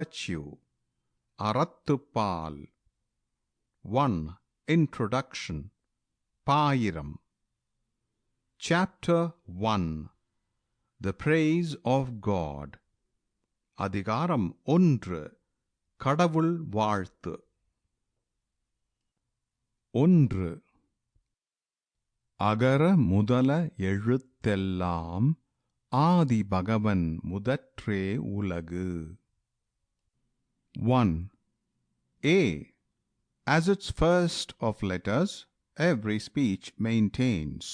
virtue, Arathuppal. 1. Introduction. Payiram. Chapter 1. The Praise of God. அதிகாரம் 1. கடவுள் வாழ்த்து. 1. அகர முதல எழுத்தெல்லாம் ஆதி பகவன் முதற்றே உலகு. 1. A. As its first of letters, every speech maintains.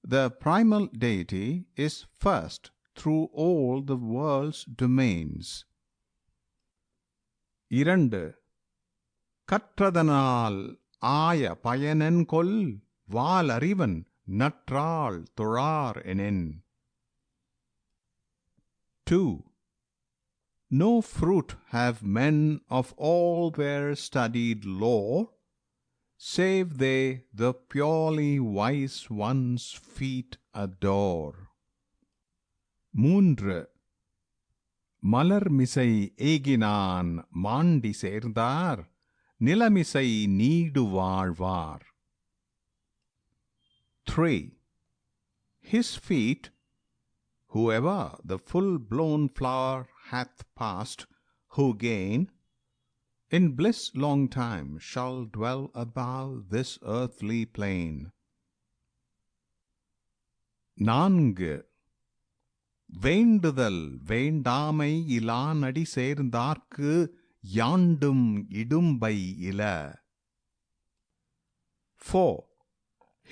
The primal deity is first through all the world's domains. 2. கற்றதனால் ஆய பயனென்கொல் வாலறிவன் நற்றாள் தொழார் எனின். 2. No fruit have men of all their studied lore, save they the purely wise one's feet adore. 3. மலர்மிசை ஏகினான் Mandi சேர்ந்தார் நிலமிசை need வாழ்வார். 3. His feet, whoever the full-blown flower hath passed, who gain, in bliss long time shall dwell above this earthly plane. 4. வேண்டுதல் வேண்டாமை இலானடி சேர்ந்தார்க்கு யாண்டும் இடும்பை இல. 4.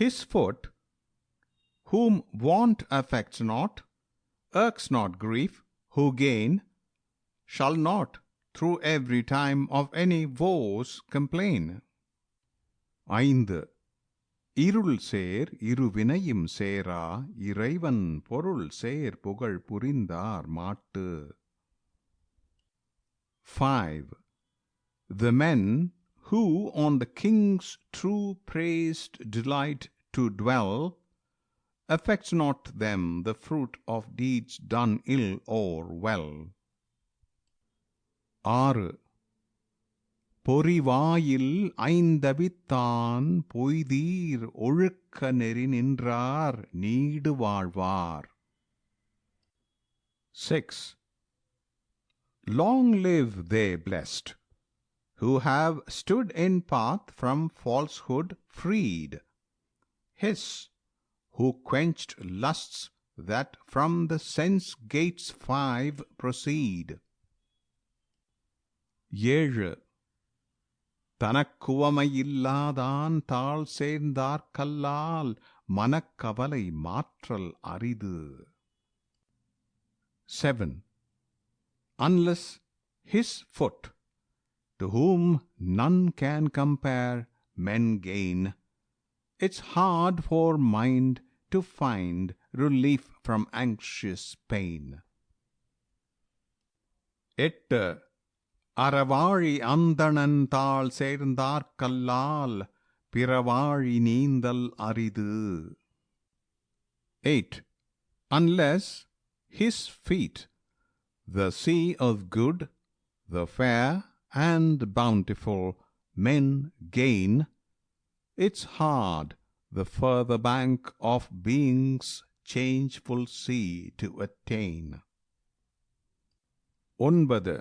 His foot, whom want affects not, irks not grief, who gain, shall not through every time of any woes complain. 5. இருள் சேர் இருவினையும் சேரா இறைவன் பொருள் சேர் புகழ் புரிந்தார் மாட்டு. 5. The men who on the King's true praised delight to dwell, affects not them the fruit of deeds done ill or well. 6. பொறிவாயில் ஐந்தவித்தான் பொய்தீர் ஒழுக்க நெறி நின்றார் நீடு வாழ்வார். 6. Long live they blessed, who have stood in path from falsehood freed, his, who quenched lusts that from the sense gates 5 proceed. 7. தனக்குவமையில்லாதான் தாழ் சேர்ந்தார்கல்லால் மனக்கவலை மாற்றல் அரிது. 7. Unless his foot, to whom none can compare, men gain, it's hard for mind to find relief from anxious pain. 8. Aravazhi அந்தணன் தாள் சேர்ந்தார்கல்லால் பிறவாழி நீந்தல் அரிது. 8. Unless his feet, the sea of good, the fair and bountiful, men gain, it's hard the further bank of being's changeful sea to attain. 9.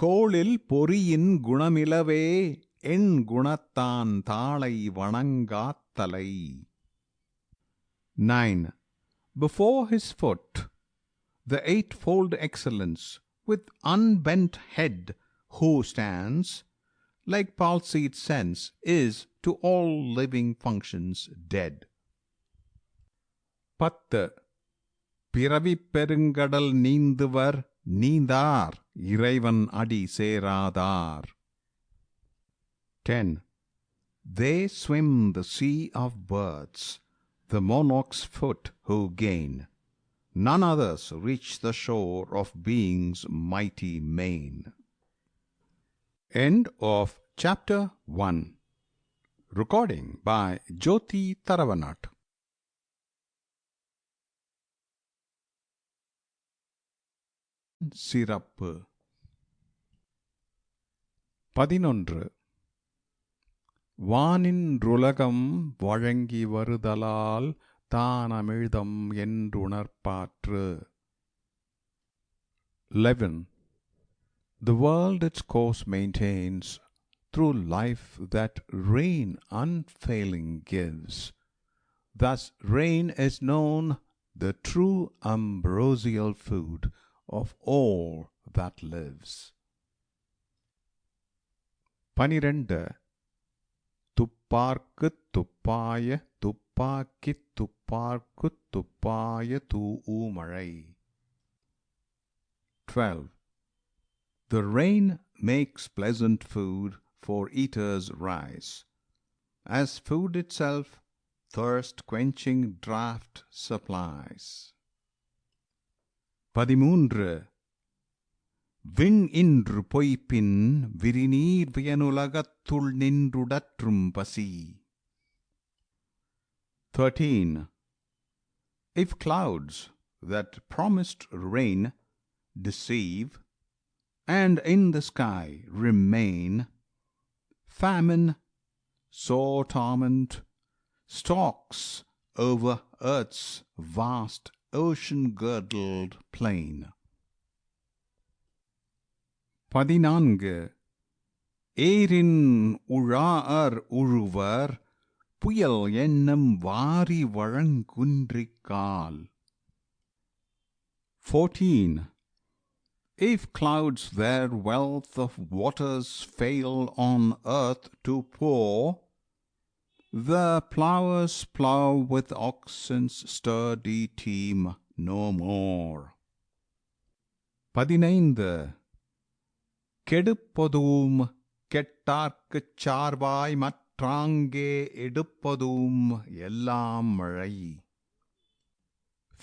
கோளில் பொறியின் குணமிலவே என் குணத்தான் தாளை வணங்காத்தலை. 9. Before his foot, the eightfold excellence, with unbent head, who stands, like palsied sense, is to all living functions dead. 10. பிறவிப் பெருங்கடல் நீந்துவர் நீந்தார் இறைவன் அடி சேராதார். 10. They swim the sea of births, the monarch's foot who gain, none others reach the shore of being's mighty main. End of Chapter 1. Recording by Jyoti Taravanat. சிறப்பு. 11. வானின்றுலகம் வழங்கி வருதலால் தானமிழ்தம் என்றுணர்பாற்று. 11. The world its course maintains through life that rain unfailing gives. Thus rain is known the true ambrosial food of all that lives. 12. துப்பார்க்குத் துப்பாய துப்பாக்கித் துப்பார்க்குத் துப்பாய தூமழை. 12. The rain makes pleasant food for eaters' rice, as food itself thirst-quenching draught supplies. 13. விண் இன்று பொய்ப்பின் விரிநீர் வியனுலகத்துள் நின்றுடற்றும் பசி. 13. If clouds that promised rain deceive, and in the sky remain, famine, sore torment, stalks over earth's vast ocean-girdled plain. 14. ஏரின் உழாஅர் உழுவர் புயல் என்னும் வாரி வழங்குன்றிக்கால். 14. If clouds their wealth of waters fail on earth to pour, the plowers plow with oxen's sturdy team no more. 15. கெடுப்பதும் கெட்டார்க்குச் charpai மற்றாங்கே எடுப்பதும் எல்லாம் மழை.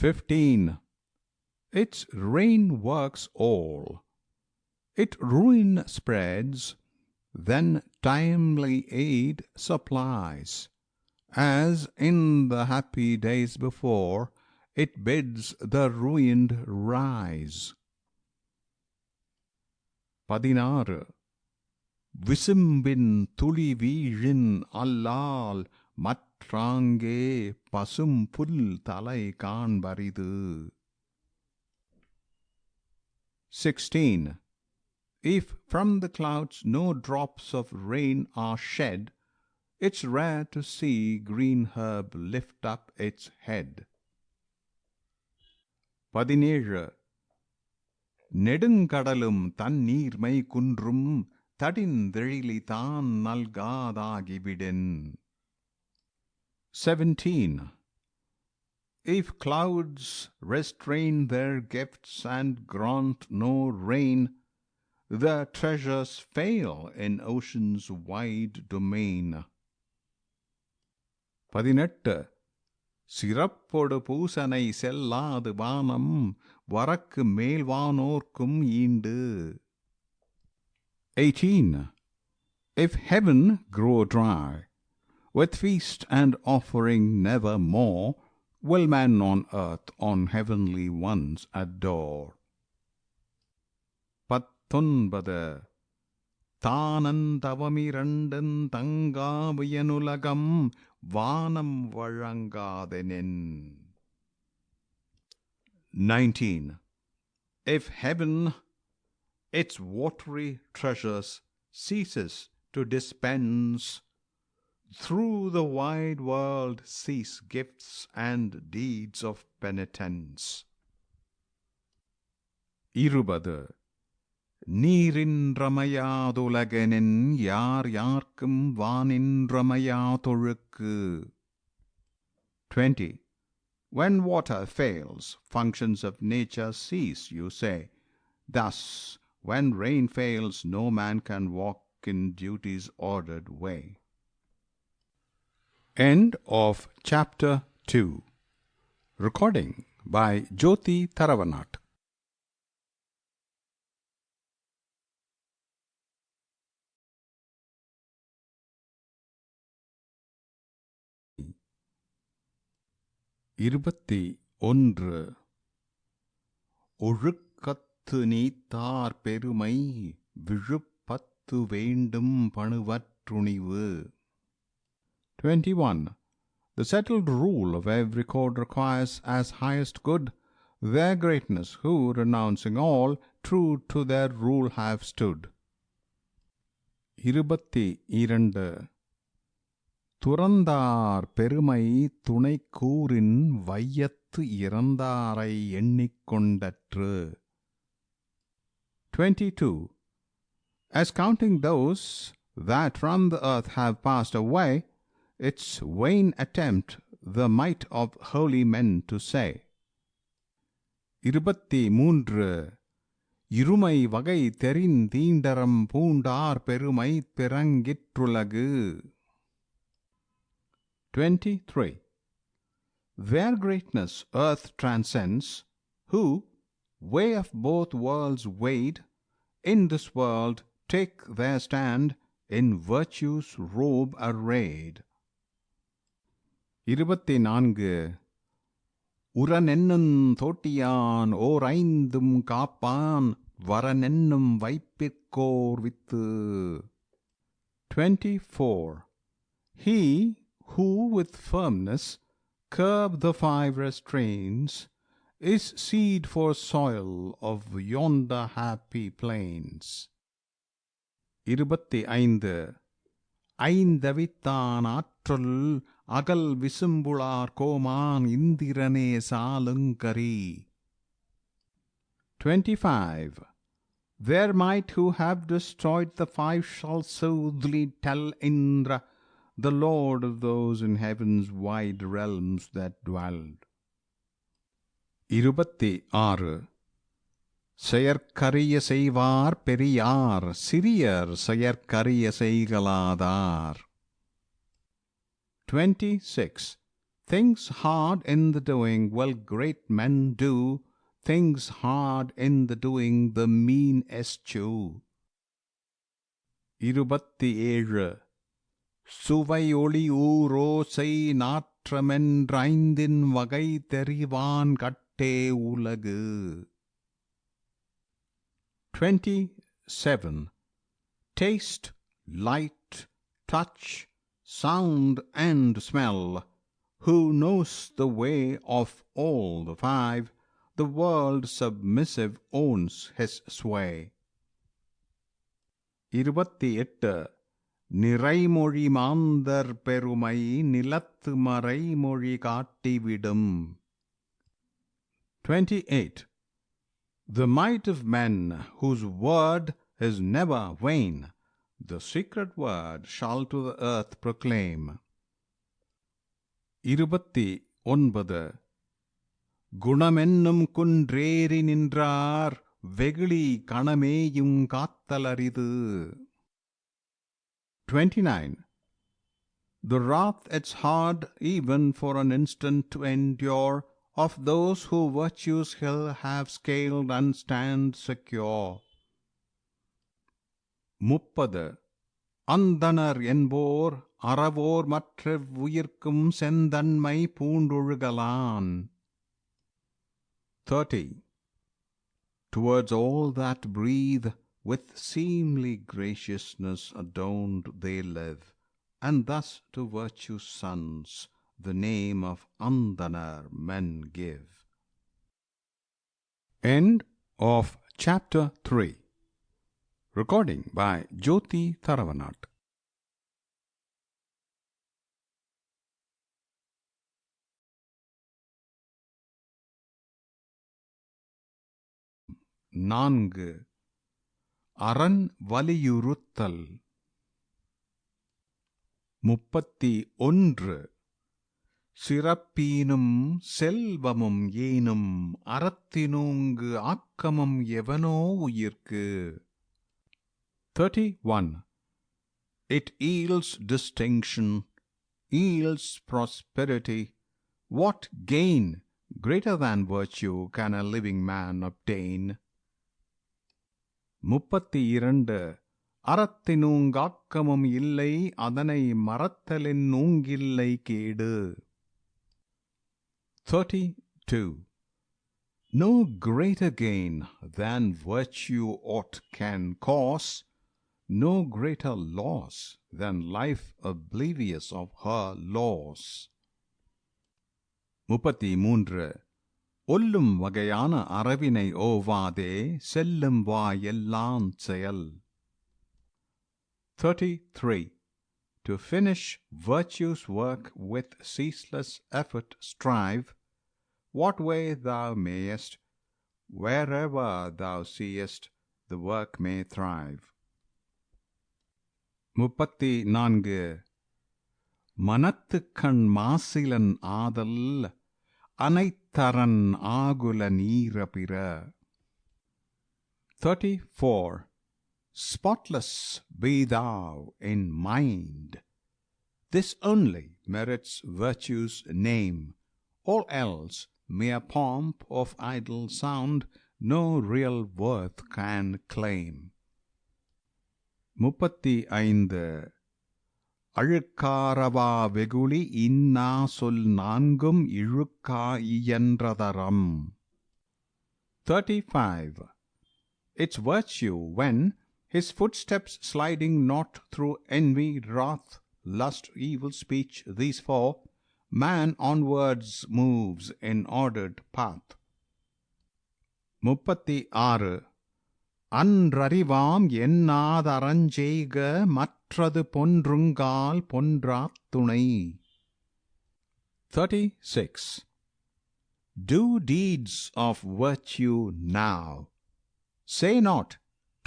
15. Its rain works all. It ruin spreads, then timely aid supplies, as in the happy days before it bids the ruined rise. 16. விசும்பின் துளி வீழின் அல்லால் மற்றாங்கே பசும் புல் தலை காண்பரிது. 16. If from the clouds no drops of rain are shed, it's rare to see green herb lift up its head. 17. நெடுங்கடலும் தண்ணீர்மை குன்றும் தடிந்தெழிலி தான் நல்காதாகிவிடின். 17. If clouds restrain their gifts and grant no rain, the treasures fail in ocean's wide domain. 18. சிறப்பொடு பூசனை செல்லாது வானம் வரக்கு மேல்வானோர்க்கும் ஈண்டு. 18. If heaven grow dry, with feast and offering never more, will man on earth on heavenly ones adore. 19. தானந்தவமிரண்டும் தங்காவியனுலகம் வானம் வழங்காதெனின். 19. If heaven its watery treasures ceases to dispense, through the wide world cease gifts and deeds of penitence. 20. நீரின்றமையாதுலகெனின் யார் யார்க்கும் வானின்றமையாதொழுக்கு. 20. When water fails, functions of nature cease, you say. Thus, when rain fails, no man can walk in duty's ordered way. End of Chapter 2. Recording by Jyoti Tharavanat. இருபத்தி ஒன்று. ஒழுக்கத்து நீத்தார் பெருமை விழுப்ப பத்து வேண்டும் பணுவற்றுணிவு. 21. The settled rule of every code requires as highest good their greatness who, renouncing all, true to their rule have stood. 22. துறந்தார் பெருமை துணைக்கூறின் வையத்து இறந்தாரை எண்ணிக்கொண்டற்று. 22. As counting those that from the earth have passed away, it's vain attempt the might of holy men to say. 23. இருமை வகை தெரிந்தீண்டரம் பூண்டார் பெருமை பிறங்கிற்றுலகு. 23. Their greatness earth transcends, who, way of both worlds weighed, in this world take their stand in virtue's robe arrayed. 24. உரனென்னும் தோட்டியான் ஓர் ஐந்தும் காப்பான் வரனென்னும் வைப்பிற்கோர் with. 24. He who with firmness curb the five restraints is seed for soil of yonder happy plains. 25. ஐந்தவித்தான் ஆற்றல் அகல் விசும்புளார் கோமான் இந்திரனே சாலுங்கரி. 25. Their might who have destroyed the five shall soothly tell Indra, the Lord of those in heaven's wide realms that dwelled. 26. செயற்கரிய செய்வார் பெரியார் சிறியர் செயற்கரிய செய்கலாதார். 26. Things hard in the doing will great men do, things hard in the doing the mean eschew. 27. சுவை ஒளி ஊரோசை நாற்றமென்றைந்தின் வகை தெரிவான் கட்டே உலகு. 27. Taste, light, touch, sound and smell, who knows the way of all the five, the world submissive owns his sway. 28. நிறைமொழி மாந்தர் பெருமை நிலத்து மறைமொழி காட்டிவிடும். 28. The might of men whose word is never vain, the secret word shall to the earth proclaim. 29. குணமென்னும் குன்றேறி நின்றார் வெகுளி கணமேயும் காத்தலரிது. 29. The wrath it's hard even for an instant to endure of those who virtue's hill have scaled and stand secure. 30. அந்தணர் என்போர் அறவோர் மற்றெவ்வுயிர்க்கும் செந்தன்மை பூண்டொழுகலான். 30. Towards all that breathe, with seemly graciousness adorned they live, and thus to virtue's sons the name of Andanar men give. End of Chapter 3. Recording by Jyoti Tharavanat. நான்கு. அரண் வலியுறுத்தல். 31. சிறப்பீனும் செல்வமும் ஏனும் அறத்தினூங்கு ஆக்கமும் எவனோ உயிர்க்கு. 31. It yields distinction, yields prosperity. What gain greater than virtue can a living man obtain? 32. அறத்தினூங்காக்கமும் இல்லை அதனை மறத்தலின் ஊங்கில்லை கேடு. 32. No greater gain than virtue aught can cause, no greater loss than life oblivious of her laws. 33. ஒல்லும் வகையான அறவினை ஓவாதே செல்லும் வா எல்லாம் செயல். 33. To finish virtue's work with ceaseless effort strive, what way thou mayest, wherever thou seest, the work may thrive. 34. மனத்துக்கண் மாசிலன் ஆதல் அனைத்தரன் ஆகுல நீரபிற. 34. Spotless be thou in mind. This only merits virtue's name. All else mere pomp of idle sound no real worth can claim. 35. அழுக்காரவா வெகுளி இன்னா சொல் நான்கும் இழுக்கா இயன்றதரம். 35. Its virtue when his footsteps sliding not through envy, wrath, lust, evil speech, these four, man onwards moves in ordered path. 36. அன்றறிவாம் எண்ணாதறஞ்செய்க மற்றது பொன்றுங்கால் பொன்றாத் துணை. 36. Do deeds of virtue now. Say not,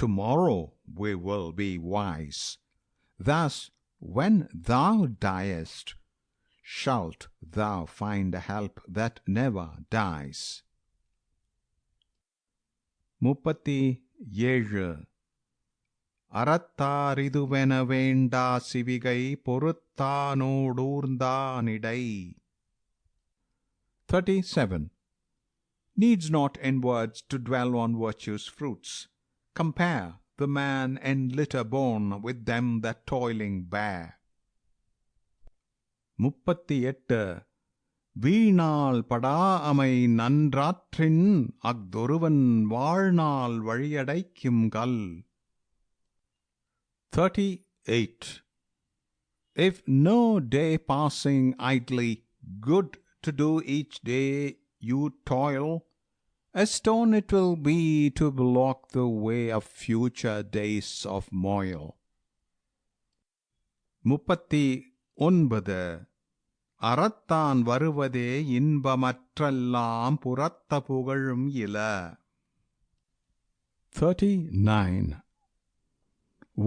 tomorrow we will be wise. Thus, when thou diest, shalt thou find a help that never dies. 37. அறத்தாரிதுவென வேண்டா சிவிகை பொறுத்தானோடூர்ந்தானிடை. 37. Needs not in words to dwell on virtue's fruits. Compare the man and litter born with them that toiling bear. 38. வீணால் படா அமை நன்றாற்றின் அஃதொருவன் வாழ்நாள் வழியடைக்கும் கல். 38. If no day passing idly, good to do each day you toil, a stone it will be to block the way of future days of moil. 39. அறத்தான் வருவதே இன்பமற்றெல்லாம் புறத்த புகழும் இல. 39.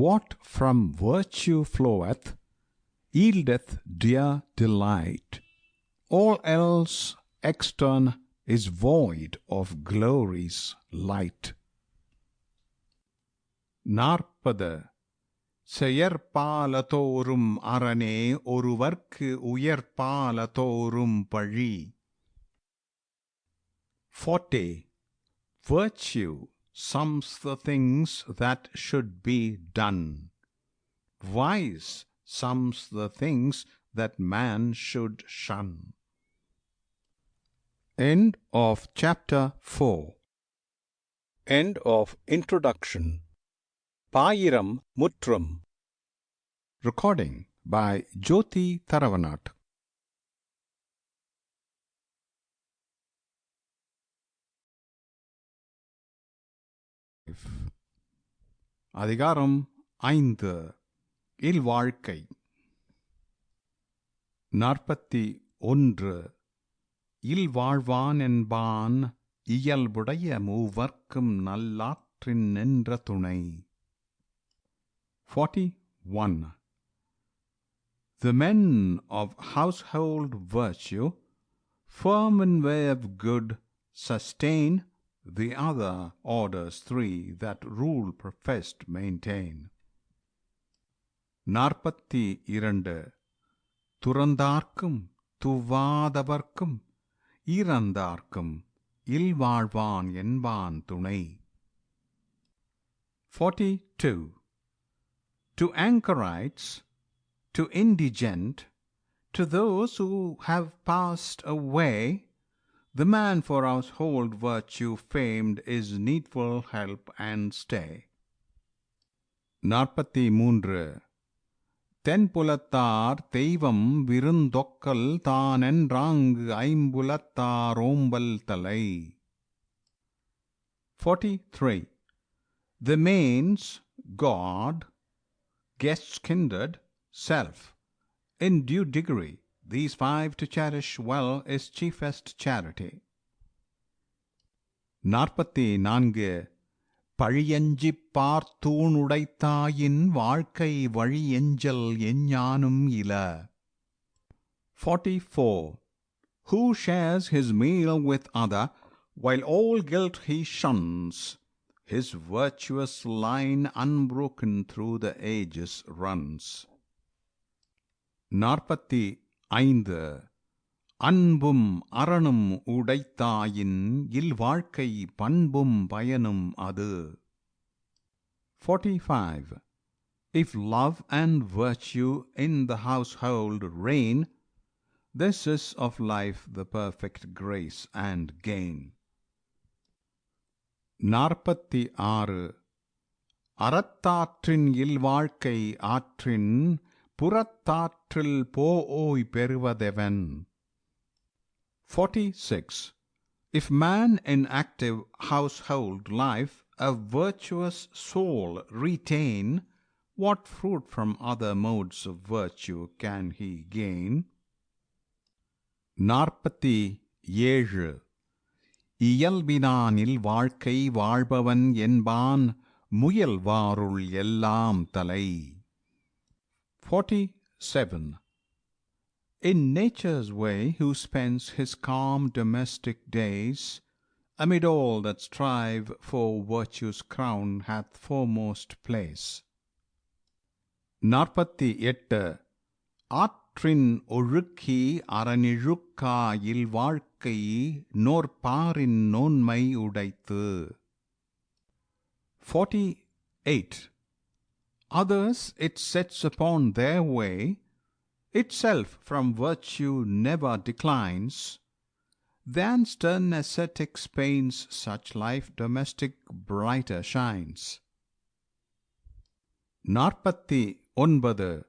What from virtue floweth yieldeth dear delight. All else extern is void of glory's light. 40. செயற்பாலதோறும் அரணே ஒருவர்க்கு உயர்பாலதோறும் பழி. 40. Virtue sums the things that should be done. Vice sums the things that man should shun. End of chapter 4. End of introduction. Payiram Mutram. Recording by Jyoti Tharavanat. அதிகாரம் 5. இல்வாழ்க்கை. 41. இல்வாழ்வான் என்பான் இயல்புடைய மூவர்க்கும் நல்லாற்றின் நின்ற துணை. 41. The men of household virtue, firm in way of good, sustain the other orders 3 that rule professed maintain. 42. துறந்தார்க்கும் துவாதவர்க்கும் இறந்தார்க்கும் இல்வாழ்வான் என்பான் துணை. 42. To anchorites, to indigent, to those who have passed away, the man for household virtue famed is needful help and stay. 43 தென்புலத்தார் தெய்வம் விருந்தொக்கல் தானென்றாங்கு ஐம்புலத்தார் ஓம்பல் தலை. 43 The mains, God, guests kindred, self. In due degree, these five to cherish well is chiefest charity. 44 பழியஞ்சிப் பார்த்தூணுடைத்தாயின் வாழ்க்கை வழியெஞ்சல் எஞ்ஞானும் இல. 44 Who shares his meal with other, while all guilt he shuns, his virtuous line unbroken through the ages runs. 45 அன்பும் அறனும் உடைத்தாயின் இல்வாழ்க்கை பண்பும் பயனும் அது. 45 If love and virtue in the household reign, this is of life the perfect grace and gain. 46 அறத்தாற்றின் இல்வாழ்க்கை ஆற்றின் புறத்தாற்றில் போய் பெறுவதெவன். 46 If man in active household life a virtuous soul retain, what fruit from other modes of virtue can he gain? 47 இயல்பினானில் வாழ்க்கை வாழ்பவன் என்பான் முயல்வாருள் எல்லாம் தலை. 47 In nature's way who spends his calm domestic days, amid all that strive for virtue's crown hath foremost place. 48 ஆற்றின் ஒழுக்கி அறனிழுக்கா இல்வாழ்க்கை நோற்பாரின் நோன்மை உடைத்து. 48 Others it sets upon their way, itself from virtue never declines, than stern ascetic's pains such life domestic brighter shines. 49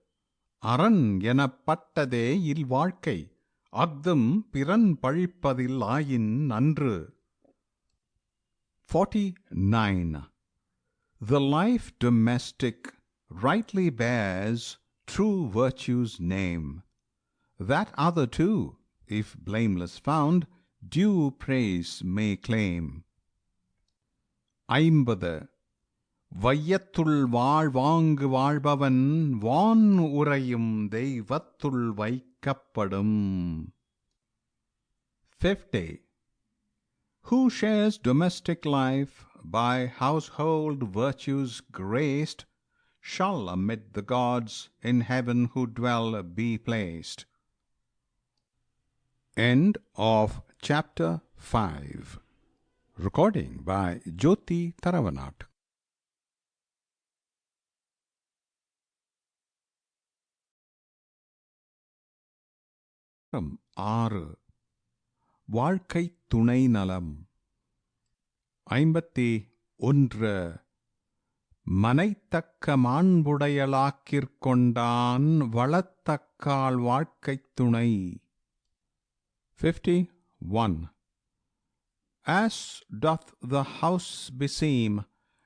அரண் எனப்பட்டதே இல்வாழ்க்கை அஃதும் பிறன் பழிப்பதில் ஆயின் நன்று. 49 The life domestic rightly bears true virtue's name, that other too, if blameless found, due praise may claim. 50 வையத்துள் வாழ்வாங்கு வாழ்பவன் வான் உறையும் தெய்வத்துள் வைக்கப்படும். 50 Who shares domestic life by household virtues graced, shall amid the gods in heaven who dwell be placed. End of chapter 5. Recording by Jyoti Taravanat. 6 வாழ்க்கைத் துணை நலம். 51 மனைத்தக்க மாண்புடையளாக்கிற் வளத்தக்கால் வாழ்க்கைத் துணை. 51 As doth the house beseem,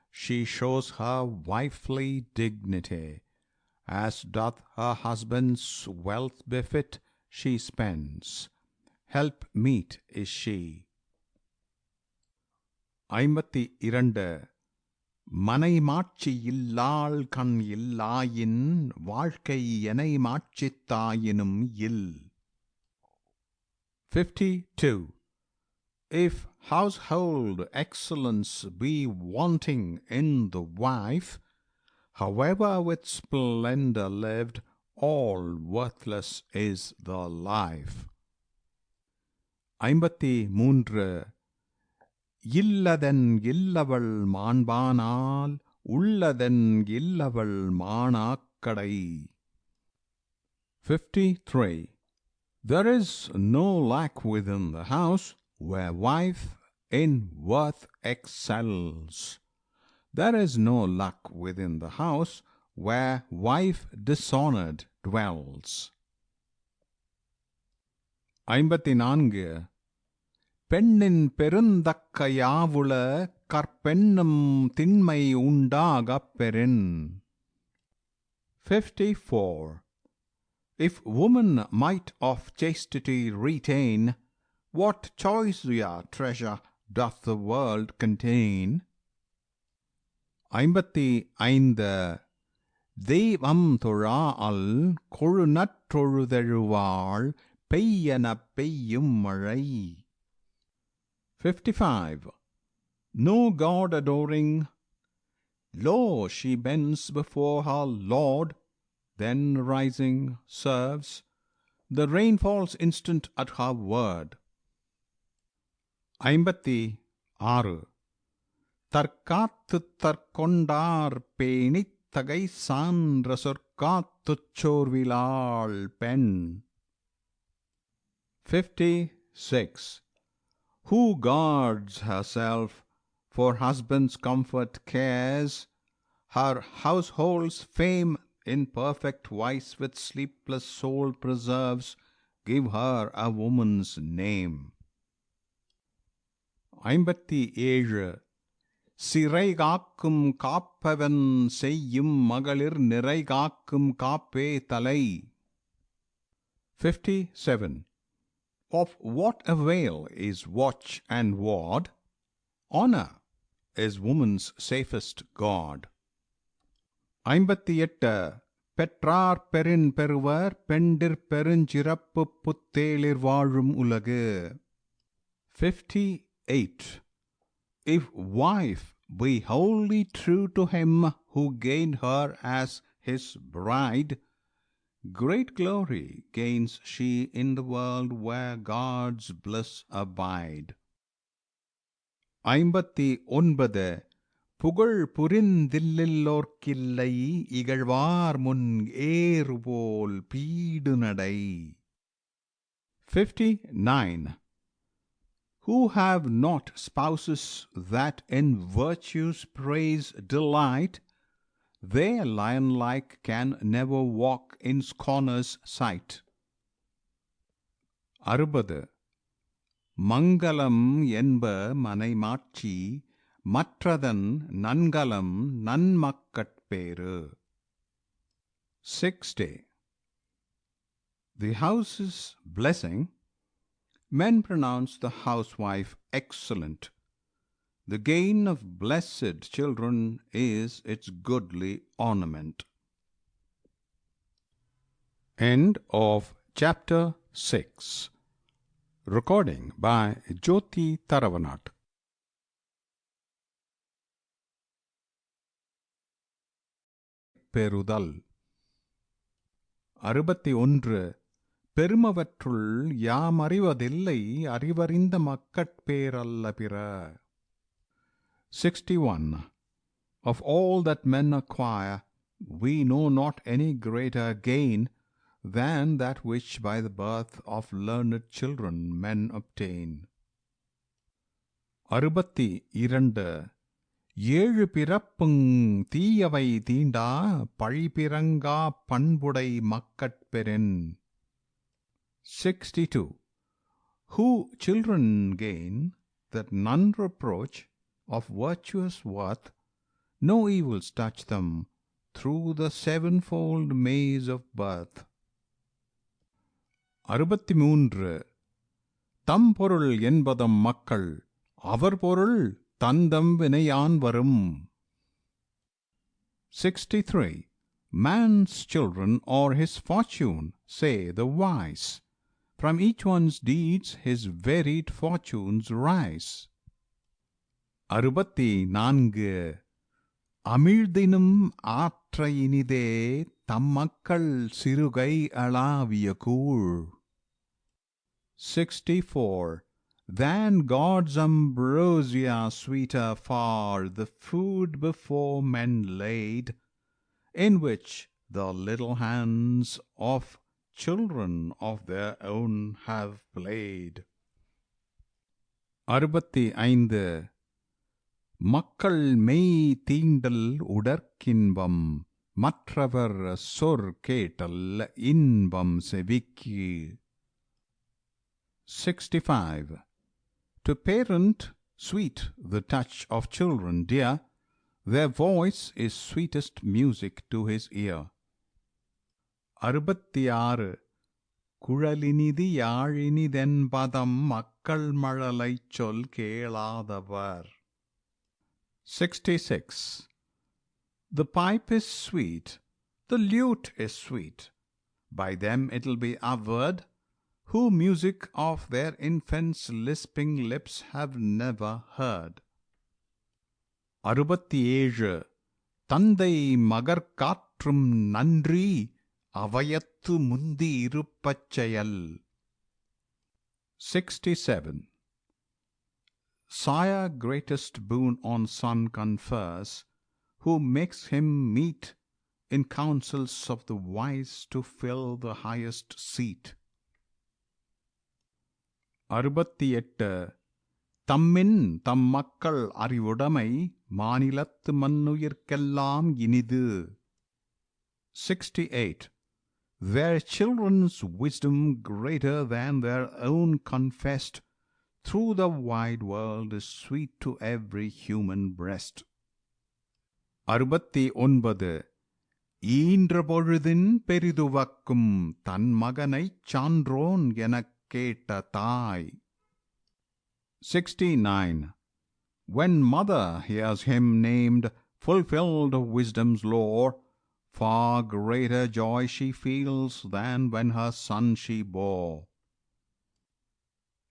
she shows her wifely dignity. As doth her husband's wealth befit, she spends. Help meet is she. 52 மனை மாட்சி இல்லாள் கண் இல்லாயின் வாழ்க்கை எனை மாட்சித்தாயினும் இல். 52 If household excellence be wanting in the wife, however with splendor lived, all worthless is the life. 53 இல்லதென் இல்லவள் மாண்பானால் உள்ளதென் இல்லவள் மாணாக்கடை. 53 There is no lack within the house where wife in worth excels. There is no luck within the house where wife dishonored dwells. 54. பெண்ணின் பெருந்தக்க யாவுள கற்பென்னும் திண்மை உண்டாகப் பெறின். 54. If woman might of chastity retain, what choicelier treasure doth the world contain? 55. தெய்வம் தொழாஅல் கொழுநற்றொழுதெழுவாள் பெய்யெனப் பெய்யும் மழை. 55. No God adoring, lo, she bends before her Lord, then rising serves, the rain falls instant at her word. 56. தற்காத்துத் தற்கொண்டார் பேணித் தகைசான்ற சொற்காத்துச் சோர்விலாள் பெண். 56. Who guards herself, for husband's comfort cares, her household's fame in perfect wise with sleepless soul preserves, give her a woman's name. 57. சிறைகாக்கும் காப்பவன் செய்யும் மகளிர் நிறைகாக்கும் காப்பே தலை. 57. Of what avail is watch and ward? Honor is woman's safest guard. 58. பெற்றார் பெறின் பெறுவர் பெண்டிற் பெருஞ்சிறப்பு புத்தேளிர் வாழும் உலகு. 58. If wife be wholly true to him who gained her as his bride, great glory gains she in the world where God's bliss abide. 59. புகழ் புரிந்தில்லோர்க்கில்லை இகழ்வார் முன் ஏறுபோல் bead நடை. 59. Who have not spouses that in virtue's praise delight, they lion-like can never walk in scorner's sight. 60. மங்களம் என்ப மனைமாட்சி மற்றதன் நன்கலம் நன்மக்கட்பேறு. 60. The house's blessing, men pronounce the housewife excellent. The gain of blessed children is its goodly ornament. End of chapter 6. Recording by Jyoti Taravanat. பெறுதல். 61. பெருமவற்றுள் யாமறிவதில்லை அறிவறிந்த மக்கட்பேரல்ல பிற. 61. Of all that men acquire, we know not any greater gain than that which by the birth of learned children men obtain. 62. ஏழு பிறப்புங் தீயவை தீண்டா பழிபிறங்கா பண்புடை மக்கட்பெறின். 62. Who children gain that none reproach, of virtuous worth, no evils touch them through the sevenfold maze of birth. 63. தம் பொருள் என்பதம் மக்கள் அவர் பொருள் தந்தம் வினையான் வரும். 63. Man's children or his fortune, say the wise. From each one's deeds his varied fortunes rise. 64. அமிழ்தினும் ஆற்ற இனிதே தம்மக்கள் சிறுகை அளாவிய கூழ். 64. Than God's ambrosia sweeter far the food before men laid, in which the little hands of children of their own have played. 65. மக்கள் மெய் தீண்டல் உடற்கின்பம் மற்றவர் சொற் கேட்டல் இன்பம் செவிக்கு. 65. To parent, sweet the touch of children dear, their voice is sweetest music to his ear. 66. குழலினிது யாழினிதென்பதம் மக்கள் மழலைச் சொல் கேளாதவர். 66. The pipe is sweet, the lute is sweet, by them it'll be averred, who music of their infants' lisping lips have never heard. 67. தந்தை மகற்காற்றும் நன்றி அவையத்து முந்தி இருப்பச் செயல். 67. Sire greatest boon on son confers, who makes him meet in councils of the wise to fill the highest seat. 68. தம்மின் தம் மக்கள் அறிவுடைமை மாநிலத்து மன்னுயிர்க்கெல்லாம் இனிது. 68. Their children's wisdom greater than their own confessed through the wide world is sweet to every human breast. 69. ஈன்ற பொழுதின் பெரிதுவக்கும் தன் மகனைச் சான்றோன் எனக் கேட்ட தாய். 69. When mother hears him named, fulfilled of wisdom's lore, far greater joy she feels than when her son she bore.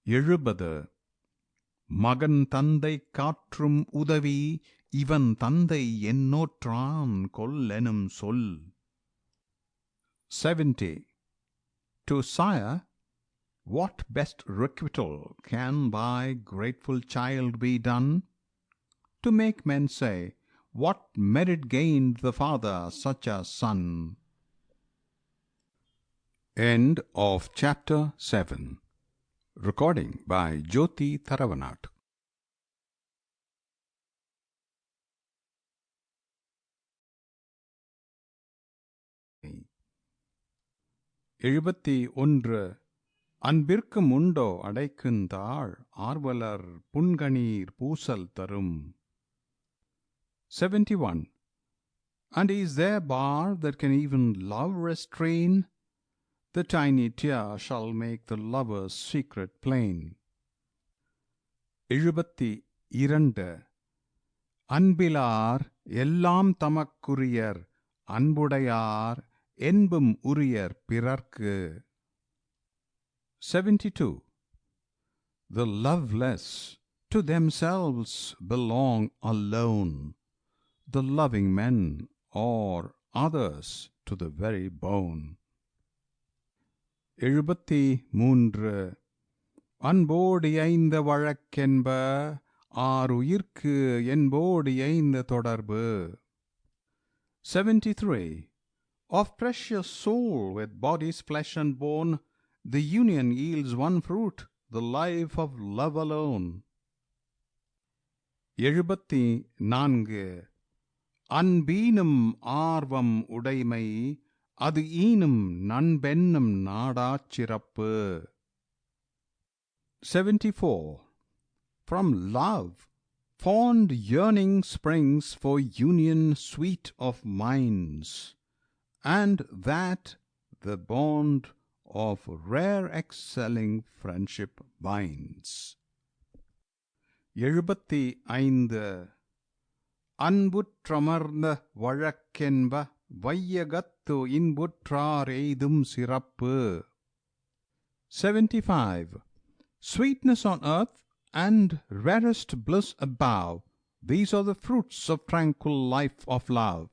70. மகன் தந்தை காற்றும் உதவி இவன் தந்தை என்னோற்றான் கொல்லெனும் சொல். 70. To sire, what best requital can by grateful child be done, to make men say, what merit gained the father such a son? End of chapter 7. Recording by Jyoti Tharavanat. எழுபத்தி ஒன்று. அன்பிற்கும் உண்டோ அடைக்குந்தாள் ஆர்வலர் புன்கணீர் பூசல் தரும். 71. And is there bar that can even love restrain? The tiny tear shall make the lover's secret plain. 72. அன்பிலார் எல்லாம் தமக்குரியர் அன்புடையார் என்பும் உரியர் பிறர்க்கு. 72. The loveless to themselves belong alone, the loving men or others to the very bone. 73. அன்போடு இயைந்த வழக்கென்ப ஆருயிர்க்கு என்போடு இயைந்த தொடர்பு. 73. Of precious soul with body's flesh and bone, the union yields one fruit, the life of love alone. 74. அன்பீனும் ஆர்வம் உடைமை அது ஈனும் நண்பென்னும் நாடாச் சிறப்பு. 74. From love, fond yearning springs for union sweet of minds, and that the bond of rare excelling friendship binds. 75. அன்புற்றமர்ந்த வழக்கென்ப வையகத்து இன்புற்றார் எய்தும் சிறப்பு. 75. Sweetness on earth and rarest bliss above, these are the fruits of tranquil life of love.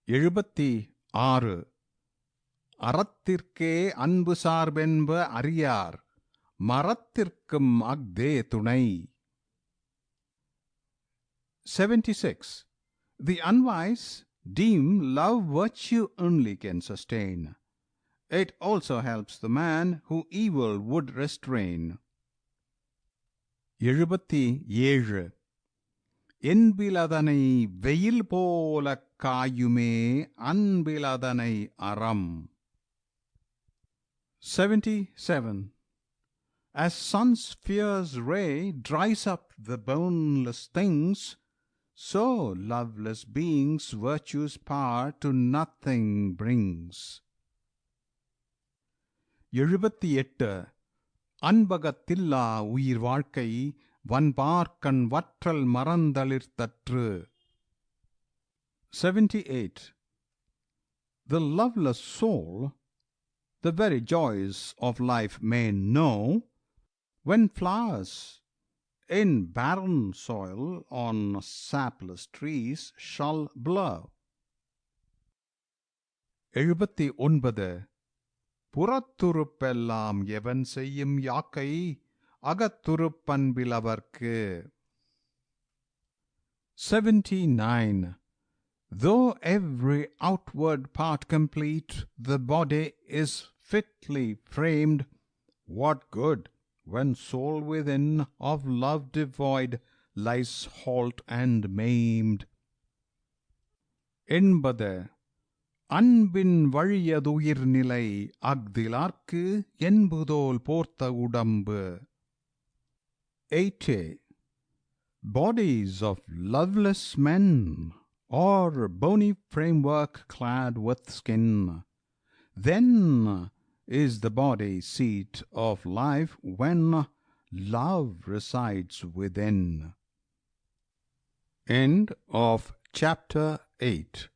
76. அறத்திற்கே அன்பு சார்பென்ப அறியார் மரத்திற்கும் அஃதே துணை. 76. The unwise deem love virtue only can sustain. It also helps the man who evil would restrain. 77. என்பிலதனை வெயில் போலக் காயுமே அன்பிலதனை அறம். 77. As sun's fierce ray dries up the boneless things, so loveless beings virtue's power to nothing brings. 78. அன்பகத்தில்லா உயிர் வாழ்க்கை வன்பார்க்கண் வற்றல் மறந்தளிர்த்தற்று. 78. The loveless soul the very joys of life may know when flowers in barren soil on sapless trees shall blow. 79. புறத்துறுப்பெல்லாம் எவன் செய்யும் யாக்கை அகத்துறுப்பன்பிலவர்க்கு. 79. Though every outward part complete, the body is fitly framed. What good when soul within of love devoid lies halt and maimed? 80. அன்பின் வழியதுயிர் நிலை அஃதிலார்க்கு என்புதோல் போர்த்த உடம்பு. 80. Bodies of loveless men, or bony framework clad with skin, then is the body seat of life when love resides within. End of chapter 8.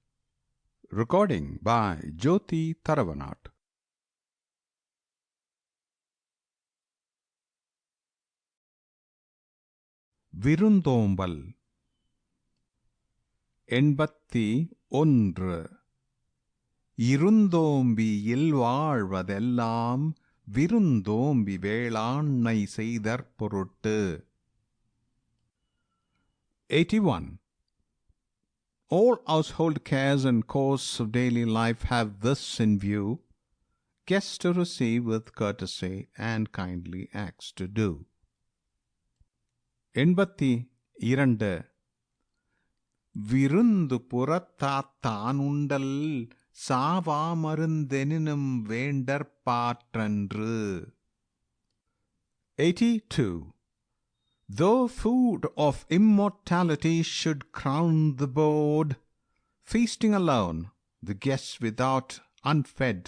Recording by Jyoti Tharavanat. விருந்தோம்பல். 81. இருந்தோம்பியில் வாழ்வதெல்லாம் விருந்தோம்பி வேளாண்மை செய்தற் பொருட்டு. 81. All household cares and course of daily life have this in view: guests to receive with courtesy and kindly acts to do. 82. விருந்து புறத்தாத்தானுண்டல் சாவாமருந்தெனினும் வேண்டற்பாற்றன்று. 82. Though food of immortality should crown the board, feasting alone, the guests without unfed,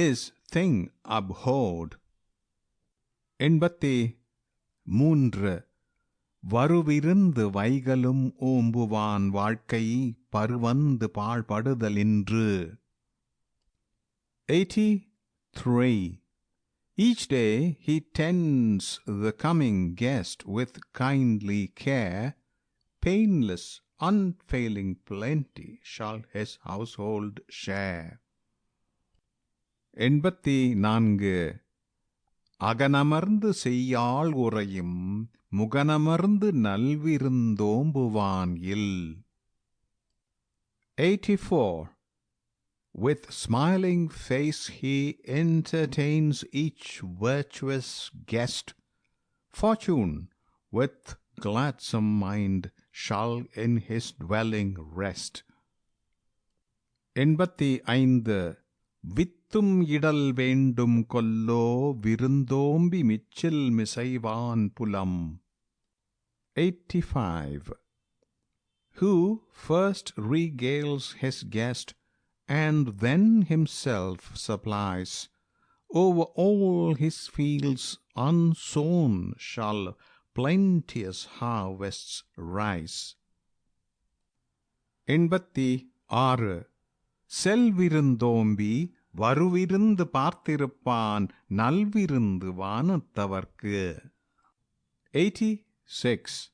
is thing abhorred. 83. வருவிருந்து வைகலும் ஓம்புவான் வாழ்க்கை பருவந்து பாழ்படுதலின்று. 83. Each day he tends the coming guest with kindly care. Painless, unfailing plenty shall his household share. 84. அகனமர்ந்து செய்யாள் உறையும் முகனமர்ந்து நல்விருந்தோம்புவான் இல். 84. With smiling face he entertains each virtuous guest. Fortune with gladsome mind shall in his dwelling rest. 85. வித்தும் இடல் வேண்டும் கொல்லோ விருந்தோம்பி Mitchell மிசைவான் புலம். 85. Who first regales his guest and then himself supplies, over all his fields unsown shall plenteous harvests rise. 86. செல்விருந்தோம்பி வருவிருந்து பார்த்திருப்பான் நல்விருந்து வானத்தவர்க்கு. 86.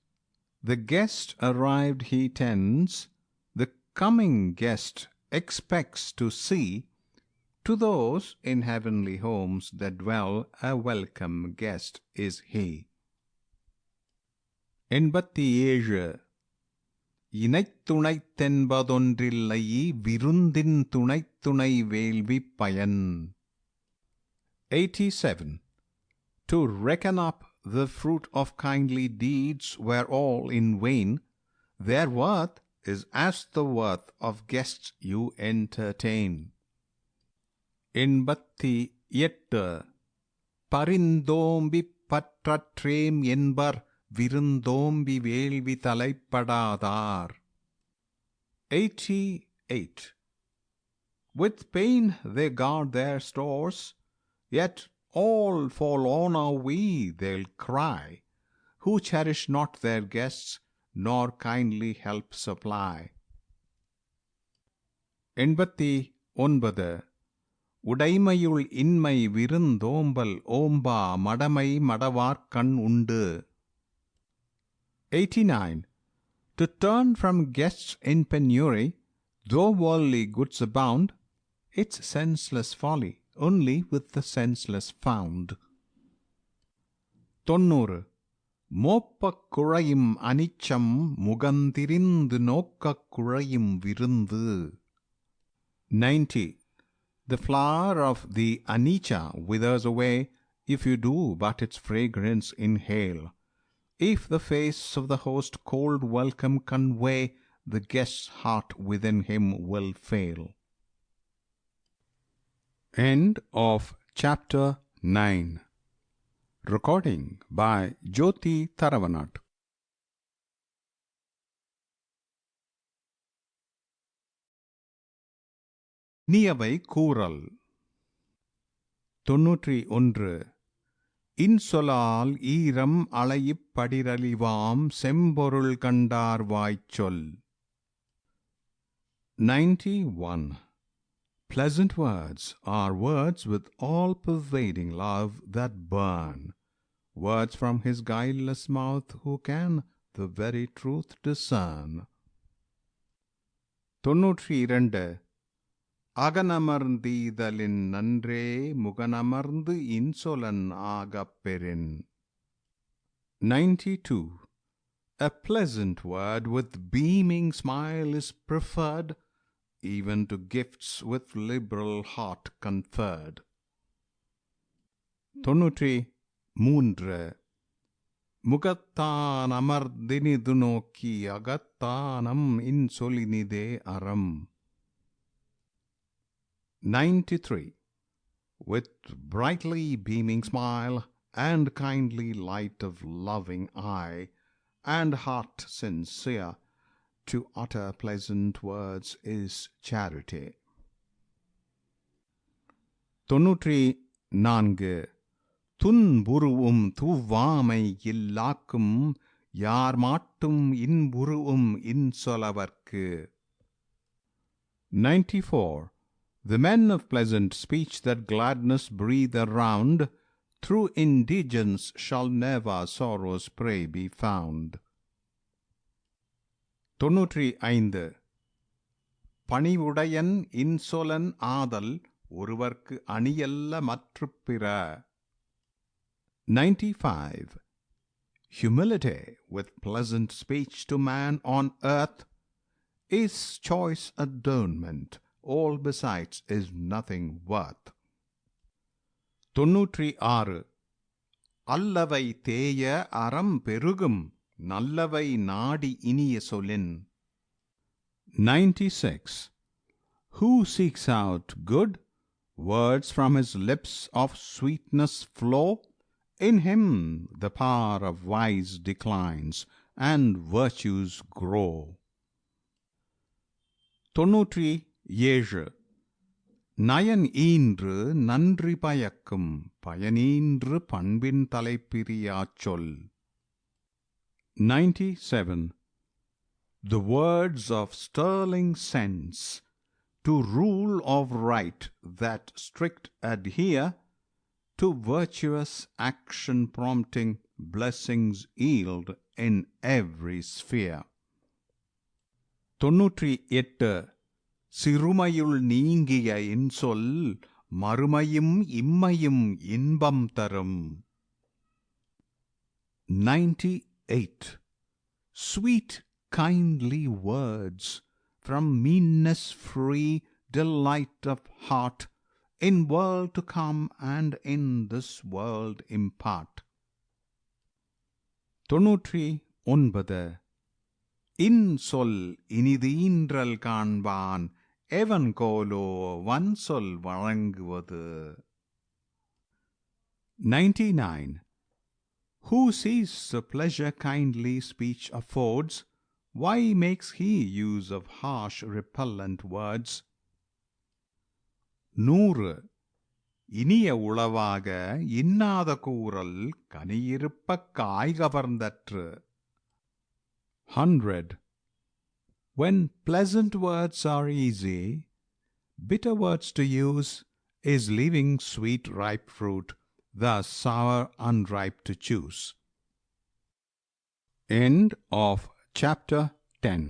The guest arrived he tends, the coming guest expects to see. To those in heavenly homes that dwell, a welcome guest is he. 87. இணைத்துணைத்தென்பதொன்றில்லை விருந்தின் துணைத்துணை வேள்வி பயன். 87. To reckon up the fruit of kindly deeds were all in vain. Their worth is as the worth of guests you entertain. 88. பரிந்தோம்பி பற்றற்றேம் என்பர் விருந்தோம்பி வேள்வி தலைப்படாதார். 88. With pain they guard their stores, yet all for honor they'll cry, who cherish not their guests, nor kindly help supply. 89. உடைமையுள் இன்மை விருந்தோம்பல் ஓம்பா மடமை மடவார்கண் உண்டு. 89. To turn from guests in penury, though worldly goods abound, it's senseless folly, only with the senseless found. 90. மோப்பக் குழையும் அனிச்சம் முகந்திரிந்து நோக்கக் குழையும் விருந்து. 90. The flower of the anicca withers away if you do but its fragrance inhale. If the face of the host cold welcome convey, the guest's heart within him will fail. End of chapter 9. Recording by Jyoti Tharavanat. நியவை கூறல். 91. இன்சொலால் ஈரம் அளையிப் படிரலிவாம் செம்பொருள் கண்டார் வாய்ச்சொல். 91. Pleasant words are words with all-pervading love that burn, words from his guileless mouth who can the very truth discern. 92. அகனமர்ந்தீதலின் நன்றே முகனமர்ந்து இன்சொலன் ஆகப்பெறின். 92. A pleasant word with beaming smile is preferred, even to gifts with liberal heart conferred. 93. முகத்தான் அமர்ந்தினிது நோக்கி அகத்தானம் இன்சொலினிதே அறம். 93. With brightly beaming smile and kindly light of loving eye and heart sincere, to utter pleasant words is charity. 94. துன்புருவும் தூவாமை இல்லாக்கும் யார் மாட்டும் இன்புருவும் இன்சொலவர்க்கு. 94. The men of pleasant speech that gladness breathe around, through indigence shall never sorrow's prey be found. 95. பணிவுடையன் இன்சொலன் ஆதல் ஒருவர்க்கு அணியல்ல மற்றுப் பிற. 95. Humility with pleasant speech to man on earth is choice adornment, all besides is nothing worth. 96. அல்லவை தேய அறம் பெருகும் நல்லவை நாடி இனிய சொலின். 96. Who seeks out good, words from his lips of sweetness flow, in him the power of wise declines and virtues grow. 97. Nine ஈன்று நன்றி பயக்கும் பயனீன்று பண்பின் தலைப்பிரியாச் சொல். 97. The words of sterling sense, to rule of right that strict adhere, to virtuous action prompting blessings yield in every sphere. 98. சிறுமையுள் நீங்கிய இன்சொல் மறுமையும் இம்மையும் இன்பம் தரும். 98. Sweet kindly words, from meanness free, delight of heart, in world to come and in this world impart. 99. இன்சொல் இனிதீன்றல் காண்பான் எவன் கோலோ வன்சொல் வழங்குவது. 99. Who sees the pleasure kindly speech affords, why makes he use of harsh repellent words? 100. இனிய உளவாக இன்னாத கூறல் கனியிருப்பக் காய் கவர்ந்தற்று. 100. When pleasant words are easy, bitter words to use is leaving sweet ripe fruit, thus sour unripe to choose. End of Chapter 10.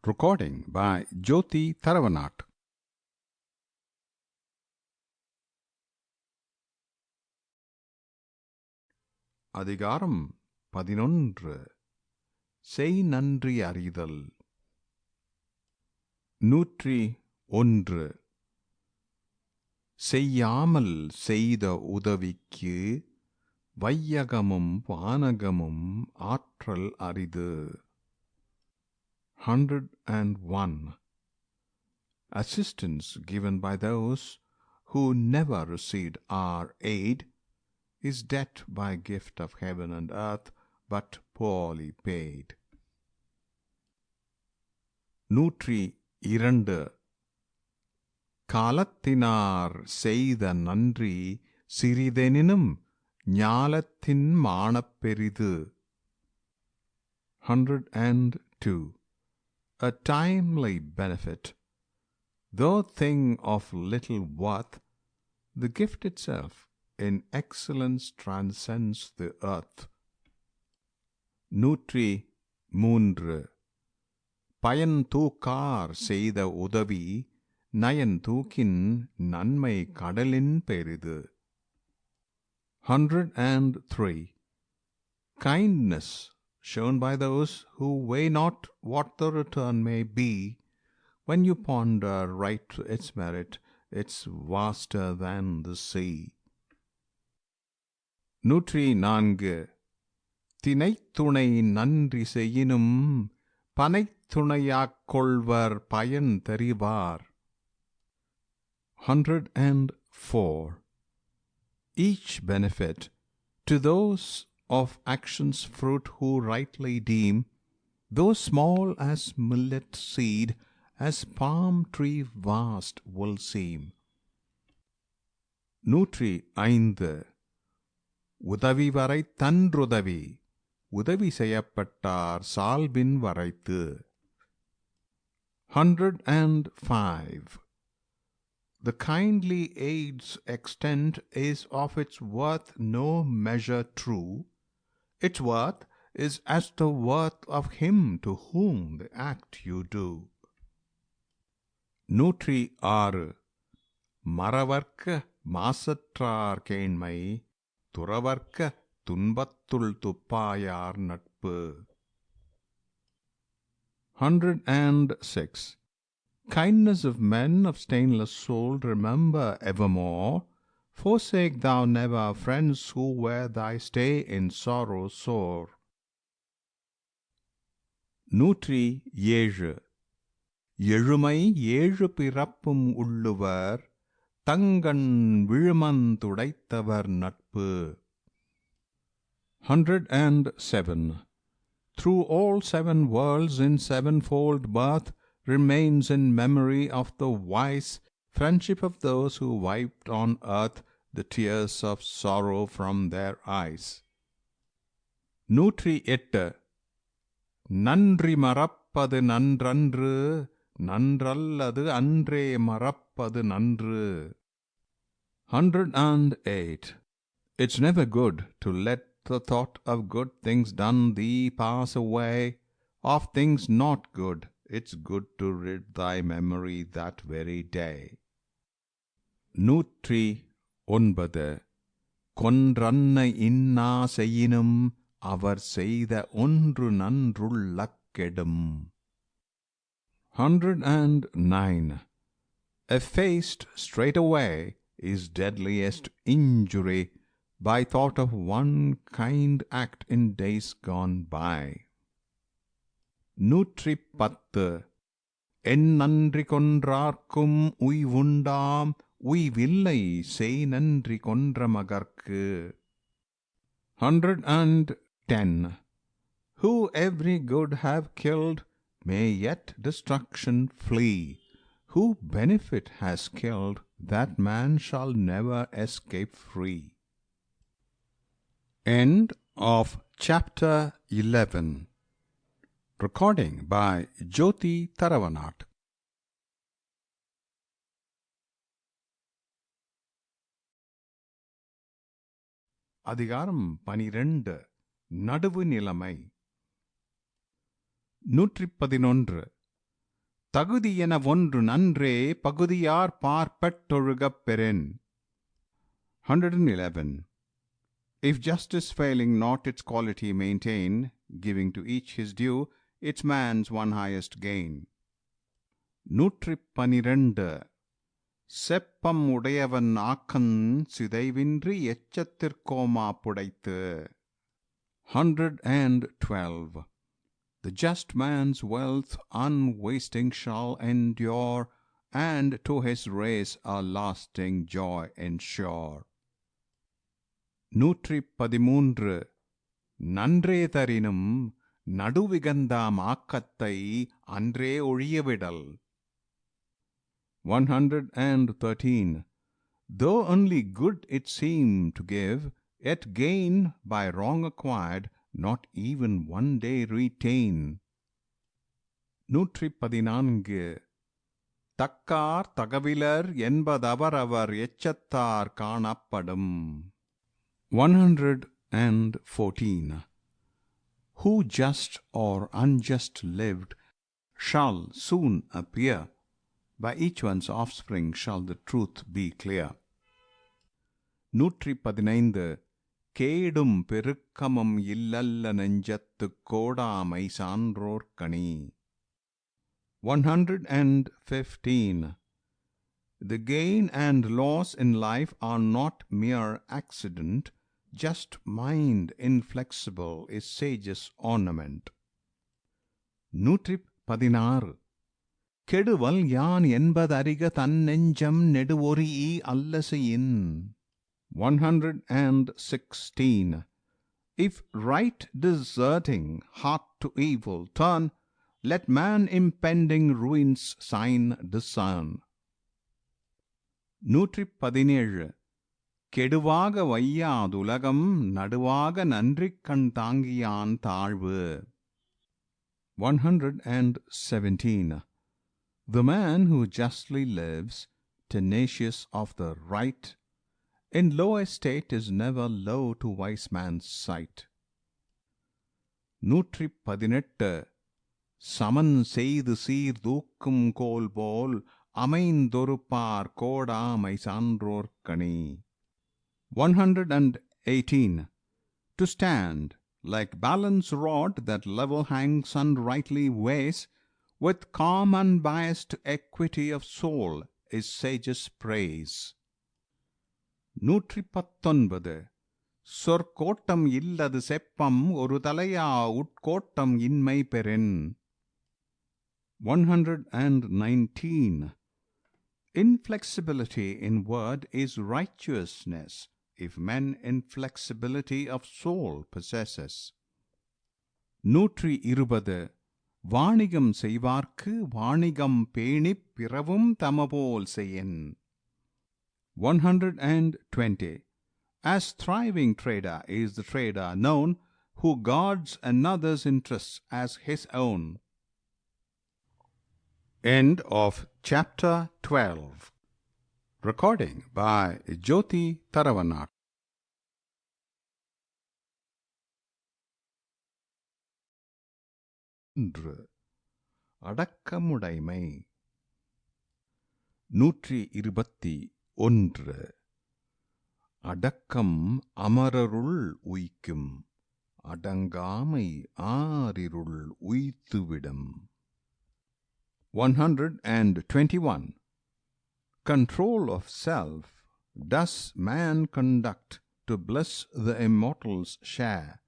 Recording by Jyoti Tharavanat. அதிகாரம் 11. செய் நன்றி அறிதல். 101. செய்யாமல் செய்த உதவிக்கு வையகமும் வானகமும் ஆற்றல் அரிது. 101. Assistance given by those who never received our aid is debt by gift of heaven and earth, but poorly paid. 102. காலத்தினார் செய்த நன்றி சிறிதெனினும் ஞாலத்தின் மாணப் பெரிது. 102. A timely benefit, though thing of little worth, the gift itself in excellence transcends the earth. 103. பயன் தூக்கார் செய்த உதவி nine தூக்கின் நன்மை கடலின் பெரிது. 103. Kindness shown by those who weigh not what the return may be, when you ponder right to its merit, it's vaster than the sea. 104. தினைத்துணை நன்றி செய்யினும் பனைத்துணையாக் கொள்வர் பயன் தெரிவார். 104. Each benefit to those of action's fruit who rightly deem, though small as millet seed, as palm tree vast will seem. 105. உதவி வரை தன்றுதவி உதவி செய்யப்பட்டார் சால்பின் வரைத்து. 105. The kindly aid's extent is of its worth no measure true. Its worth is as the worth of him to whom the act you do. 106. மறவர்க்க மாசற்றார் கேண்மை துறவர்க்க துன்பத்துள் துப்பாயார் நட்பு. 106. Kindness of men of stainless soul remember evermore. Forsake thou never friends who were thy stay in sorrow sore. 107. எழுமை ஏழு பிறப்பும் உள்ளுவர் தங்கண் விழுமந்துடைத்தவர் நட்பு. 107. Through all 7 worlds in 7-fold birth remains in memory of the wise friendship of those who wiped on earth the tears of sorrow from their eyes. 108. நன்றி மறப்பது நன்றன்று நன்றல்லது அன்றே மறப்பது நன்று. 108. It's never good to let the thought of good things done thee pass away. Of things not good, it's good to rid thy memory that very day. 109. கொன்றன்ன இன்னா செய்யினும் அவர் செய்த ஒன்று நன்றுள்ளக்கெடும். 109. Effaced straightway is deadliest injury by thought of one kind act in days gone by. 110 என் நன்றி கொன்றார்க்கும் உய்வுண்டாம் உய்வில்லை செய் நன்றி கொன்ற மகர்க்கு. 110 Who every good have killed may yet destruction flee. Who benefit has killed, that man shall never escape free. End of chapter 11. Recording by Jyoti Taravanat. அதிகாரம் 12 நடுவு நிலைமை. 111 தகுதியென ஒன்று நன்றே பகுதியார் பார்ப்பட்டொழுகப் பெறேன். 111 If justice failing not its quality maintain, giving to each his due, it's man's one highest gain. 112 செப்பம் உடையவன் ஆக்கன் சிதைவின்றி எச்சத்திற்கோமா புடைத்து. 112 The just man's wealth unwasting shall endure, and to his race a lasting joy ensure. 113 நன்றே தரினும் நடுவிகந்தாம் ஆக்கத்தை அன்றே ஒழியவிடல். 113 Though only good it seem to give, yet gain by wrong acquired not even one day retain. 114 தக்கார் தகவிலர் என்பதவரவர் எச்சத்தார் காணப்படும். 114 Who just or unjust lived shall soon appear, by each one's offspring shall the truth be clear. 115 கேடும் பெருக்கமும் இல்லல்ல நெஞ்சத்துக் கோடாமை சான்றோர் கணி. 115 The gain and loss in life are not mere accident, just mind inflexible is sage's ornament. 116 கெடுவல் யான் என்பதறிக தன் நெஞ்சம் நெடுவொரீ அல்லசையின். 116 If right deserting heart to evil turn, let man impending ruin's sign discern. 117 கெடுவாக வையாதுலகம் நடுவாக நன்றிக் கண் தாங்கியான் தாழ்வு. 117 The man who justly lives, tenacious of the right, in low estate is never low to wise man's sight. 118 சமன் செய்து சீர்தூக்கும் கோல் போல் அமைந்தொருப்பார் கோடாமை சான்றோர் கணி. 118 To stand, like balance rod that level hangs and rightly weighs, with calm unbiased equity of soul is sage's praise. 119 சொற்கோட்டம் இல்லது செப்பம் ஒரு தலையா உட்கோட்டம் இன்மை பெறின். 119 Inflexibility in word is righteousness, if men inflexibility of soul possesses. 120 வாணிகம் செய்வார்க்கு வாணிகம் பேணிப் பிறவும் தமபோல் செய்யின். 120 As thriving trader is the trader known, who guards another's interests as his own. End of chapter 12. Recording by Jyoti Taravanat. அடக்கமுடைமை. 121 அடக்கம் அமரருள் உய்க்கும், அடங்காமை ஆரிருள் உய்த்துவிடும். 121 Control of self does man conduct to bliss the immortals share,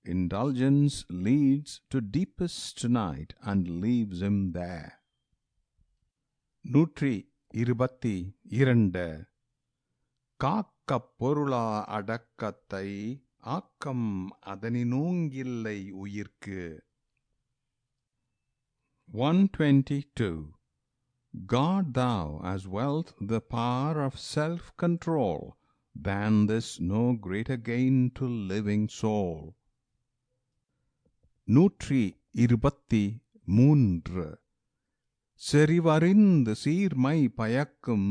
Indulgence leads to deepest night and leaves him there. 122 காக்கப் பொருளா அடக்கத்தை ஆக்கம் அதனினூங்கில்லை உயிர்க்கு. 122 Guard thou as wealth the power of self-control, than this no greater gain to living soul. 123 செறிவறிந்து சீர்மை பயக்கும்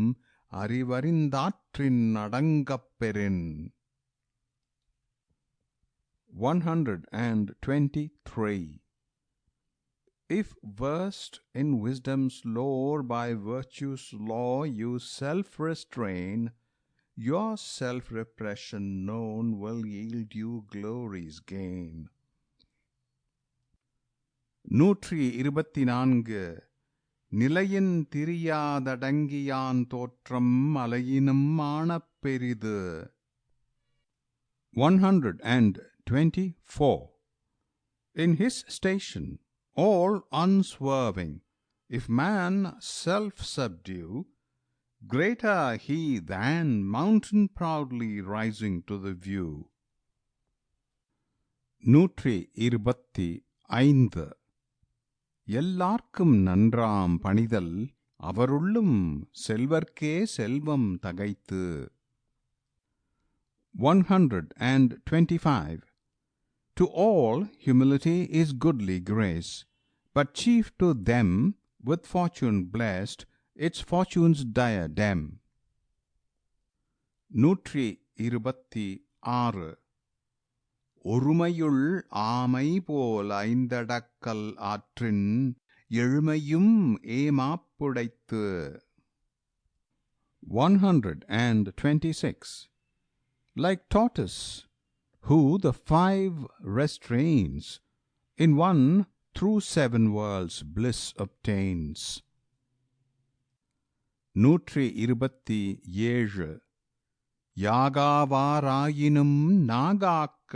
அறிவறிந்தாற்றின் அடங்கப் பெறின். 123 If versed in wisdom's lore, by virtue's law you self-restrain, your self-repression known will yield you glory's gain. 124 நிலையின் திரியாதடங்கியான் தோற்றம் அலையினும் ஆணப் பெரிது. 124 In his station all unswerving, if man self-subdue, greater he than mountain proudly rising to the view. 125 எல்லார்க்கும் நன்றாம் பணிதல் அவருள்ளும் செல்வர்க்கே Selvam தகைத்து. 125 To all humility is goodly grace, but chief to them with fortune blessed its fortune's diadem. 126 ஒருமையுள் ஆமை போல் ஐந்தடக்கல் ஆற்றின் எழுமையும் ஏமாப்புடைத்து. 126 Like tortoise, who the 5 restrains, in one through 7 worlds bliss obtains. 127 யாகாவாராயினும் நாகாக்க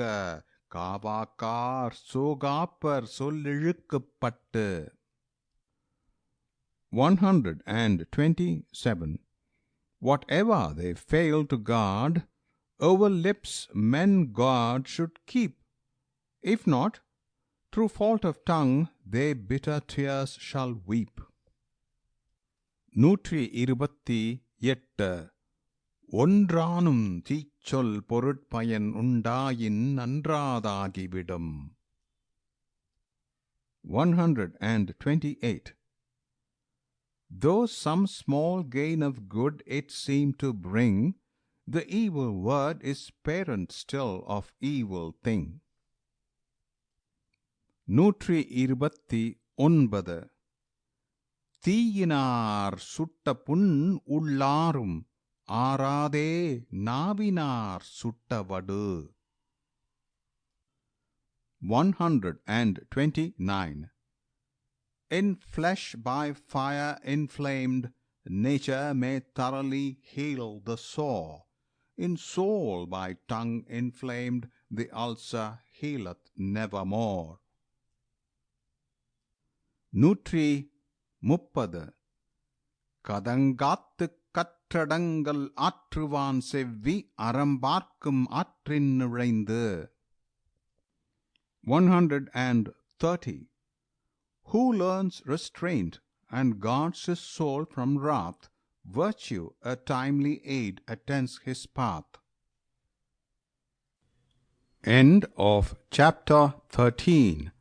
காவாக்கார் சோகாப்பர் சொல்லிழுக்கப்பட்டு. 127 Whatever they fail to guard, over lips men God should keep. If not, through fault of tongue they bitter tears shall weep. 128 ஒன்றானும் தீச்சொல் பொருட்பயன் உண்டாயின் நன்றாதாகிவிடும். 128 Though some small gain of good it seem to bring, the evil word is parent still of evil thing. 129 தீயினார் சுட்ட புண் உள்ளாரும் ஆறாதே நாவினார் சுட்ட வடு. 129 In flesh by fire inflamed, nature may thoroughly heal the sore. In soul by tongue inflamed, the ulcer healeth nevermore. 130 கதங்காத்துக் கற்றடங்கல் ஆற்றுவான் செவ்வி அறம்பார்க்கும் ஆற்றின் நுழைந்து. 130 Who learns restraint and guards his soul from wrath, virtue a timely aid attends his path. End of chapter 13.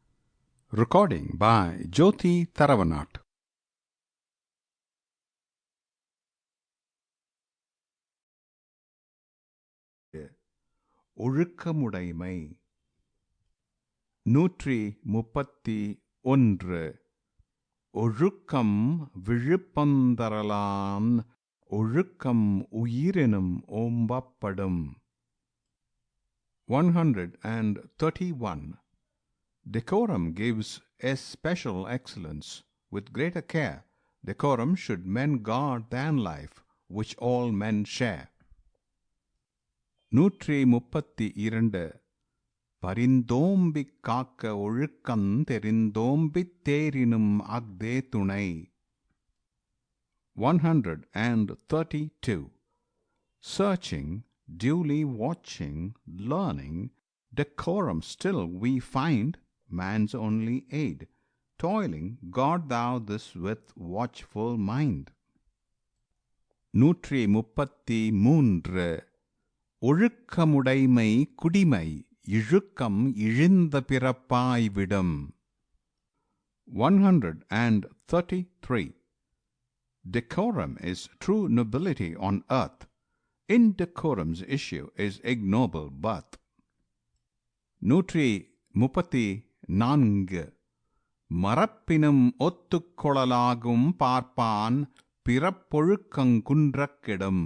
Recording by Jyoti Tharavanat. ஒழுக்கமுடைமை. 131 ஒழுக்கம் விழுப்பந்தரலான் ஒழுக்கம் உயிரினும் ஓம்பப்படும். 131 Decorum gives especial excellence. With greater care, decorum should men guard than life, which all men share. 132 பரிந்தோம்பிக் காக்க ஒழுக்கந் தெரிந்தோம்பித் தேரினும் அஃதே துணை. 132. Searching, duly watching, learning, decorum still we find, man's only aid. Toiling, guard thou this with watchful mind. 133. ஒழுக்கமுடைமை குடிமை இழுக்கம் இழிந்த பிறப்பாய் விடும். 133. Decorum is true nobility on earth. Indecorum's issue is ignoble birth. 134. மறப்பினும் ஒத்துக்கொள்ளலாகும் பார்ப்பான் பிறப்பொழுக்கங் குன்றக் கெடும்.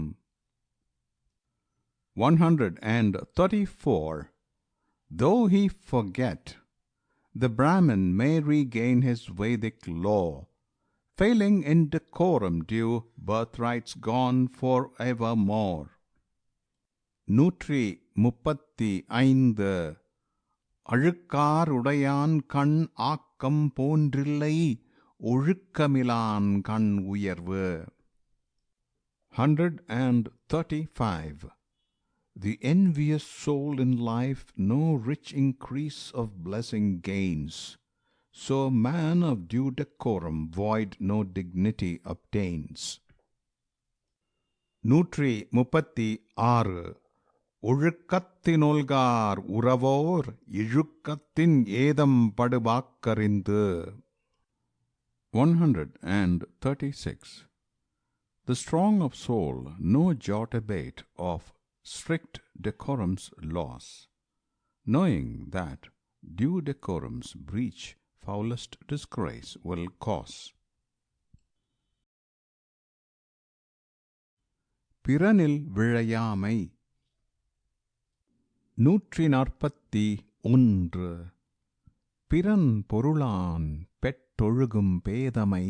134. Though he forget, the Brahmin may regain his Vedic law. Failing in decorum due, birthrights gone for evermore. 135. அழுக்கார் உடையான் கண் ஆக்கம் போன்றில்லை ஒழுக்கமிலான் கண் உயர்வு. 135. The envious soul in life no rich increase of blessing gains. So man of due decorum void no dignity obtains. 136. ஒழுக்கத்தினொல்கார் உறவோர் இழுக்கத்தின் ஏதம் படுபாக்கறிந்து. 136. The strong of soul no jot abate of strict decorum's loss, knowing that due decorum's breach foulest disgrace will cause. பிறனில் விழையாமை. 141. பிறன் பொருளான் பெற்றொழுகும் பேதமை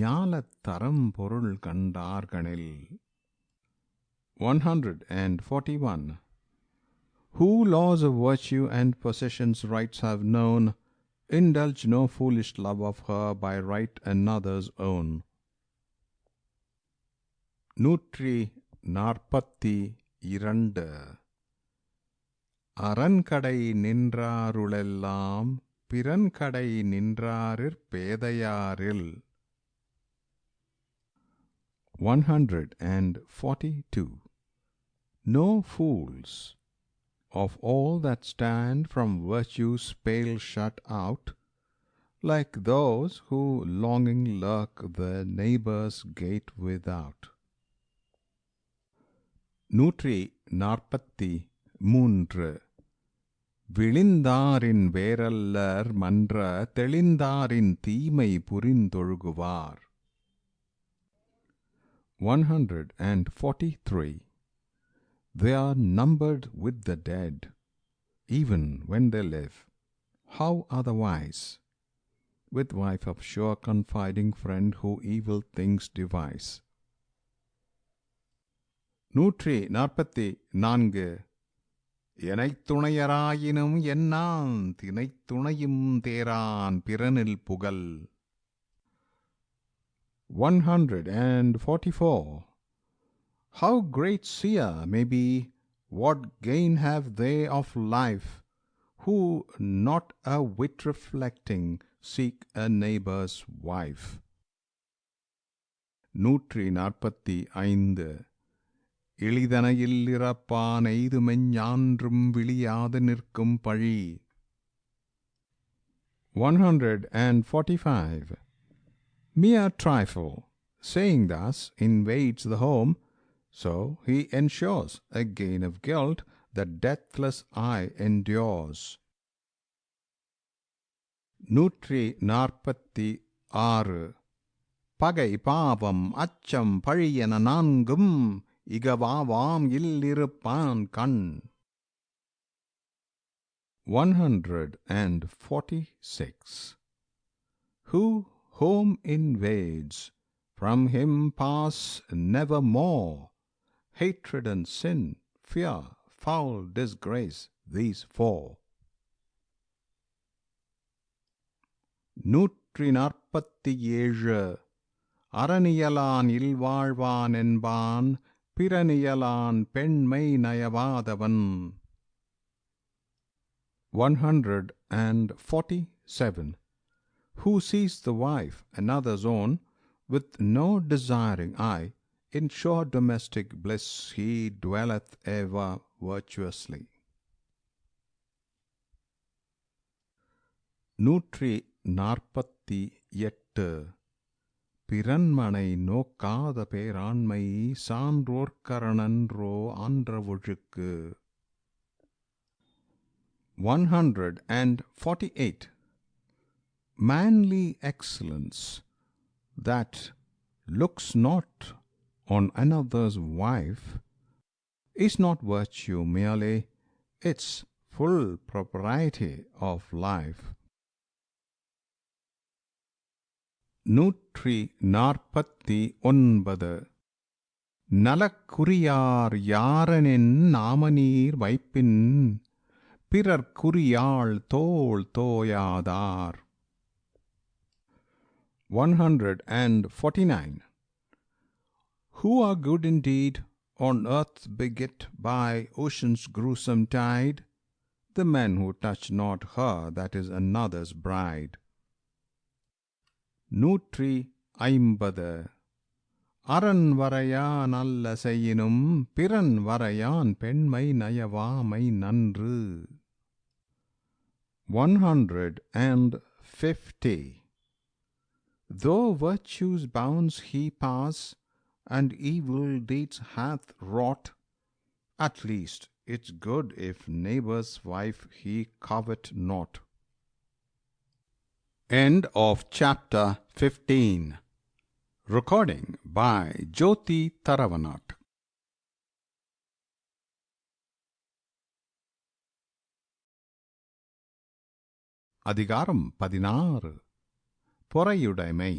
ஞாலத் தரம் பொருள் கண்டார்கணில். 141. Who laws of virtue and possessions rights have known, indulge no foolish love of her by right another's own. 142. அரண்கடை நின்றாருளெல்லாம் பிறன்கடை நின்றாரிற் பேதையாரில். 142. No fools of all that stand from virtue's pale shut out, like those who longing lurk the neighbour's gate without. 143. விழிந்தாரின் வேரல்லர் மன்ற தெளிந்தாரின் தீமை புரிந்தொழுகுவார். 143. They are numbered with the dead, even when they live. How otherwise? With wife of sure confiding friend who evil things devise. 144. எனைத்துணையராயினும் என்னான் தினைத்துணையும் தேரான் பிறனில் புகழ். 144. How great seer may be, what gain have they of life, who, not a wit reflecting, seek a neighbour's wife. 145. எளிதனையில் இறப்பான் எய்துமெஞ்ஞான்றும் விழியாது நிற்கும் பழி. 145. Mere trifle, saying thus, invades the home, so he ensures a gain of guilt that deathless eye endures. 146. பகை பாவம் அச்சம் பழியென நான்கும் இகவாவாம் இல்லிருப்பான் கண். 146. Who home invades, from him pass never more. Hatred and sin, fear, foul disgrace, these four. 147 அறனியலான் இல்வாழ்வான் என்பான் பிறனியலான் பெண்மை நயவாதவன். 147 Who sees the wife another's own, with no desiring eye, in sure domestic bliss he dwelleth ever virtuously. 148 பிறன்மனை நோக்காத பேராண்மை சான்றோர்க்கரணன்றோ ஆன்ற ஒழுக்கு. 148 Manly excellence that looks not on another's wife is not virtue merely, its full propriety of life. 149 நலக்குரியார் யாரெனின் நாமநீர் வைப்பின் பிறர்க்குரியாள் தோள் தோயாதார். 149 Who are good indeed, on earth beget by ocean's gruesome tide, the men who touch not her that is another's bride. 150 அரண் வரையான் அல்ல செய்யினும் பிறன் வரையான் பெண்மை நயவாமை நன்று. 150 Though virtue's bounds he pass, and evil deeds hath wrought, at least it's good if neighbour's wife he covet not. End of chapter 15. Recording by Jyoti Taravanat. அதிகாரம் 16 பொறையுடைமை.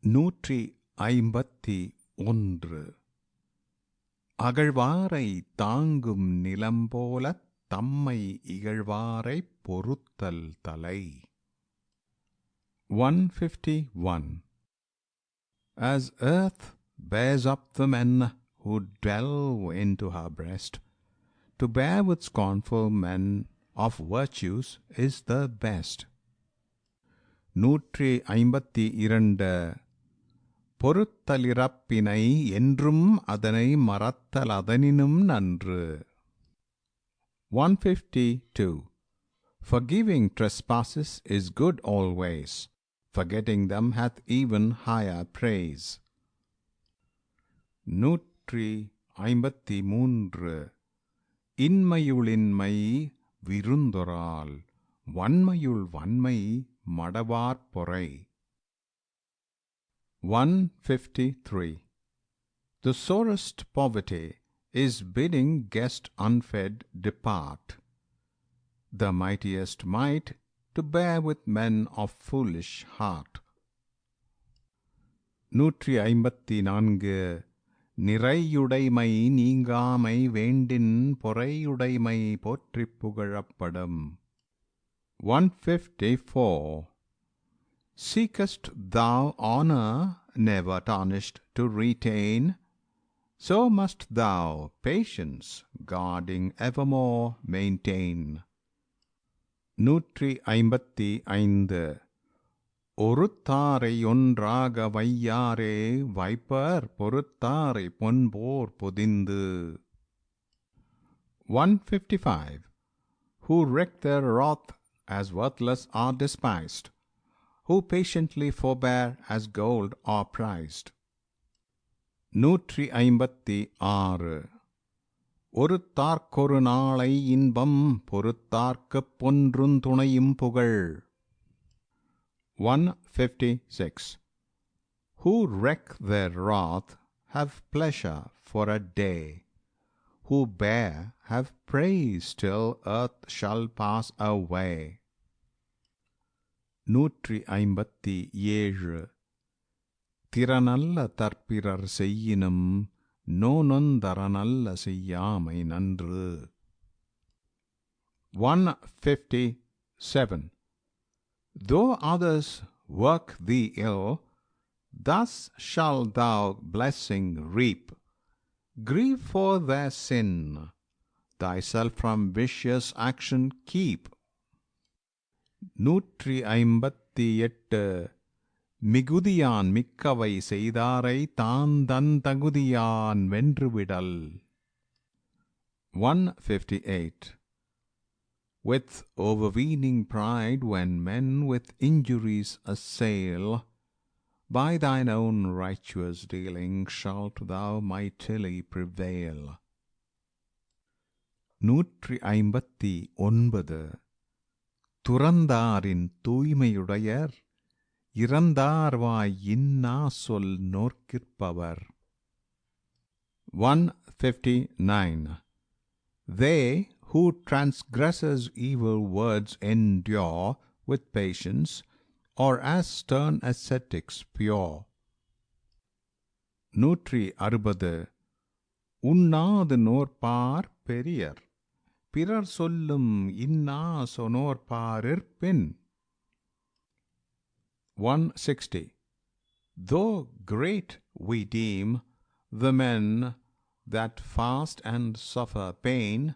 151 அகழ்வாரை தாங்கும் நிலம்போலத் தம்மை இகழ்வாரைப் பொறுத்தல் தலை. 151 As earth bears up the men who delve into her breast, to bear with scornful men of virtues is the best. 152 பொறுத்தலிறப்பினை என்றும் அதனை மறத்தல் அதனினும் நன்று. 152 Forgiving trespasses is good always, forgetting them hath even higher praise. 153 இன்மையுளின்மை விருந்தொரால் வன்மையுள் வன்மை மடவார் பொறை. 153 The sorest poverty is bidding guest unfed depart, the mightiest might to bear with men of foolish heart. 154 நிறையுடைமை நீங்காமை வேண்டின் பொறையுடைமை போற்றிப் புகழப்படும். 154 Seekest thou honour never tarnished to retain, so must thou patience guarding evermore maintain. 155 ஒருத்தாரை ஒன்றாக வையாரே wiper பொறுத்தாரை பொன்போர் பொதிந்து. 155 Who wreak their wrath as worthless are despised, who patiently forbear as gold are prized. 156 ஒருத்தார்க்கொரு நாளை இன்பம் பொறுத்தார்க்குப் பொன்றுந் துணையும் புகழ். 156 Who wreak their wrath have pleasure for a day, who bear have praise till earth shall pass away. 157 திறனல்ல தற்பிறர் செய்யினும் நோனொந்தரனல்ல செய்யாமை நன்று. 157. Though others work thee ill, thus shalt thou blessing reap. Grieve for their sin, thyself from vicious action keep. 158. மிகுதியான் மிக்கவை செய்தாரை தான் தகுதியான் வென்றுவிடல். 158. With overweening pride when men with injuries assail, by thine own righteous dealing shalt thou mightily prevail. 159. துறந்தாரின் தூய்மையுடையர் இறந்தார்வாய் இன்னா சொல் நோர்க்கிற்பவர். 159. They who transgressors evil words endure with patience are as stern ascetics pure. 160. உண்ணாது நோற்பார் பெரியர் பிறர் சொல்லும் இன்னா சொனோர்பாரிற்பின். 160. Though great we deem the men that fast and suffer pain,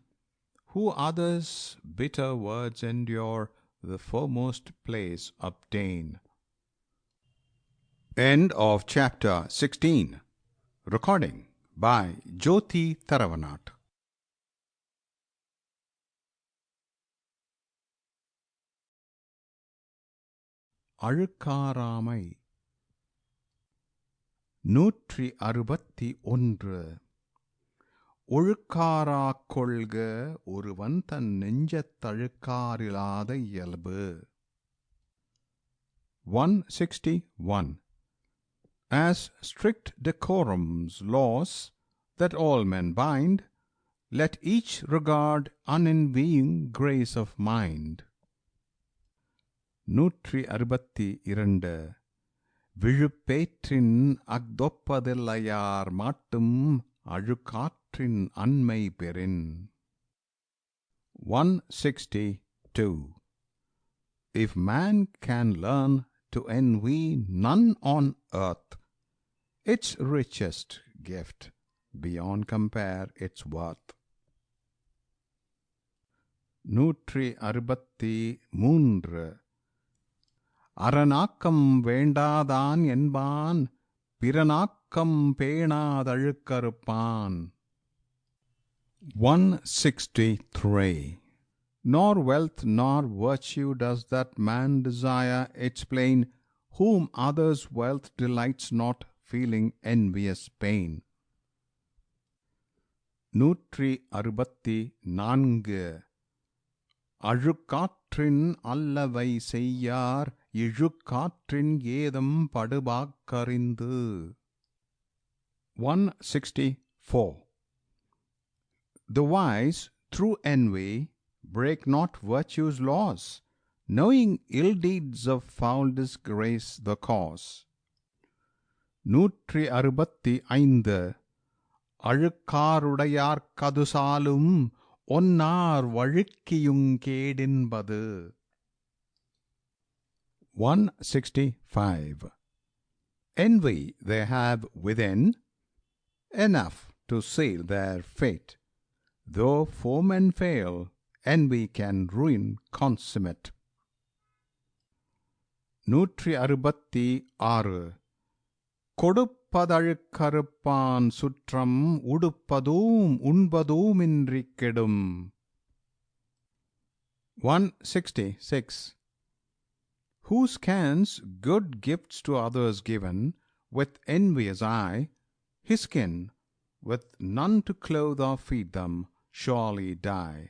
who others' bitter words endure, the foremost place obtain. End of chapter 16. Recording by Jyoti Tharavanat. அழுக்காராமை. 161. ஒழுக்காராக் கொள்க ஒருவன் தன் நெஞ்சத்தழுக்காரிலாத இயல்பு. 161. As strict decorum's laws that all men bind, let each regard unenvying grace of mind. 162. விழுப்பேற்றின் அக்தொப்பதில்லையார் மாட்டும் அழுக்காற்றின் அண்மை பெறின். 162. If man can learn to envy none on earth, its richest gift beyond compare its worth. 163. அறனாக்கம் வேண்டாதான் என்பான் பிறனாக்கம் பேணாதழுக்கறுப்பான். 163. Nor wealth nor virtue does that man desire its plain, whom others' wealth delights not, feeling envious pain. 164. அழுக்காற்றின் அல்லவை செய்யார் இழுக்காற்றின் ஏதம் படுபாக்கறிந்து. 164. The wise, through envy, break not virtue's laws, knowing ill deeds of foul disgrace the cause. 165. அழுக்காருடையார் கதுசாலும் one hour வழுக்கியுங் கேடின்பது. 165. Envy they have within, enough to seal their fate. Though foemen fail, envy can ruin consummate. 166. கொடுப்பதழுக்கறுப்பான் சுற்றம் உடுப்பதூம் உண்பதூமின்றி கெடும். 166. Who scans good gifts to others given, with envious eye, his kin, with none to clothe or feed them, surely die.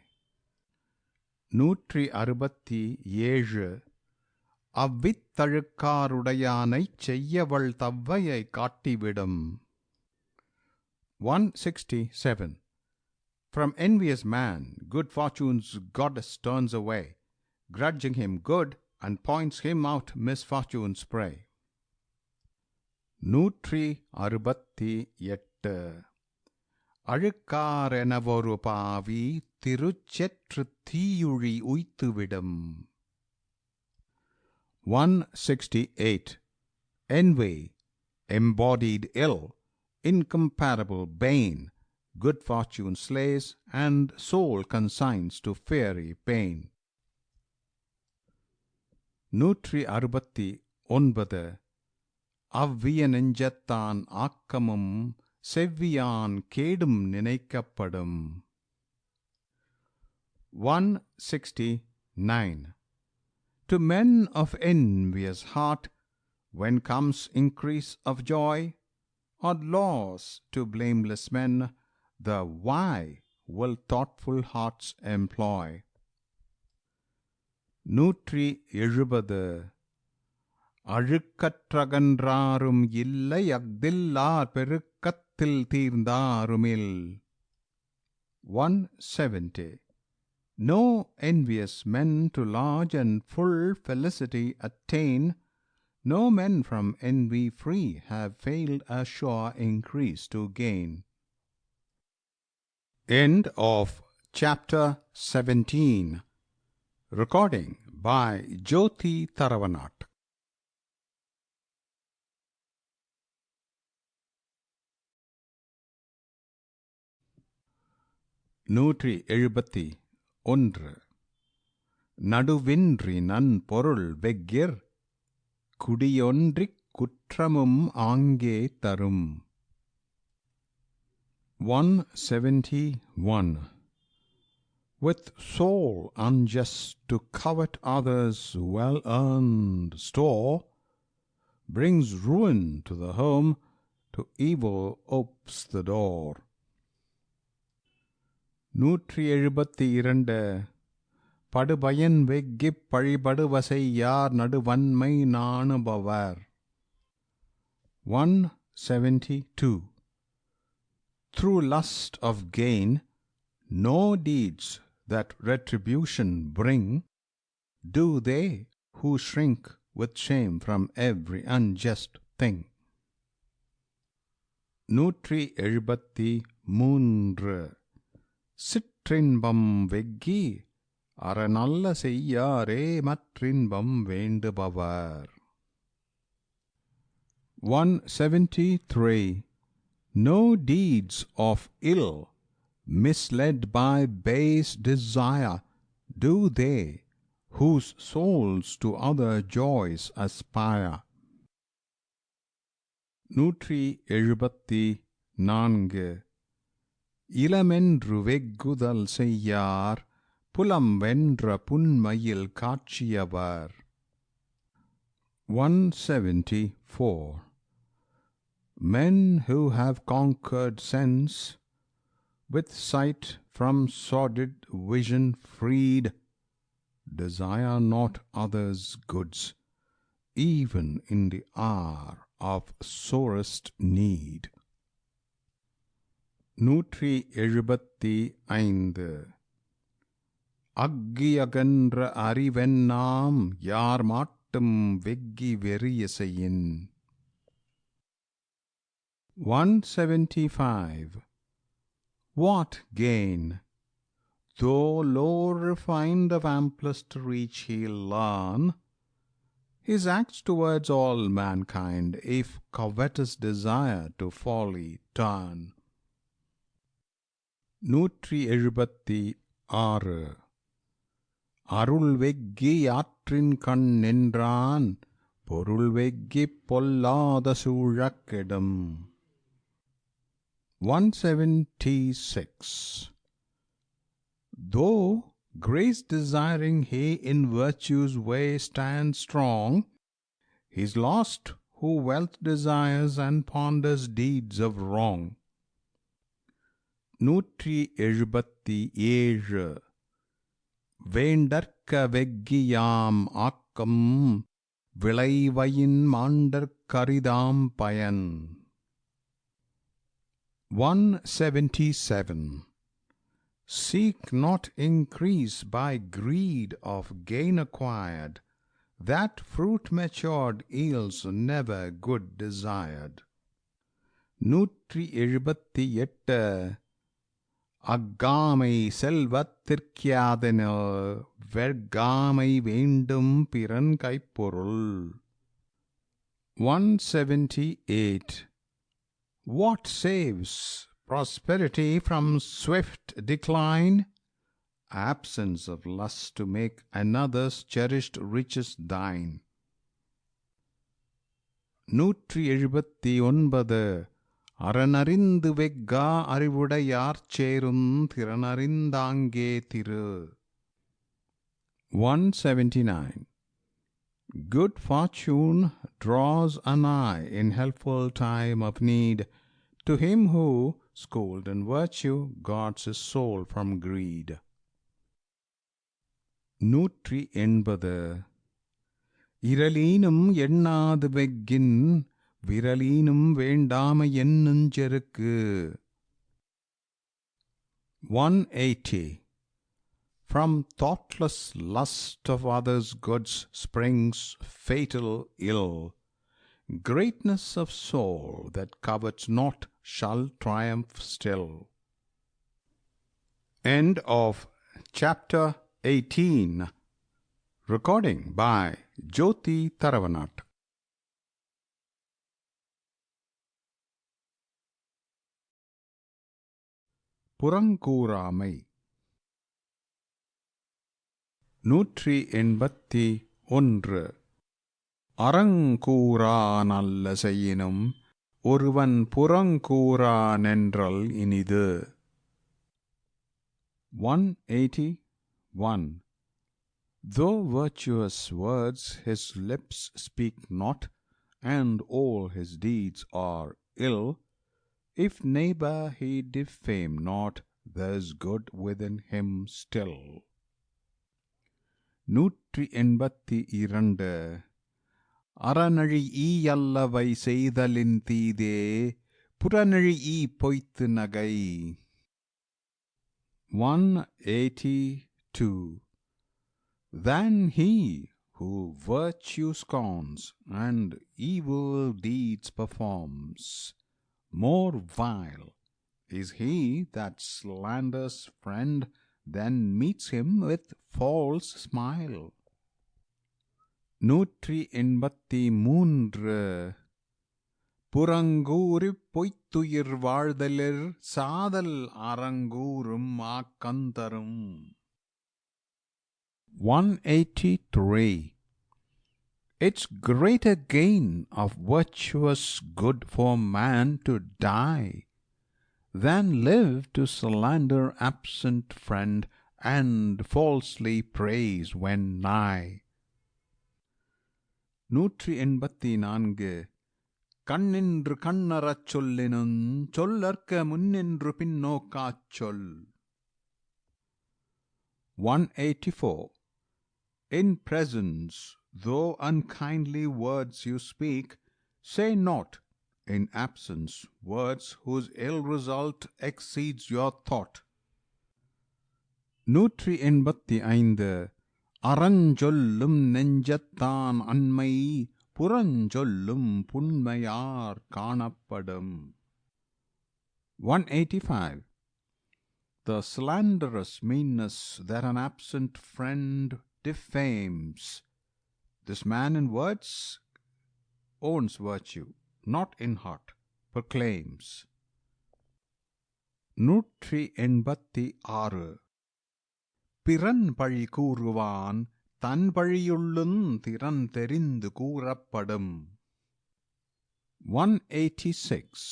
167. அவ்வித்தழுக்காருடையானைச் செய்யவள் தவ்வையை காட்டிவிடும். 167. From envious man good fortune's goddess turns away, grudging him good, and points him out misfortune's prey. 168. அழுக்காரெனவொரு பாவி திருச்செற்று தீயுழி உய்த்துவிடும். 168. Envy, embodied ill, incomparable bane, good fortune slays, and soul consigns to fiery pain. 169. அவ்விய நெஞ்சத்தான் ஆக்கமும் செவ்வியான் கேடும் நினைக்கப்படும். 169. To men of envious heart, when comes increase of joy, or loss to blameless men, the why will thoughtful hearts employ. 170. அழுக்கற்றகன்றாரும் இல்லை அஃதில்லார் பெருக்கத்தில் தீர்ந்தாருமில். 170. No envious men to large and full felicity attain, no men from envy free have failed a sure increase to gain. End of chapter 17. Recording by Jyoti Taravanat. நூற்றி 71. நடுவின்றி நன்பொருள் வெஃகிற் குடியொன்றிக் குற்றமும் ஆங்கே தரும். 171. With soul unjust to covet others' well-earned store brings ruin to the home, to evil opes the door. 172. படுபயன் வெஃகிப் பழிபடுவசையார் நடுவன்மை நாணுபவர். 172. Through lust of gain, no deeds that retribution bring, do they who shrink with shame from every unjust thing. 173. சிற்றின்பம் வெஃகி அறநல்ல செய்யாரே மற்றின்பம் வேண்டுபவர். 173. No deeds of ill, misled by base desire, do they whose souls to other joys aspire. 174. இளமென்று வெஃகுதல் செய்யார் புலம் வென்ற புன்மையில் காட்சியவர். 174. Men who have conquered sense, with sight from sordid vision freed, desire not others' goods, even in the hour of sorest need. 175. அக்கியகன்ற அறிவென்னாம் யார் மாட்டும் வெஃகி வெறியசையின். 175. What gain? Though low refined of amplest reach he'll learn, his acts towards all mankind, if covetous desire to folly turn. 176. அருள் வெஃகி ஆற்றின் கண் நின்றான் பொருள் வெஃகிப் பொல்லாத சூழக் கெடும். 176. Though grace desiring he in virtue's way stands strong, he's lost who wealth desires and ponders deeds of wrong. 177. வேண்டற்க வெஃகியாம் ஆக்கம் விளைவையின் மாண்டற்கரிதாம் பயன். 177. Seek not increase by greed of gain acquired, that fruit matured yields never good desired. 178. அக்காமை செல்வத்திற்கியாதென வெட்காமை வேண்டும் பிறன் கைப்பொருள். 178. What saves prosperity from swift decline? Absence of lust to make another's cherished riches thine. 179. அறனறிந்து வெஃகா அறிவுடையார் சேரும் திறனறிந்தாங்கே திரு. 179. Good fortune draws anigh in helpful time of need to him who, schooled in virtue, guards his soul from greed. 180. இரலீனும் எண்ணாது வெஃகின் விரலீனும் வேண்டாமை என்னுஞ்செருக்கு. 180. From thoughtless lust of others' goods springs fatal ill. Greatness of soul that covets not shall triumph still. End of chapter 18. Recording by Jyoti Taravanat. புறங்கூறாமை. 181. அறங்கூறா நல்ல செய்யினும் ஒருவன் புறங்கூறானென்றல் இனிது. 181. Though virtuous words his lips speak not, and all his deeds are ill, if neighbor he defame not, there's good within him still. 182. அறநழி ஈயல்லவை செய்தலின் தீதே புறநழி ஈ பொய்த்து நகை. 182. Than he who virtue scorns and evil deeds performs, more vile is he that slanders friend then meets him with false smile. 183. புறங்கூறிப் பொய்த்துயிர் வாழ்தலிர் சாதல் அறங்கூறும் ஆக்கந்தரும். 183. It's greater gain of virtuous good for man to die than live to slander absent friend and falsely praise when nigh. 184. கண்ணின்று கண்ணறச் சொல்லினும் சொல்லற்க முன்னின்று பின்னோக்காச் சொல். 184. In presence, though unkindly words you speak, say not, in absence, words whose ill result exceeds your thought. 185. அறஞ்சொல்லும் நெஞ்சத்தான் அண்மை புறஞ்சொல்லும் புண்மையார் காணப்படும். 185. The slanderous meanness that an absent friend defames, this man in words owns virtue, not in heart proclaims. 186. பிறன் பழி கூறுவான் தன் பழியுள்ளும் திறன் தெரிந்து கூறப்படும். 186.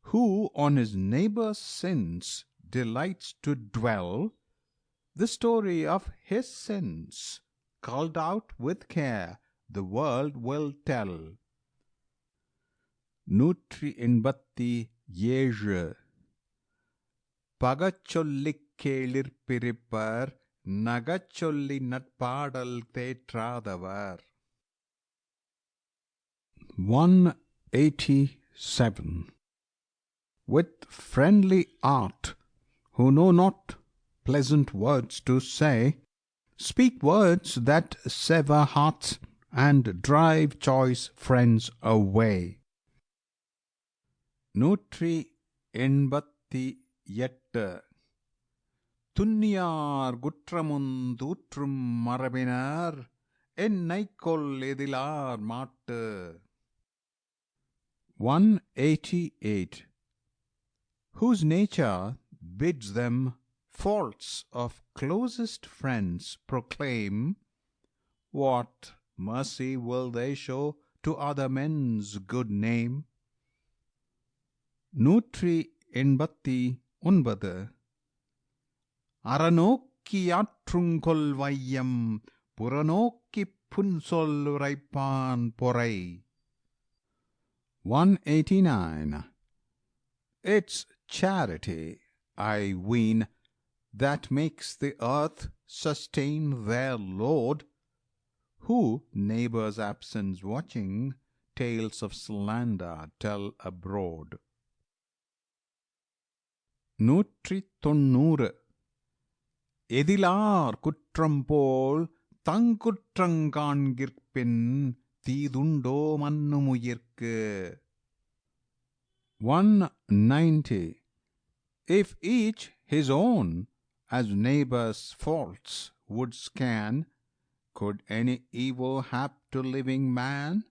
Who on his neighbor's sins delights to dwell, the story of his sins, culled out with care, the world will tell. 187. பகச்சொல்லிக் கேளிர் பிரிப்பர் நகச்சொல்லி நட்பாடல் தேற்றாதவர். 187. With friendly art, who know not pleasant words to say, speak words that sever hearts and drive choice friends away. 188. எட்டு. துன்னியார் குற்றமுந் தூற்றும் மரபினர் என்னைக்கொல் எதிலார் மாட்டு. 188. Whose nature bids them faults of closest friends proclaim, what mercy will they show to other men's good name? 189. அறநோக்கியாற்றுங்கொல் வையம் புறநோக்கிப் புன்சொல் உரைப்பான் பொறை. 189. It's charity, I ween, that makes the earth sustain their load, who, neighbours' absence watching, tales of slander tell abroad. 190. எதிலார் குற்றம் போல் தங்குற்றங்காண்கிற்பின் தீதுண்டோ மன்னுமுயிர்க்கு. 190. If each his own as neighbour's faults would scan, could any evil hap to living man?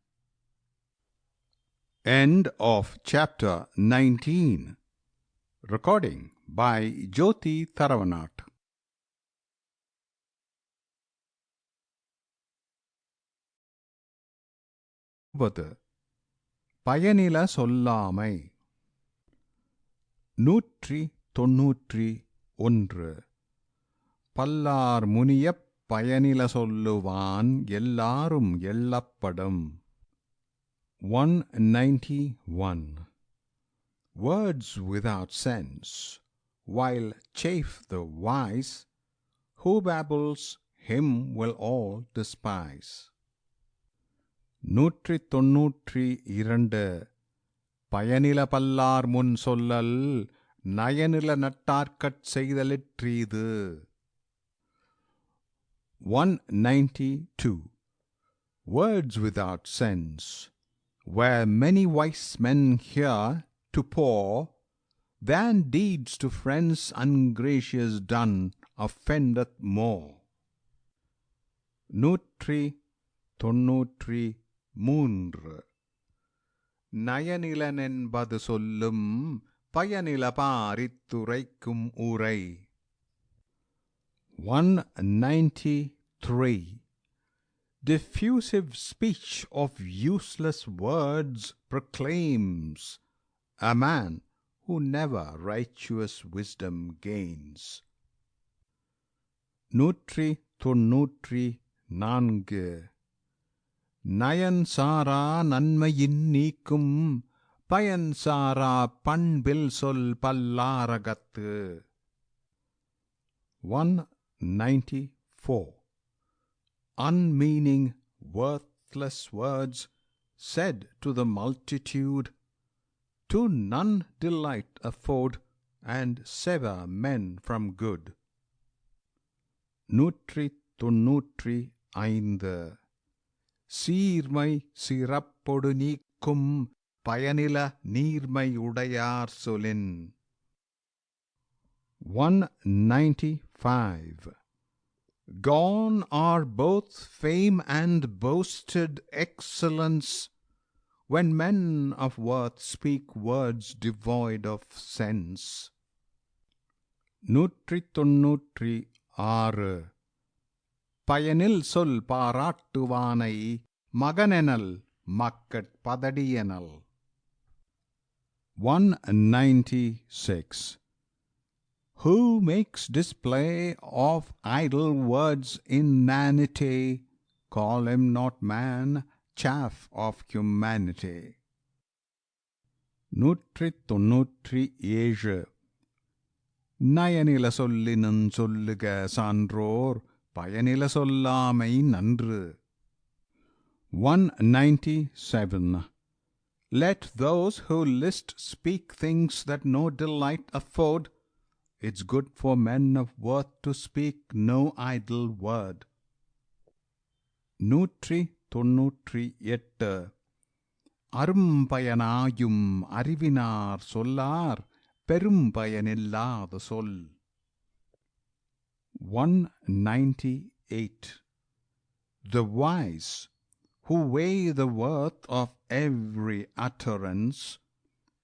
End of chapter 19. Recording by Jyoti Tharavanat. பயனில சொல்லாமை. 191. பல்லார் முனியப் பயனில சொல்லுவான் எல்லாரும் எள்ளப்படும். 191. Words without sense, while chafe the wise, who babbles him will all despise. 192. பயனில பல்லார் முன் சொல்லல் நயனில நட்டார்கட் செய்தலிற்றீது. 192. Words without sense, where many wise men hear to pour, than deeds to friends ungracious done offendeth more. 193. நயனிலனென்பது சொல்லும் பயனில பாரித்துரைக்கும் உரை. 193. Diffusive speech of useless words proclaims a man who never righteous wisdom gains. 194. Nine சாரா நன்மையின் நீக்கும் பயன் சாரா பண்பில் சொல் பல்லாரகத்து. 194. Unmeaning, worthless words said to the multitude, to none delight afford and sever men from good. 195. சீர்மை சிறப்பொடு நீக்கும் பயனில நீர்மை உடையார் சொலின். 195. Gone are both fame and boasted excellence, when men of worth speak words devoid of sense. 196. பயனில் சொல் பாராட்டுவானை மகனெனல் மக்கட் பதடியெனல். 196. Who makes display of idle words inanity, call him not man, chaff of humanity. 197. நயனில சொல்லினும் சொல்லுக சான்றோர் பயனில சொல்லாமை நன்று. 197. Let those who list speak things that no delight afford. It's good for men of worth to speak no idle word. 198. அரும்பயனாயும் அறிவினார் சொல்லார் பெரும் பயனில்லாத சொல். 198. The wise, who weigh the worth of every utterance,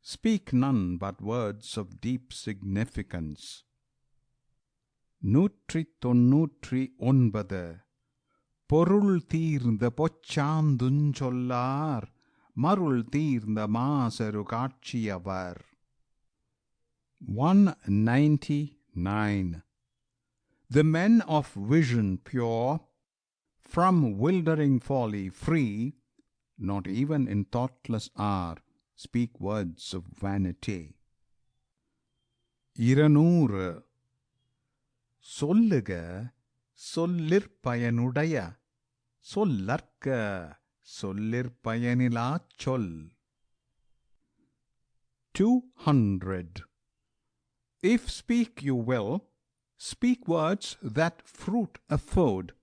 speak none but words of deep significance. 199. பொருள் தீர்ந்த பொச்சாந்துஞ்சொல்லார் மருள் தீர்ந்த மாசரு காட்சியவர். 199. The men of vision pure, from wildering folly free, not even in thoughtless hour speak words of vanity. 200. சொல்லுக சொல்லிற்பயனுடைய சொல்லற்க சொல்லிற்பயனிலாச் சொல். 200. If speak you will, speak words that fruit afford.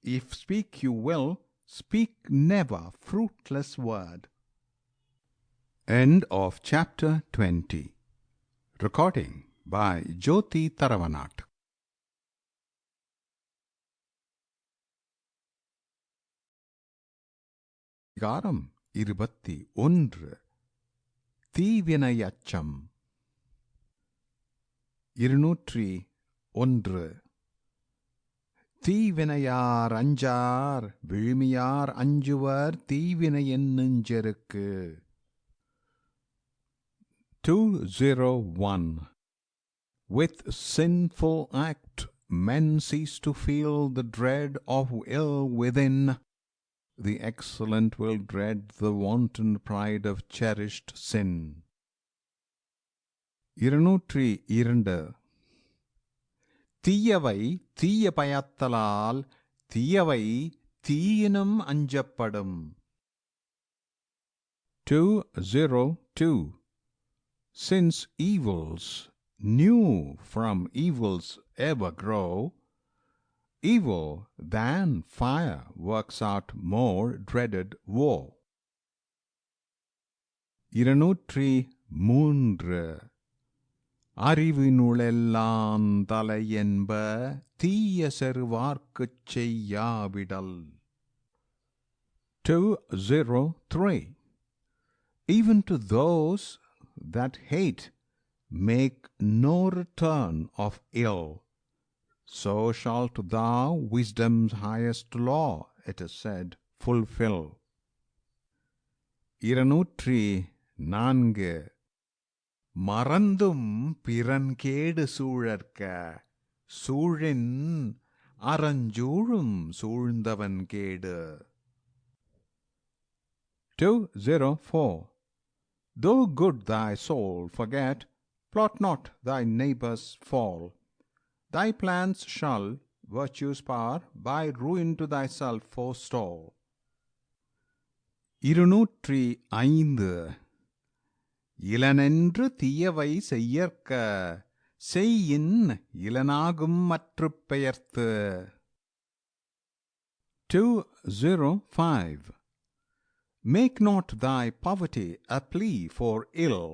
If speak you will, speak never fruitless word. End of chapter 20. Recording by Jyoti Taravanat. அதிகாரம் 21. தீவினையச்சம். 201. தீவினையார் அஞ்சார் விழுமியார் அஞ்சுவர் தீவினை என்னெஞ்செருக்கு. 201. With sinful act men cease to feel the dread of ill within. The excellent will dread the wanton pride of cherished sin. 202. தீயவை தீய பயத்தலால் தீயவை தீயினும் அஞ்சப்படும். 202. Since evils new from evils ever grow, evil than fire works out more dreaded woe. 203. அறிவினுளெல்லாந் தலையென்ப தீய செருவார்க்குச் செய்யாவிடல். 203. Even to those that hate make no return of ill, so shalt thou wisdom's highest law, it is said, fulfill. 204. மறந்தும் பிறன் கேடு சூழற்க சூழின் அறஞ்சூழும் சூழ்ந்தவன் கேடு. 204. Though good thy soul forget, plot not thy neighbour's fall. Thy plans shall virtue's power by ruin to thyself forestall. 205. இலனென்று தீயவை செய்யற்க செய்யின் இலனாகும் மற்றுப் பெயர்த்து. 205. Make not thy poverty a plea for ill.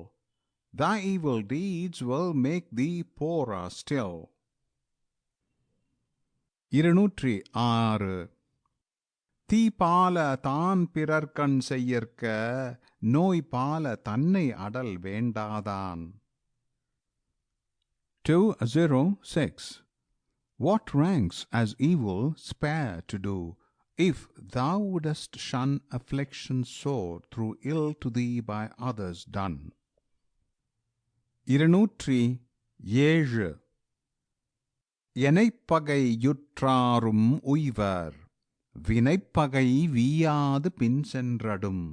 Thy evil deeds will make thee poorer still. 206. தீபால தான் பிறர்கண் செய்யற்க நோய் பால தன்னை Atal வேண்டாதான். 206. What ranks as evil spare to do, if thou wouldest shun affliction sore through ill to thee by others done. 207. எனைப்பகை யுற்றாரும் உய்வர் வினைப்பகை வீயாது bin சென்றடும்.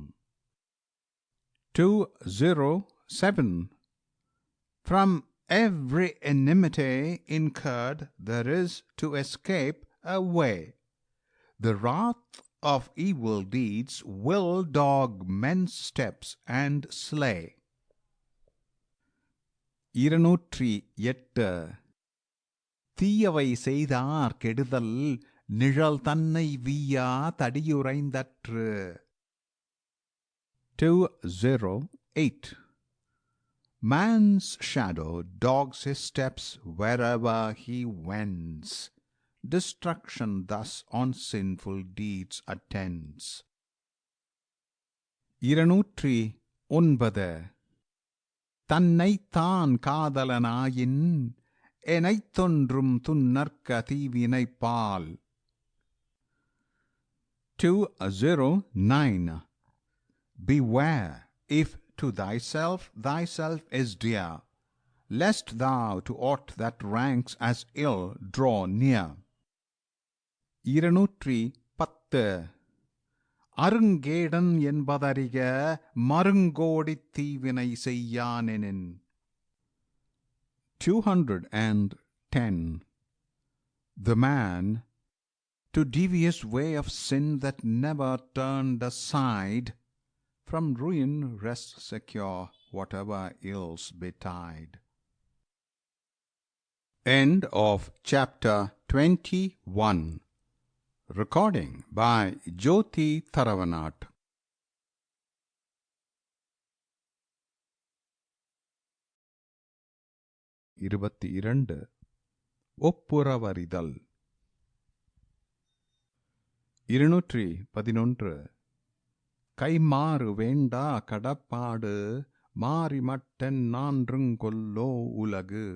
207. From every enmity incurred there is to escape a way. The wrath of evil deeds will dog men's steps and slay. 208. தீயவை செய்தார் கெடுதல் நிழல் தன்னை வீயா தடியுறைந்தற்று. 208. Man's shadow dogs his steps wherever he wends. Destruction thus on sinful deeds attends. 209. தன்னைத்தான் காதலனாயின் எனைத்தொன்றும் துன்னற்க தீவினைப்பால். 209. Beware, if to thyself is dear, lest thou to aught that ranks as ill draw near. 210. அருங்கேடன் என்பதறிக மருங்கோடித் தீவினை செய்யானெனின். 210. The man, to devious way of sin that never turned aside, from ruin rests secure, whatever ills betide. End of chapter 21. Recording by Jyoti Tharavanat. 22. ஒப்புரவறிதல். 211. கைமாறு வேண்டா கடப்பாடு மாறிமட்டன் நான்றுங்கொல்லோ உலகு.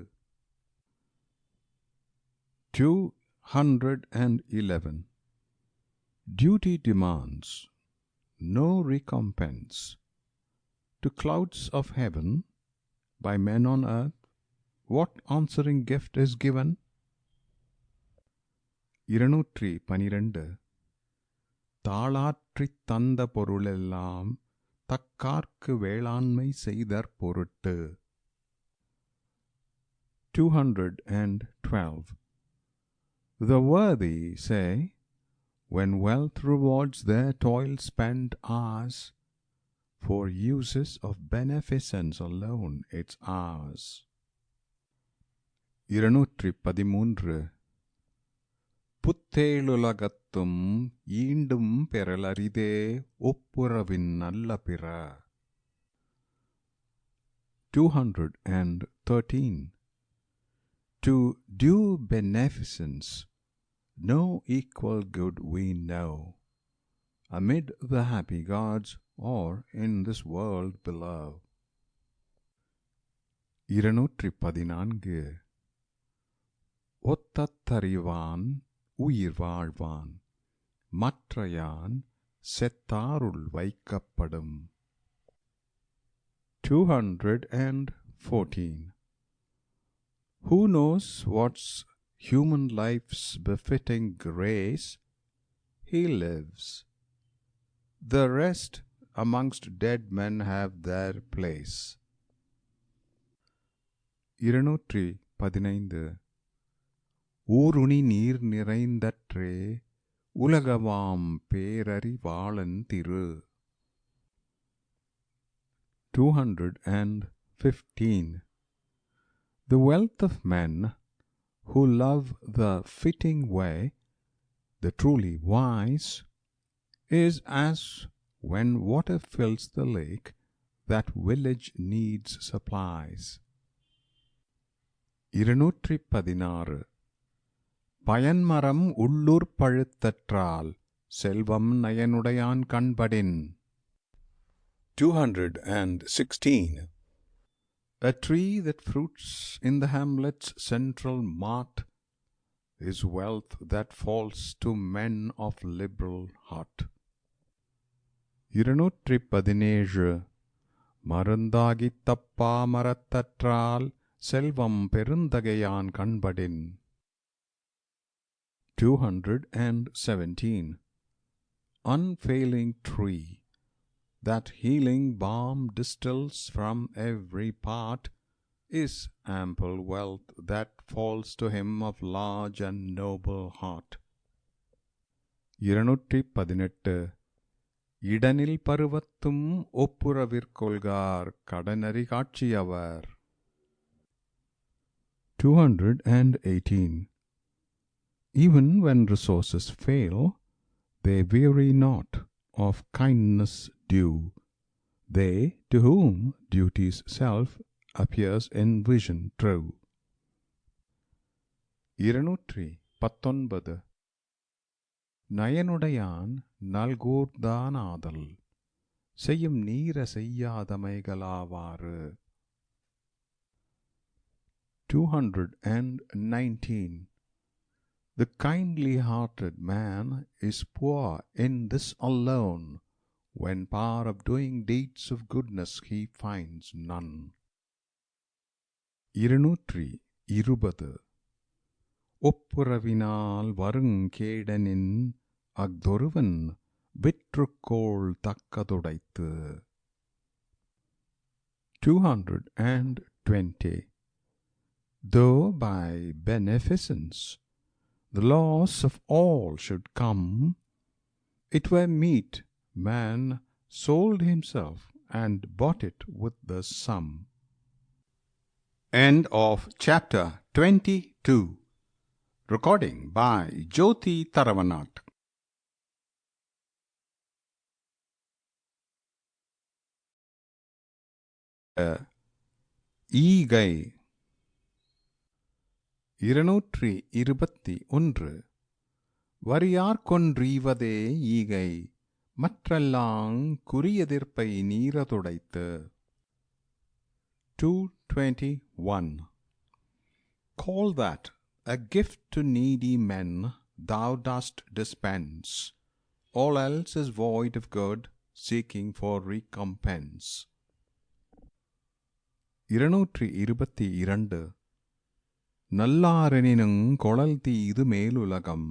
211. Duty demands no recompense. To clouds of heaven, by men on earth, what answering gift is given? 212. தாளாற்றித் தந்த பொருளெல்லாம் தக்கார்க்கு வேளாண்மை செய்தற் பொருட்டு. 212. The worthy say, when wealth rewards their toil spent hours, for uses of beneficence alone it's ours. 213. புத்தேளுலகத்தும் ஈண்டும் பெறலரிதே ஒப்புரவின் நல்ல பிற. 213. To do beneficence, no equal good we know, amid the happy gods or in this world below. 214. ஒத்தத்தறிவான் உயிர் வாழ்வான் மற்றையான் செத்தாருள் வைக்கப்படும். 214. Who knows what's human life's befitting grace? He lives. The rest amongst dead men have their place. 215. ஊருணி நீர் நிறைந்தற்றே உலகவாம் பேரறிவாளன் திரு. 215. The wealth of men who love the fitting way, the truly wise, is as when water fills the lake, that village needs supplies. 216. பயன்மரம் உள்ளூர் பழுத்தற்றால் செல்வம் நயனுடையான் கண்படின். 216. A tree that fruits in the hamlet's central mart is wealth that falls to men of liberal heart. 217. மருந்தாகித் தப்பா மரத்தற்றால் செல்வம் பெருந்தகையான் கண்படின். 217. Unfailing tree, that healing balm distills from every part, is ample wealth that falls to him of large and noble heart. 218. இடனில் பருவத்தும் ஒப்புரவிற்கொள்கார் கடனறி காட்சியவர். 218. Even when resources fail, they weary not of kindness due, they to whom duty's self appears in vision true. 219 நயனுடையான் நல்கூர்தானாதல் செய்யும் நீர செய்யாதமைகளாவாறு. 219 The kindly-hearted man is poor in this alone, when power of doing deeds of goodness he finds none. 220 ஒப்புரவினால் வருங்கேடனின் அஃதொருவன் விற்றுக்கோள் தக்கதுடைத்து. 220 Though by beneficence the loss of all should come, it were meet man sold himself and bought it with the sum. End of chapter 22. Recording by Jyoti Taravanat. ஈகை. 221 வரியார்கொன்றீவதே ஈகை, மற்றெல்லாங் குறியெதிர்ப்பை நீரதுடைத்து. 221 Call that a gift to needy men thou dost dispense, all else is void of good, seeking for recompense. 222 நல்லாரெனினுங் கொளல் தீது மேலுலகம்,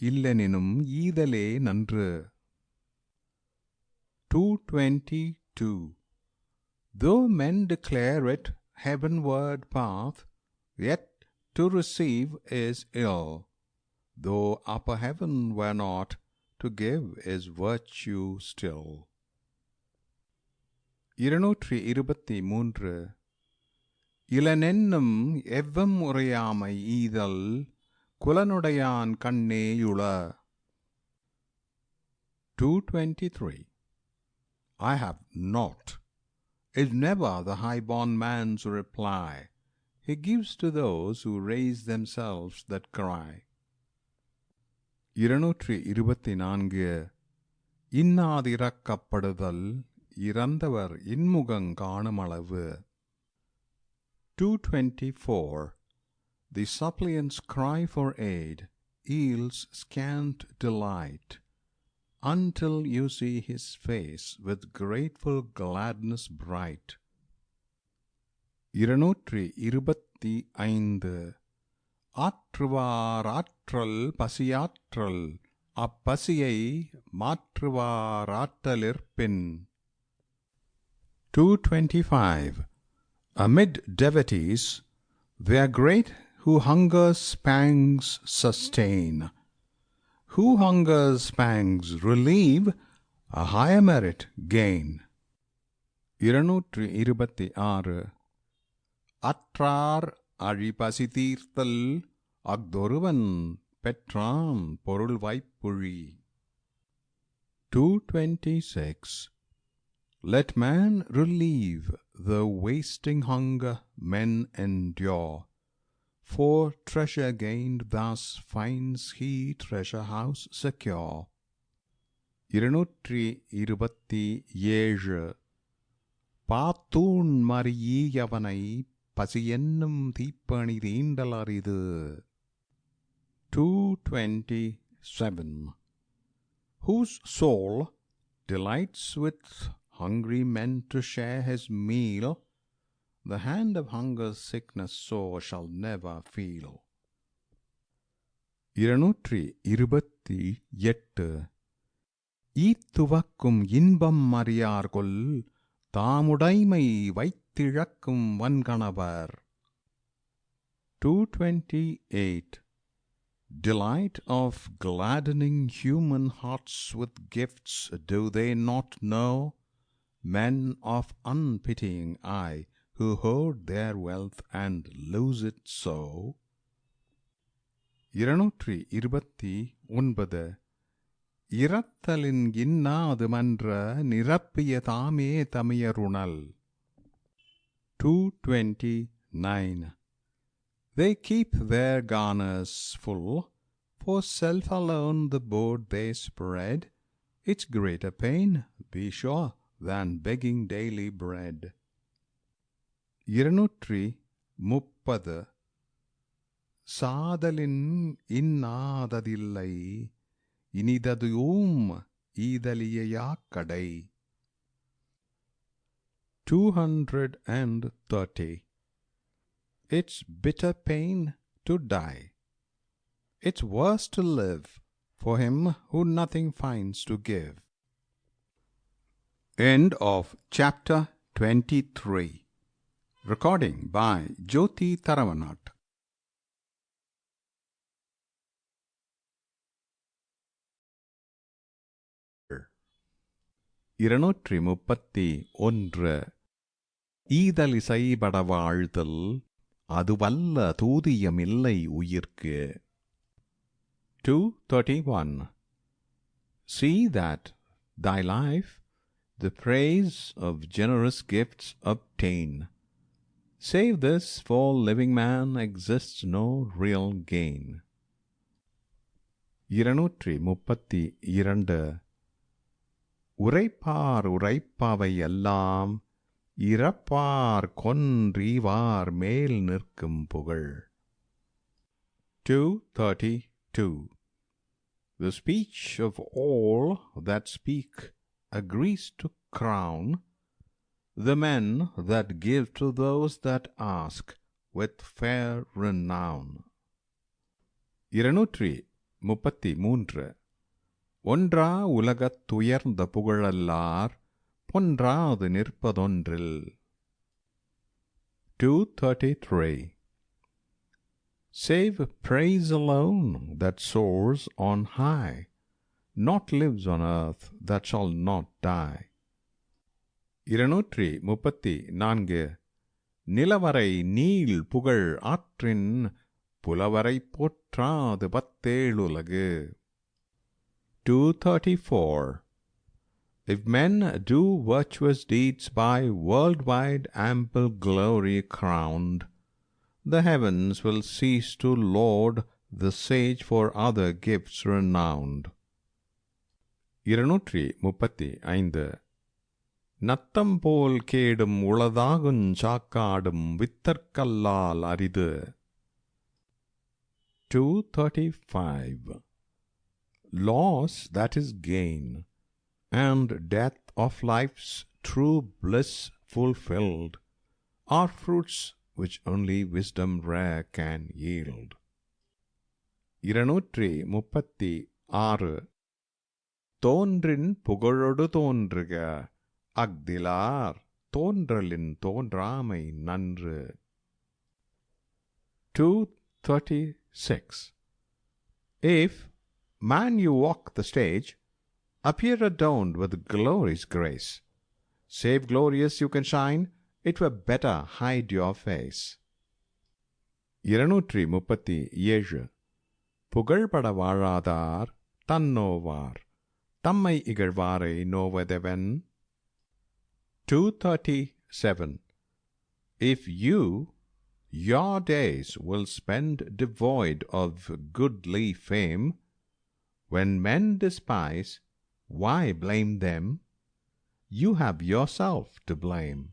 இல்லெனினும் ஈதலே நன்று. 222 Though men declare it heavenward path, yet to receive is ill. Though upper heaven were not, to give is virtue still. 223 இலனென்னும் எவ்வம் உரையாமை ஈதல், குலனுடையான் கண்ணேயுள. 223 I have not is never the high-born man's reply. He gives to those who raise themselves that cry. 224 இன்னாதிரக்கப்படுதல், இறந்தவர் இன்முகங் காணுமளவு. 224 The suppliant's cry for aid yields scant delight, until you see his face with grateful gladness bright. 225 ஆற்றுவார் ஆற்றல் பசியாற்றல், அப்பசியை மாற்றுவார் ஆற்றலிற்பின். 225 Amid devotees, they are great who hunger's pangs sustain. Who hunger's pangs relieve, a higher merit gain. 226 அற்றார் அழிபசி தீர்த்தல், அஃதொருவன் பெற்றான் பொருள் வைப்புழி. 226 Let man relieve the wasting hunger men endure, for treasure gained thus finds he treasure house secure. 227 பாத்தூன் மறியவனை பசியென்னும் தீப்பணி தீண்டலரிது. 227 Whose soul delights with hungry men to share his meal, the hand of hunger's sickness sore shall never feel. 228 ஈத்துவக்கும் இன்பம் அறியார்கொல், தாமுடைமை வைத்திழக்கும் வன்கணவர். 228 Delight of gladdening human hearts with gifts, do they not know? Men of unpitying eye, who hoard their wealth and lose it so. 229 இரத்தலின் இன்னாது மன்ற நிரப்பிய தாமே தமியருணல். 229. They keep their garners full, for self alone the board they spread. It's greater pain, be sure, than begging daily bread. 230. சாதலின் இன்னாததில்லை இனிததுவும் ஈதலியாக்கடை. 230. It's bitter pain to die. It's worse to live for him who nothing finds to give. End of chapter 23. Recording by Jyoti Taravanat. இருநூற்றி முப்பத்தி ஒன்று. ஈதலிசைபட வாழ்தல் அதுவல்ல தூதியமில்லை உயிர்க்கு. 231. See that thy life the praise of generous gifts obtain. Save this, for living man exists no real gain. இருநூற்றி முப்பத்தி இரண்டு. உரைப்பார் உரைப்பவை எல்லாம் இறப்பார் கொன்றீவார் மேல் நிற்கும் புகழ். 232. The speech of all that speak agrees to crown the men that give to those that ask with fair renown. இருநூற்றி முப்பத்தி மூன்று. ஒன்றா உலகத்துயர்ந்த புகழல்லார் பொன்றாது நிற்பதொன்றில். 233. Save praise alone that soars on high, not lives on earth, that shall not die. இருநூற்றி முப்பத்தி நான்கு. நிலவரை நீள் புகழ் ஆற்றின் புலவரை போற்றாது பத்தேழுலகு. 234. If men do virtuous deeds by worldwide ample glory crowned, the heavens will cease to laud the sage for other gifts renowned. இருநூற்றி முப்பத்தி ஐந்து. நத்தம் போல் கேடும் உளதாகுஞ் சாக்காடும் வித்தற்கல்லால் அரிது. 235. Loss that is gain, and death of life's true bliss fulfilled, are fruits which only wisdom rare can yield. இருநூற்றி முப்பத்தி ஆறு. தோன்றின் புகழொடு தோன்றுக அஃதிலார் தோன்றலின் தோன்றாமை நன்று. 236. If, man, you walk the stage, appear adorned with glory's grace. Save glorious you can shine, it were better hide your face. இருநூற்றி முப்பத்தி ஏழு. புகழ்பட வாழாதார் தன்னோவார் தம்மை இகழ்வாரை நோவதெவன். 237. If you your days will spend devoid of goodly fame, when men despise, why blame them? You have yourself to blame.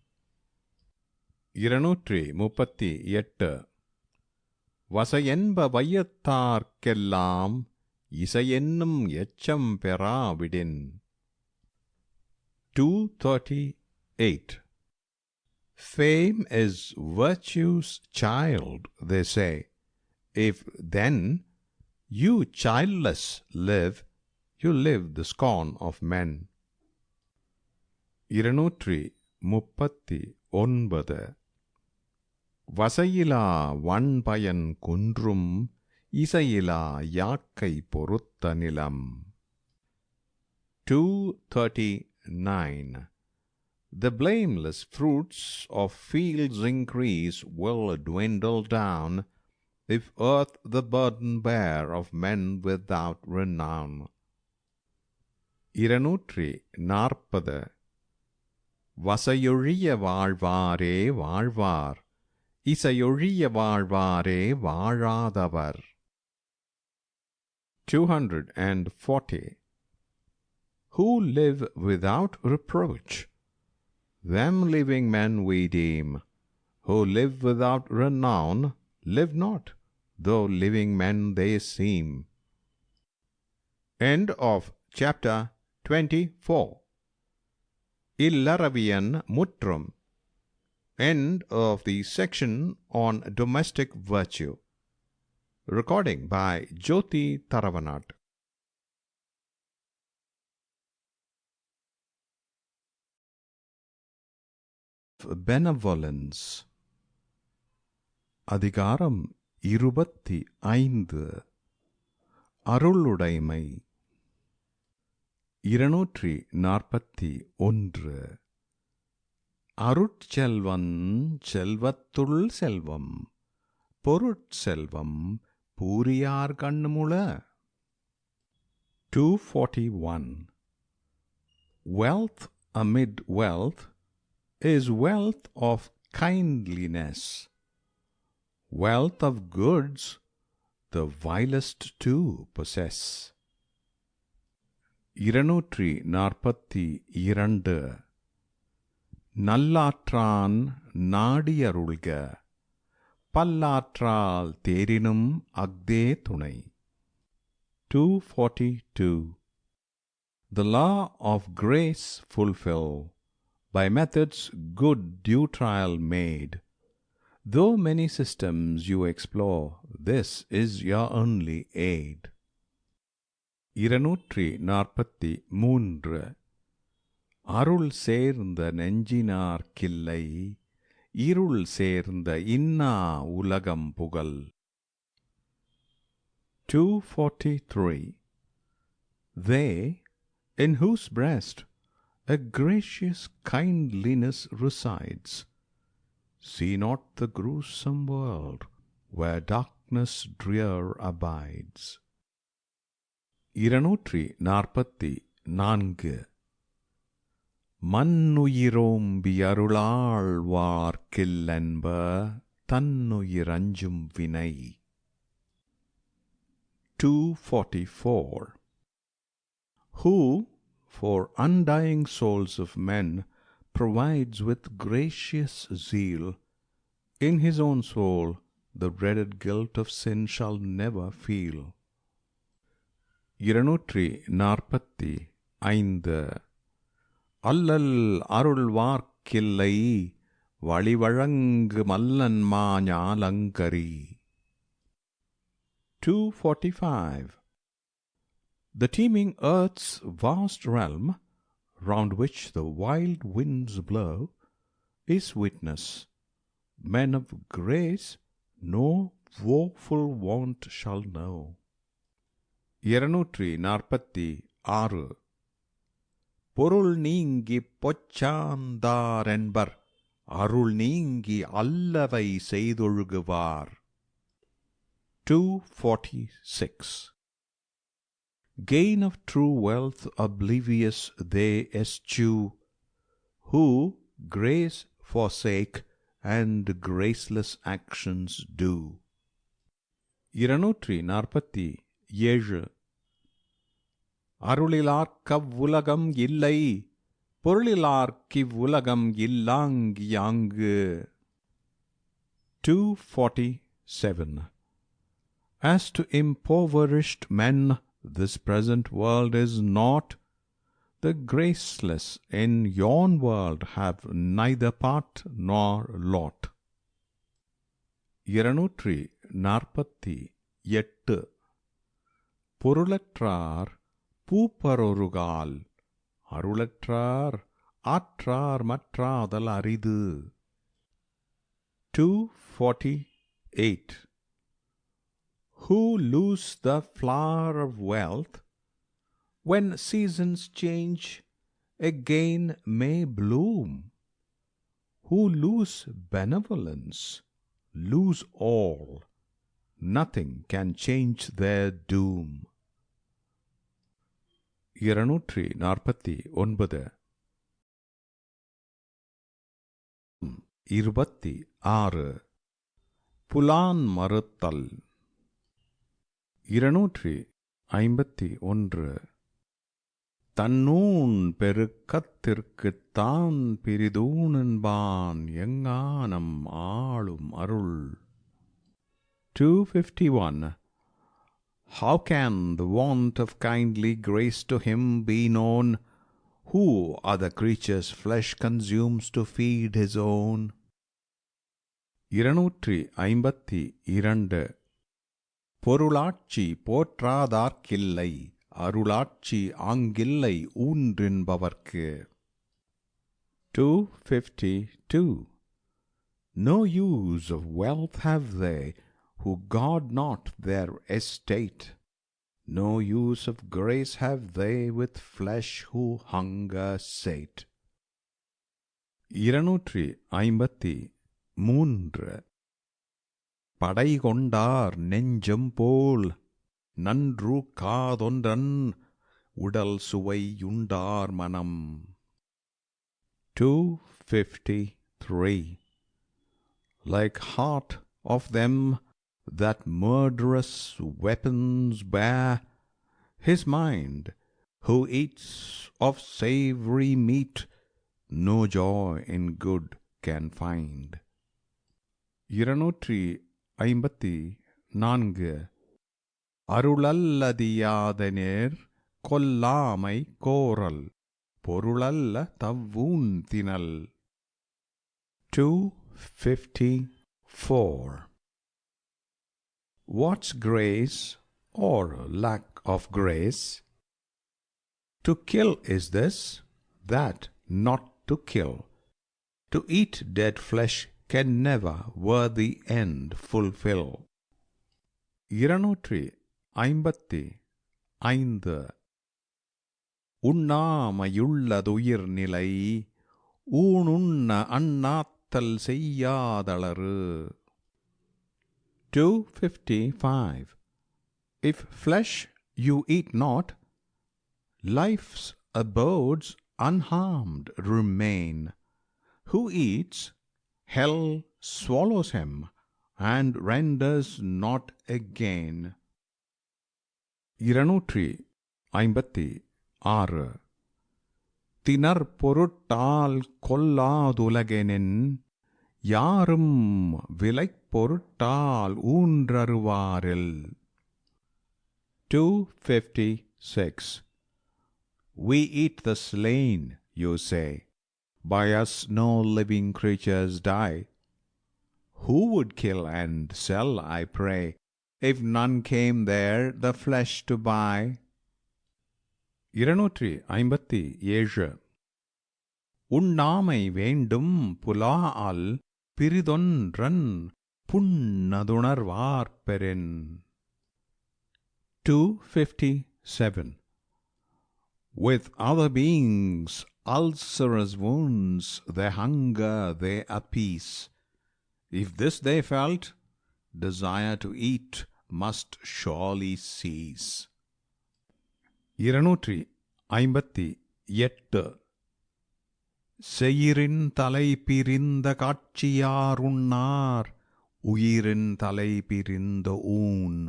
இருநூற்றி முப்பத்தி எட்டு. வசையென்ப வையத்தார்க்கெல்லாம் இசையென்னும் எச்சம் பெறாவிடின். 238. Fame is virtue's child, they say. If then you childless live, you live the scorn of men. இருநூற்றி முப்பத்தி ஒன்பது. வசையிலா வன்பயன் குன்றும் இசையிலா யாக்கை பொறுத்த நிலம். 239. The blameless fruits of fields increase will dwindle down, if earth the burden bear of men without renown. இருநூற்றி நாற்பது. வசையொழிய வாழ்வாரே வாழ்வார், இசையொழிய வாழ்வாரே வாழாதவர். 240. Who live without reproach? Them living men we deem. Who live without renown live not, though living men they seem. End of chapter 24. Illaravian Muttrum. End of the section on domestic virtue. Recording by Jyoti Taravanat. Benevolence. அதிகாரம் 25. அருளுடைமை. 241. அருட்செல்வன் செல்வத்துள் செல்வம், பொருட்செல்வம் பூரியார் கண்முள. 241. Wealth amid wealth is wealth of kindliness. Wealth of goods the vilest too possess. 242. நல்லாற்றான் நாடியருள்க, பல்லாற்றால் தேரினும் அஃதே துணை. 242. The law of grace fulfill, by methods good due trial made. Though many systems you explore, this is your only aid. 243. அருள் சேர்ந்த நெஞ்சினார்க்கில்லை, இருள் சேர்ந்த இன்னா உலகம் புகழ். 243. They, in whose breast a gracious kindliness resides, see not the gruesome world where darkness drear abides. 244. மன்னுயிரோம்பி அருளாழ்வார்க்கில்லென்ப தன்னுயிரஞ்சும் வினை. 244. Who, for undying souls of men, provides with gracious zeal, in his own soul the dreaded guilt of sin shall never feel. 245. அல்லல் அருள்வார்க்கில்லை, வழிவழங்கு மல்லன்மா ஞாலங்கரி. 245. The teeming earth's vast realm, round which the wild winds blow, is witness. Men of grace no woeful want shall know. 246. பொருள் நீங்கிப் பொச்சாந்தாரென்பர், அருள் நீங்கி அல்லவை செய்தொழுகுவார். 246. Gain of true wealth oblivious they eschew, who grace forsake and graceless actions do. 247. அருளிலார்க்கவ்வுலகம் இல்லை, பொருளிலார்க்கிவ்வுலகம் இல்லாங்கியாங்கு. 247. As to impoverished men, this present world is naught. The graceless in yon world have neither part nor lot. 248. பொருளற்றார் பூப்பரொருகால், அருளற்றார் ஆற்றார் மற்றாதல் அரிது. 248. Who lose the flower of wealth, when seasons change, again may bloom. Who lose benevolence, lose all. Nothing can change their doom. 249. 26 Phoolan மறுத்தல். 251 தன்னூன் பெருக்கத்திற்குத் தான் பிரிதூணென்பான் எங்ஙானம் ஆளும் அருள். 251 How can the want of kindly grace to him be known, who other creatures' flesh consumes to feed his own? 252 பொருளாட்சி போற்றாதார்க்கில்லை அருளாட்சி ஆங்கில்லை ஊன்றின்பவர்க்கு. 252 No use of wealth have they who guard not their estate, no use of grace have they with flesh who hunger sate. 253 படை கொண்டார் நெஞ்சம் போல் நன்று காதொன்றன் உடல் சுவையுண்டார் மனம். 253 Like heart of them that murderous weapons bear, his mind, who eats of savoury meat, no joy in good can find. 254 அருளல்லதியாதனேர் கொல்லாமை கோரல் பொருளல்ல தவ்வூன் தினல். 254 What's grace or lack of grace? To kill is this, that not to kill. To eat dead flesh can never worthy end fulfill. 255 உண்ணாமையுள்ளதுயிர் நிலை ஊனுண்ண அண்ணாத்தல் செய்யாதளறு. 255 If flesh you eat not, life's abodes unharmed remain. Who eats, hell swallows him and renders not again. 256 தினர் பொருட்டால் கொல்லாதுலகெனின் யாரும் விலைப் பொருட்டால் ஊன்றருவாரில். 256 We eat the slain, you say, by us no living creatures die. Who would kill and sell, I pray, if none came there the flesh to buy? 257 உண்ணாமை வேண்டும் புலாஅல் பிறிதொன்றன் புண்ணதுணர்வார்பெறின். 257 With other beings ulcerous wounds their hunger they appease. If this they felt, desire to eat must surely cease. 258 செயிரின் தலை பிரிந்த காட்சியாருண்ணார் உயிரின் தலை பிரிந்த ஊன்.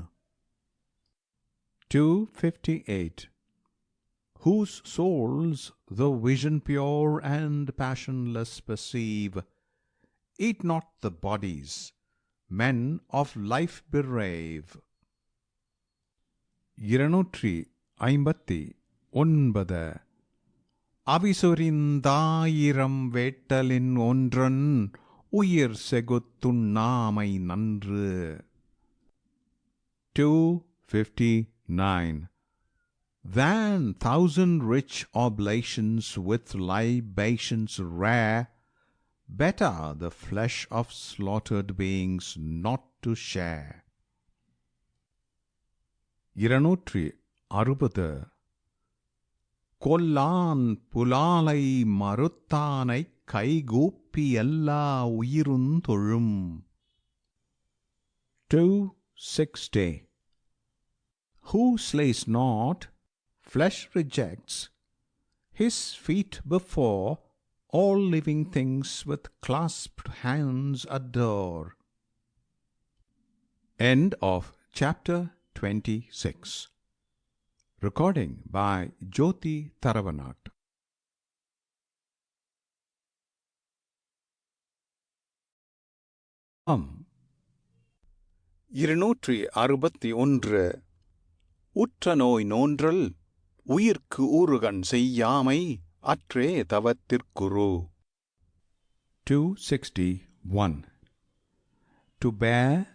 258 Whose souls the vision pure and passionless perceive, eat not the bodies men of life berave. 259 அவிசொரிந்தாயிரம் வேட்டலின் ஒன்றன் உயிர் செகுத்துண்ணாமை நன்று. 259 Than thousand rich oblations with libations rare, better the flesh of slaughtered beings not to share. 260 Kollan புலாலை மறுத்தானைக் கைகூப்பி எல்லா உயிருந்தொழும். 260 Who slays not, flesh rejects, his feet before all living things with clasped hands adore. End of chapter 26. Recording by Jyoti Tharavanat. இருநூற்றி 61. உற்ற நோய் நோன்றல் உயிர்க்கு ஊறுகண் செய்யாமை அற்றே தவத்திற்குரு. 261. To bear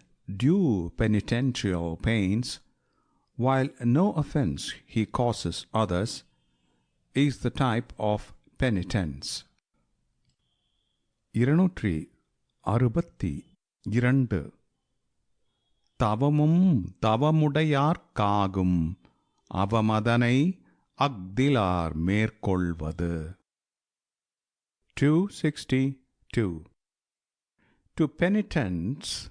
due penitential pains, while no offense he causes others, is the type of penitence. 262. தவமும் தவமுடையார்க்காகும் அவமதனை அஃதிலார் மேற்கொள்வது. 262. To penitents,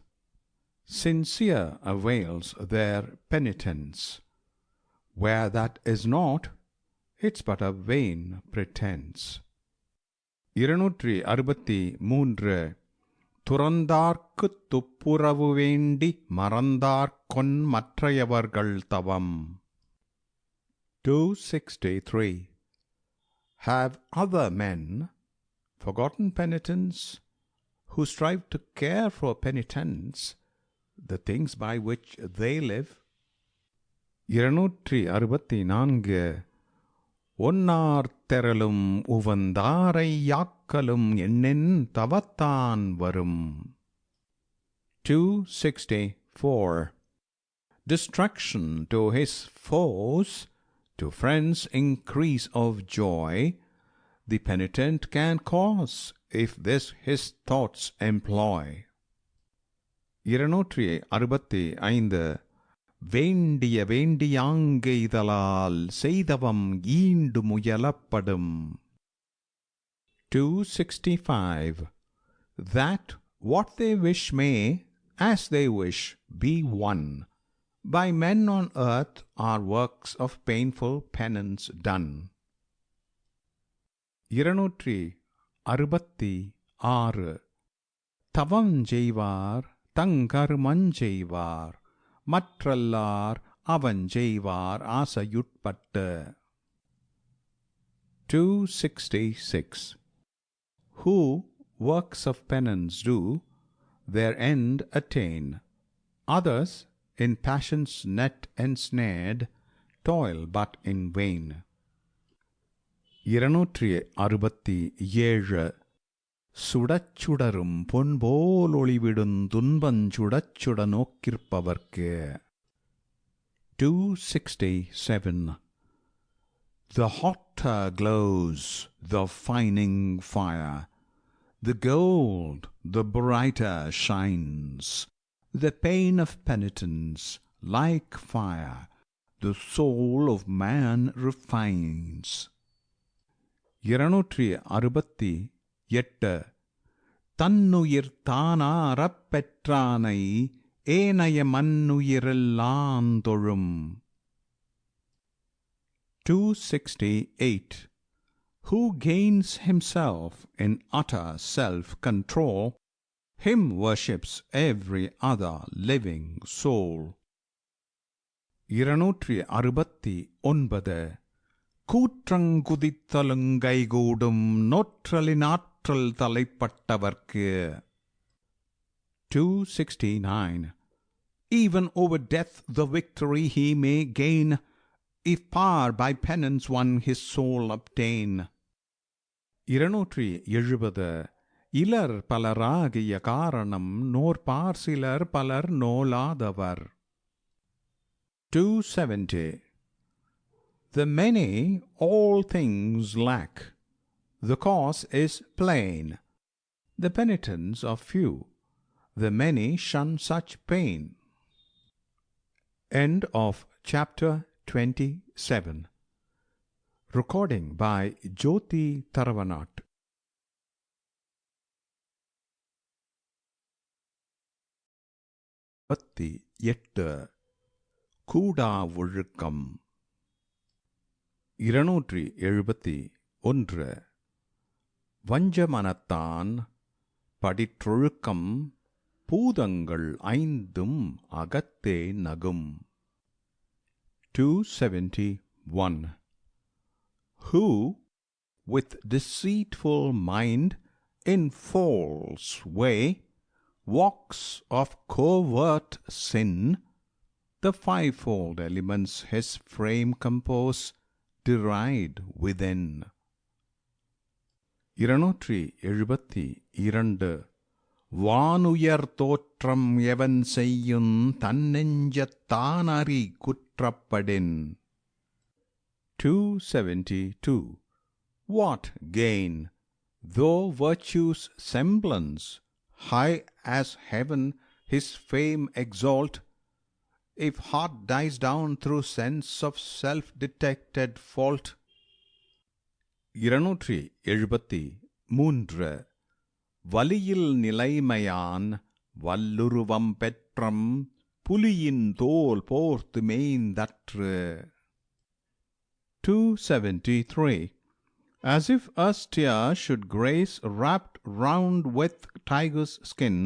sincere avails their penitence. Where that is not, it's but a vain pretense. 263. துறந்தார்க்குத் துப்புரவு வேண்டி மறந்தார்கொன் மற்றையவர்கள் தவம். 263. Have other men forgotten penitence, who strive to care for penitence, the things by which they live? 264. ஒன்னார் தெறலும் உவந்தாரை யாக்கலும் எண்ணென் தவத்தான் வரும். 264. Destruction to his foes, to friends increase of joy, the penitent can cause, if this his thoughts employ. 265. வேண்டிய வேண்டியாங்கெய்தலால் செய்தவம் ஈண்டு முயலப்படும். 265. That what they wish may, as they wish, be won. By men on earth are works of painful penance done. 266. தவம் செய்வார் தங்கருமஞ்செய்வார் மற்றல்லார் அவஞ்செய்வார் ஆசையுட்பட்டு. 266. Who works of penance do, their end attain. Others, in passion's net ensnared, toil but in vain. 267. சுடச்சுடரும் பொன்போல் ஒளிவிடும் துன்பஞ்சுடச்சுட நோக்கிற்பவர்க்கு. 267. The hotter glows the fining fire, the gold the brighter shines. The pain of penitence, like fire, the soul of man refines. 268. தன்னுயிர் தானாரப் பெற்றானை ஏனைய மன்னுயிரெல்லாம் தொழும். 268. Who gains himself in utter self-control, him worships every other living soul. 269. கூற்றங்குதித்தலுங்கைகூடும் நோற்றலினாற்றல் தலைப்பட்டவர்க்கு. 269. Even over death the victory he may gain, if power by penance one his soul obtain. 270. இலர் பலராகிய காரணம் நோற்பார் சிலர் பலர் நோலாதவர். 270. The many all things lack, the cause is plain. The penitents are few, the many shun such pain. End of chapter 27. Recording by Jyoti Tharavanat. 8. கூடா ஒழுக்கம். 271. வஞ்சமனத்தான் படிற்றொழுக்கம் பூதங்கள் ஐந்தும் அகத்தே நகும். 271. Who, with deceitful mind, in false way, walks of covert sin, the fivefold elements his frame compose, deride within. 272. வானுயர் தோற்றம் எவன் செய்யுந் தன்னெஞ்சத்தானறி குற்றப்படின். 272. What gain, though virtue's semblance, high as heaven, his fame exalt, if heart dies down through sense of self-detected fault? 273. வலியில் நிலைமையான் வல்லுருவம் பெற்றம் புலியின் தோல் போர்த்து மேய்ந்தற்று. 273. As if a steer should grace wrapped round with tiger's skin,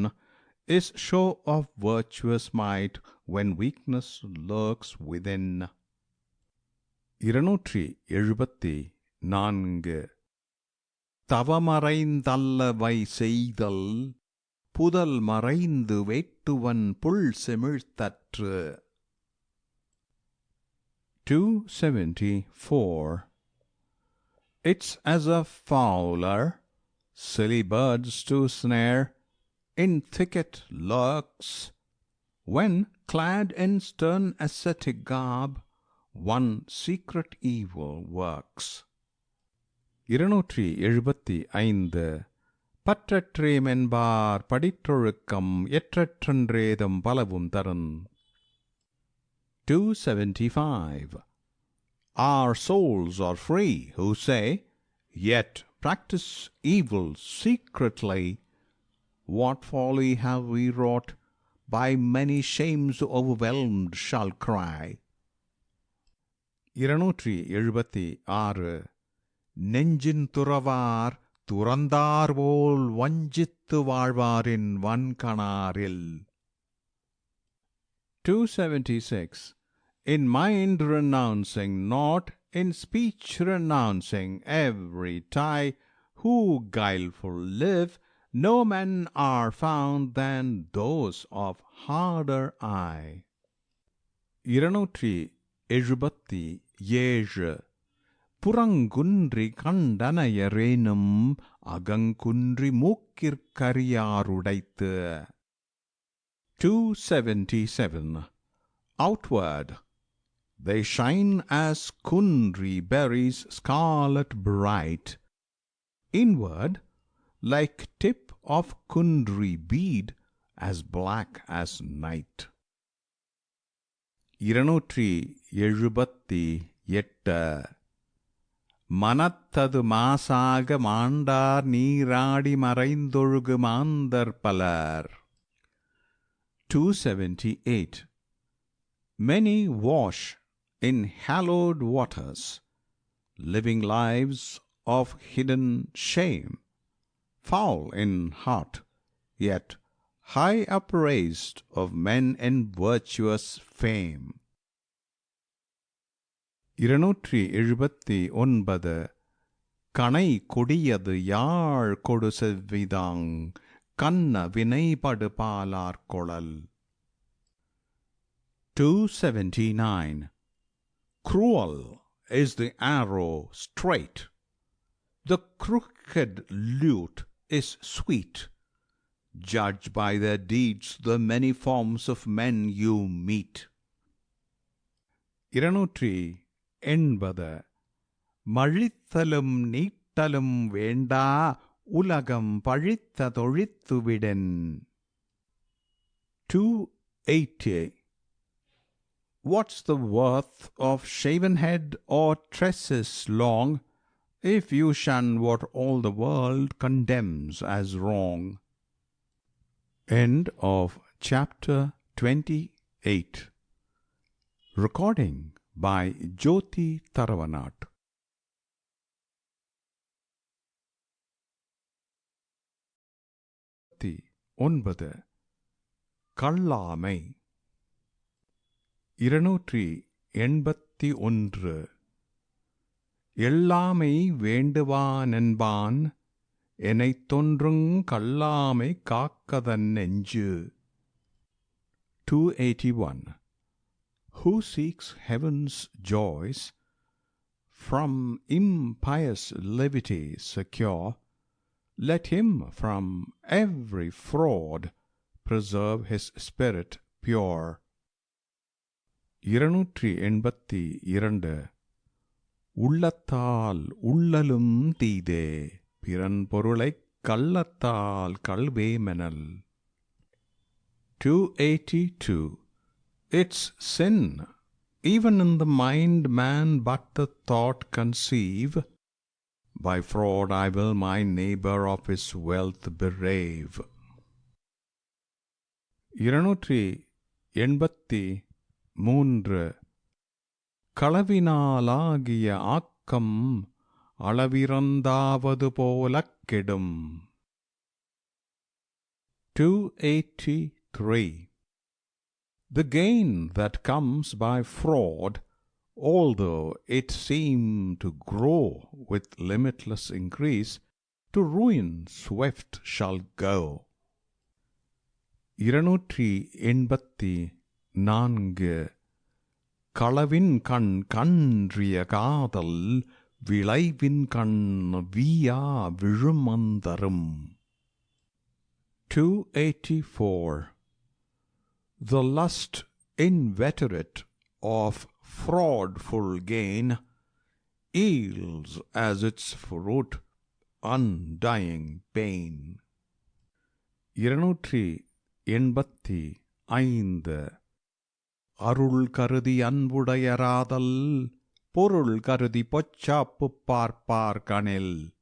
is show of virtuous might when weakness lurks within. 274. தவமறைந்தல்லவை செய்தல் புதல் மறைந்து வேட்டுவன் புல் செமிழ்த்தற்று. 274. It's as a fowler, silly birds to snare, in thicket lurks, when, clad in stern ascetic garb, one secret evil works. 275. பற்றற்றேமென்பார் படிற்றொழுக்கம் எற்றற்றன்றேதம் பலவும் தரும். 275. Our souls are free who say, yet practice evil secretly. What folly have we wrought, by many shames overwhelmed shall cry. 276. நெஞ்சின் துறவார் துறந்தார்போல் வஞ்சித்து வாழ்வாரின் வன்கணாரில். 276. In mind renouncing naught, in speech renouncing every tie, who guileful live, no men are found than those of harder eye. 277. புறங்குன்றி கண்டனையரேனும் அகங்குன்றி மூக்கிற்கரியாருடைத்து. 277. Outward they shine as kundry berries scarlet bright, inward like tip of kundry bead as black as night. 278. மனத்தது மாசாக மாண்டார் நீராடி மறைந்தொழுகு மாந்தர் பலர். 278. Many wash in hallowed waters, living lives of hidden shame, foul in heart, yet high upraised of men in virtuous fame. 279. கணை கொடியது யாழ் கொடு செவ்விதாங் கண்ண வினைபடு Palar கொளல். 279. Cruel is the arrow straight, the crooked lute is sweet. Judge by their deeds the many forms of men you meet. 280. மழித்தலும் நீட்டலும் வேண்டா உலகம் பழித்த தொழித்துவிடன். 280. What's the worth of shaven head or tresses long, if you shun what all the world condemns as wrong? End of chapter 28. Recording by Jyoti Taravanat. 289 கள்ளாமை. 281 எல்லாமை வேண்டுவானென்பான் எனைத்தொன்றுங் கள்ளாமை காக்கதன் நெஞ்சு. 281 Who seeks heaven's joys from impious levity secure, let him from every fraud preserve his spirit pure. 282 உள்ளத்தால் உள்ளலும் தீதே பிறன் பொருளைக் கள்ளத்தால் கள்வேமெனல். 282 It's sin, even in the mind man but the thought conceive, by fraud I will my neighbor of his wealth berave. 283 களவினாலாகிய ஆக்கம் அளவிறந்தாவது போலக் கெடும். 283 The gain that comes by fraud, although it seem to grow with limitless increase, to ruin swift shall go. 284 களவின் கண் கன்றிய காதல் விளைவின் கண் வீயா விழுமந்தரும். 284 The lust inveterate of fraudful gain yields as its fruit undying pain. 285 அருள் கருதி அன்புடையராதல் பொருள் கருதி பொச்சாப்பு பார்ப்பார் கணில்.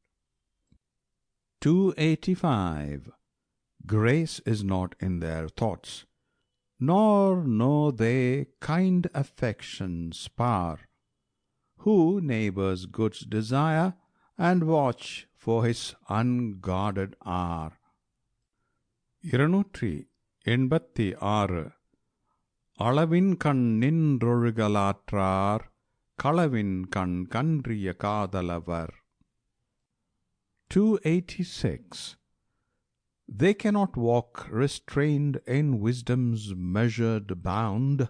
285 Grace is not in their thoughts, nor know they kind affection's power, who neighbour's goods desire and watch for his unguarded hour. 286 அளவின் கண் நின்றொழுகலாற்றார் களவின் கண் கன்றிய காதலவர். 286 They cannot walk restrained in wisdom's measured bound,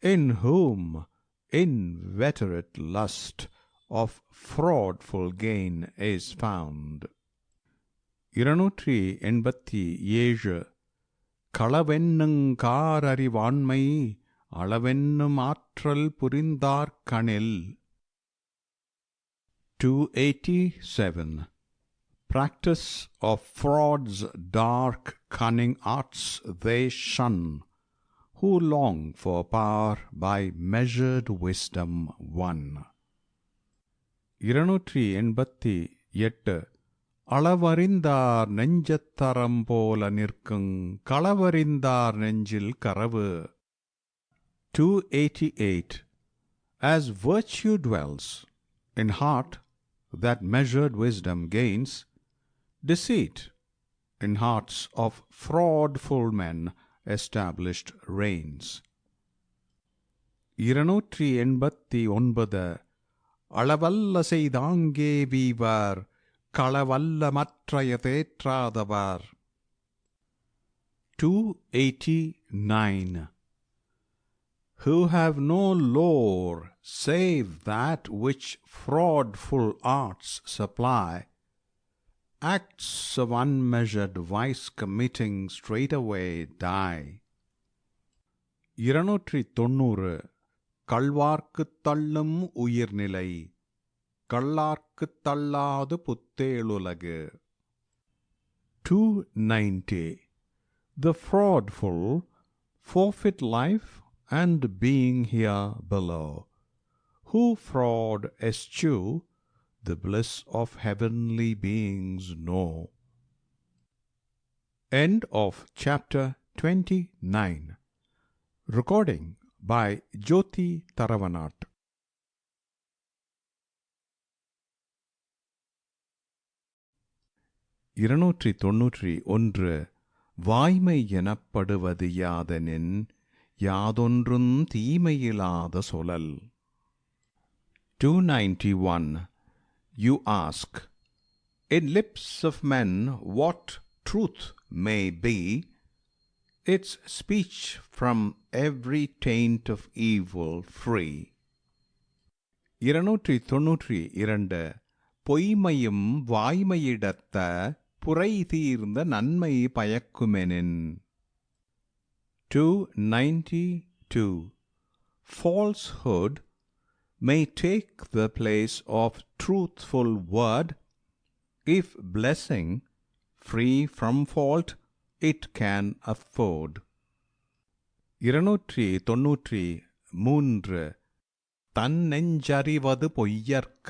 in whom inveterate lust of fraudful gain is found. 287 களவென்னுங் காரறிவாண்மை அளவென்னும் ஆற்றல் புரிந்தார் கணில். 287 Practice of fraud's dark cunning arts they shun, who long for power by measured wisdom won. 288 அளவறிந்தார் நெஞ்சத்தரம் போல நிற்குங் களவறிந்தார் நெஞ்சில் கரவு. 288 As virtue dwells in heart that measured wisdom gains, deceit in hearts of fraudful men established reigns. 289 அளவல்ல செய்தாங்கே viewer களவல்ல மற்றைய தேற்றாதவர். 289 Who have no lore save that which fraudful arts supply, acts of unmeasured vice committing straightaway die. 290 கள்வார்க்குத் தள்ளும் உயிர்நிலை கள்ளார்க்குத் தள்ளாது புத்தேளுலகு. 290 The fraudful forfeit life and being here below, who fraud eschew the bliss of heavenly beings know. End of chapter 29. Recording by Jyoti Taravanat. 291 வாய்மை எனப்படுவது யாதெனின் யாதொன்றும் தீமையிலாத சொலல். 291. You ask, in lips of men what truth may be, its speech from every taint of evil free. 292 பொய்மையும் வாய்மையிடத்த புரை தீர்ந்த நன்மை பயக்குமெனின். 292 Falsehood may take the place of truthful word if blessing, free from fault, it can afford. 293 தன்னெஞ்சறிவது பொய்யற்க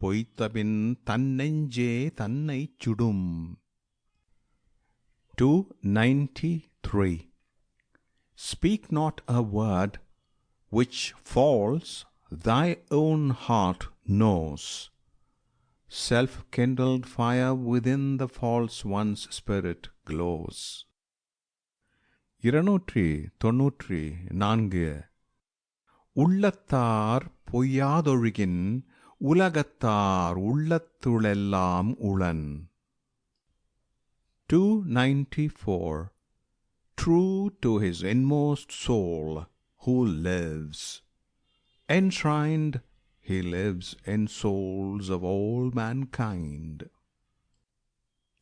பொய்த்தபின் தன்னெஞ்சே தன்னைச் சுடும். 293 Speak not a word which false thy own heart knows. Self-kindled fire within the false one's spirit glows. 294 உள்ளத்தார் பொய்யாதொழுகின் உலகத்தார் உள்ளத்துளெல்லாம் உளன். 294 True to his inmost soul who lives, enshrined he lives in souls of all mankind.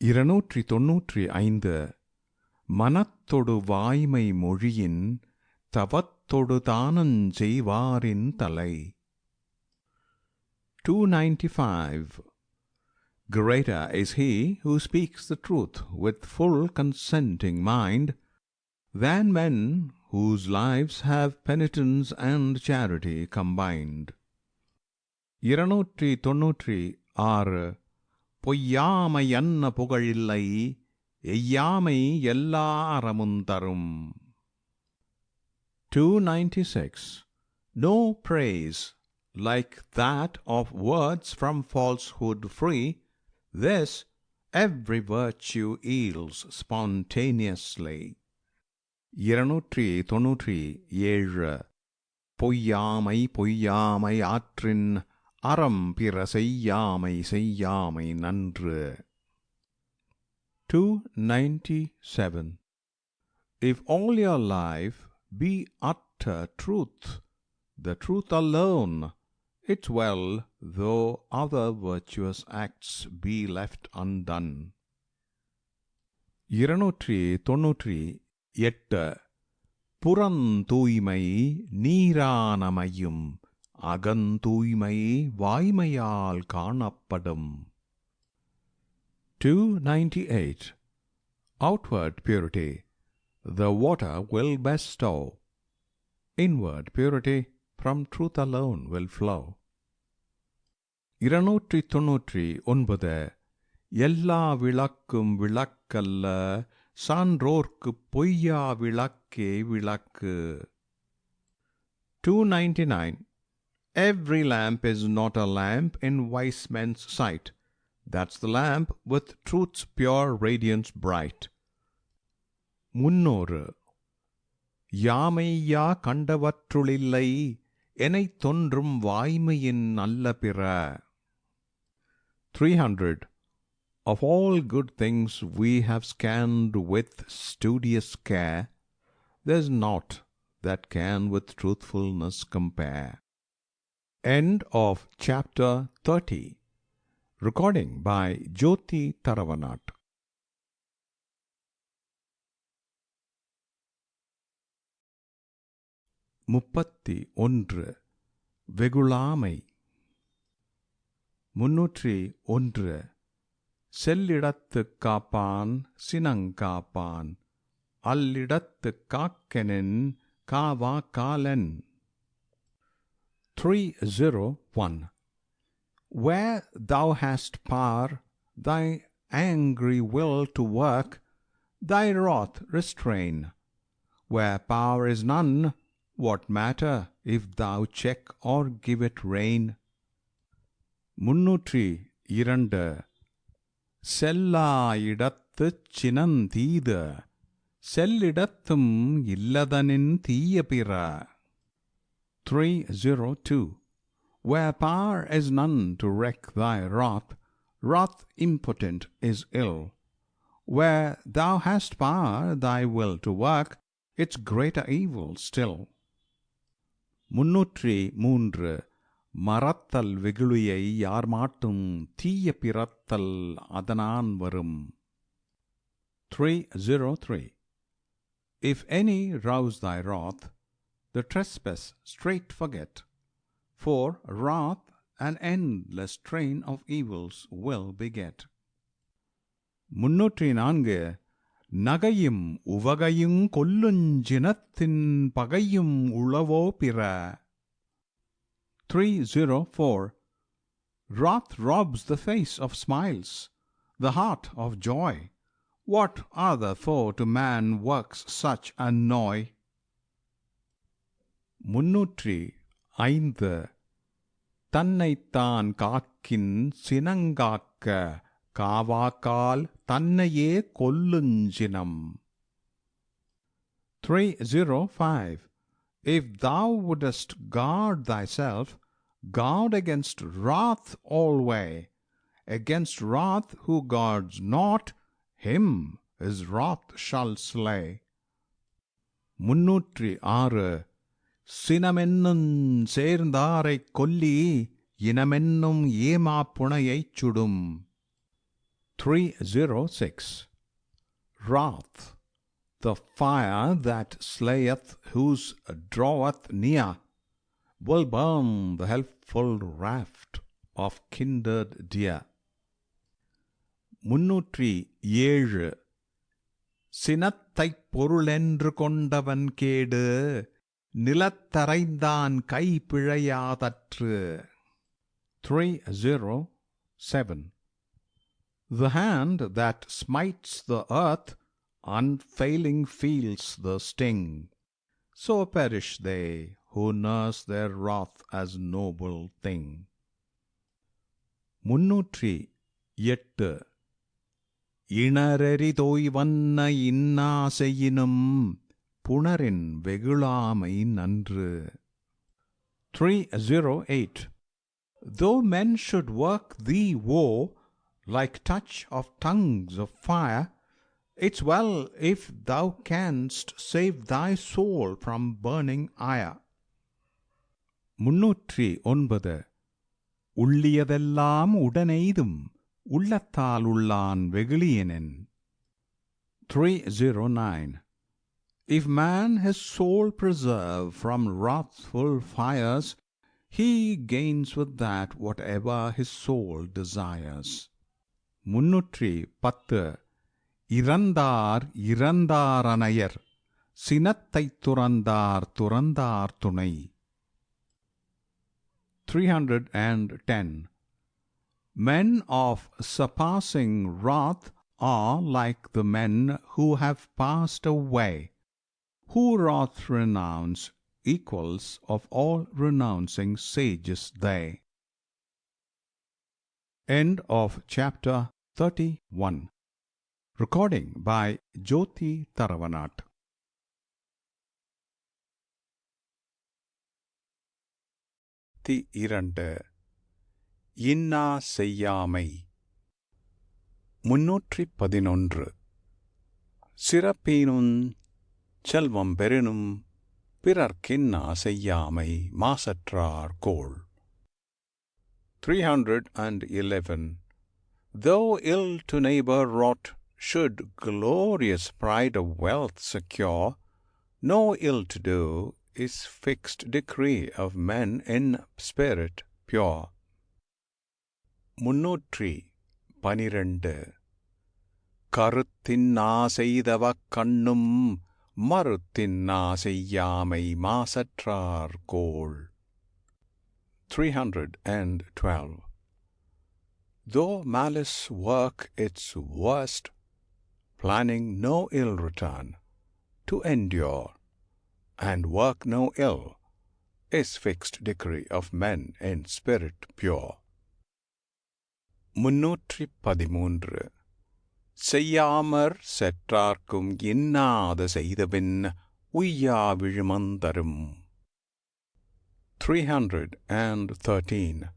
295 மனத்தொடு வாய்மை மொழியின் தவத்தொடு தானஞ் செய்வாரின் தலை. 295 Greater is he who speaks the truth with full consenting mind than men whose lives have penitence and charity combined. 296 பொய்யாமை அன்ன புகழில்லை எய்யாமை எல்லா அறமும் தரும். 296 No praise like that of words from falsehood free, this every virtue yields spontaneously. 297 பொய்யாமை பொய்யாமை ஆற்றின் அறம் பிற செய்யாமை செய்யாமை நன்று. 297 If all your life be utter truth, the truth alone, it's well though other virtuous acts be left undone. 298 புறந்தூய்மை நீரானமையும் அகந்தூய்மை வாய்மையால் காணப்படும். 298 Outward purity the water will bestow, inward purity from truth alone will flow. 299 எல்லா விளக்கும் விளக்கல்ல சான்றோர்க்குப் பொய்யா விளக்கே விளக்கு. 299 Every lamp is not a lamp in wise men's sight. That's the lamp with truth's pure radiance bright. 300 யாமையா கண்டவற்றுளில்லை எனைத் தொன்றும் வாய்மையின் நல்ல பிற. 300 Of all good things we have scanned with studious care, there's naught that can with truthfulness compare. End of chapter 30. Recording by Jyoti Taravanat. 31 வெகுளாமை. 301 செல்லிடத்துக் Kaappaan சினங்காப்பான் அல்லிடத்துக் காக்கெனின் kahwa gallon. 301 Where thou hast power thy angry will to work, thy wrath restrain. Where power is none, what matter if thou check or give it rein? 302 செல்லாயிடத்து சினந்தீது செல்லிடத்தும் இல்லதனின் தீயபிற. 302. Where power is none to wreak thy wrath, wrath impotent is ill. Where thou hast power thy will to work, it's greater evil still. 303. மறத்தல் வெகுளியை யார் மாட்டும் தீய பிறத்தல் அதனான் வரும். 303. If any rouse thy wrath, the trespass straight forget, for wrath an endless train of evils will beget. 304. நகையும் உவகையும் கொல்லுஞ்சினத்தின் பகையும் உளவோ பிற. 304. Wrath robs the face of smiles, the heart of joy. What other foe to man works such annoy? 305. தன்னைத்தான் காக்கின் சினங்காக்க காவாக்கால் தன்னையே கொல்லுஞ்சினம். 305. If thou wouldest guard thyself, guard against wrath alway. Against wrath who guards not, him his wrath shall slay. 306. சினமென்னும் சேர்ந்தாரைக் கொல்லி இனமென்னும் ஏமா புனையைச் சுடும். 306. Wrath, the fire that slayeth whose draweth near, will burn the helpful raft of kindred dear. 307. சினத்தைப் பொருளென்று கொண்டவன் கேடு நிலத்தரைந்தான் கைப்பிழையாதற்று. 307. The hand that smites the earth unfailing feels the sting. So perish they who nurse their wrath as noble thing. 308. இணரெறி தோய்வன்ன இன்னாசையினும் புணரின் வெகுளாமை நன்று. 308. Though men should work thee woe, like touch of tongues of fire, it's well if thou canst save thy soul from burning ire. 309. உள்ளியதெல்லாம் உடனெய்தும் உள்ளத்தால் உள்ளான் வெகுளியனென். 309. If man his soul preserve from wrathful fires, he gains with that whatever his soul desires. 310. இறந்தார் இறந்தாரனையர் சினத்தைத் துறந்தார் துறந்தார் துணை. 310. Men of surpassing wrath are like the men who have passed away, who wrath renounce, equals of all renouncing sages they. End of chapter 31. Recording by Jyoti Taravanat. இரண்டு. இன்னா செய்யாமை. 311. சிறப்பீனும் செல்வம் பெறினும் பிறர்க்கின்னா செய்யாமை மாசற்றார் கோள். 311. Though ill to neighbor wrought should glorious pride of wealth secure, no ill to do is fixed decree of men in spirit pure. 312. கருத்தின்னா செய்தவ கண்ணும் மறுத்தின்னா செய்யாமை மாசற்றார் கோள். 312. Though malice work its worst, planning no ill return, to endure and work no ill is fixed decree of men in spirit pure. 313 செய்யாமற் செற்றார்க்கும் இன்னாத செய்தபின் உய்யா விழுமந்தரும். 313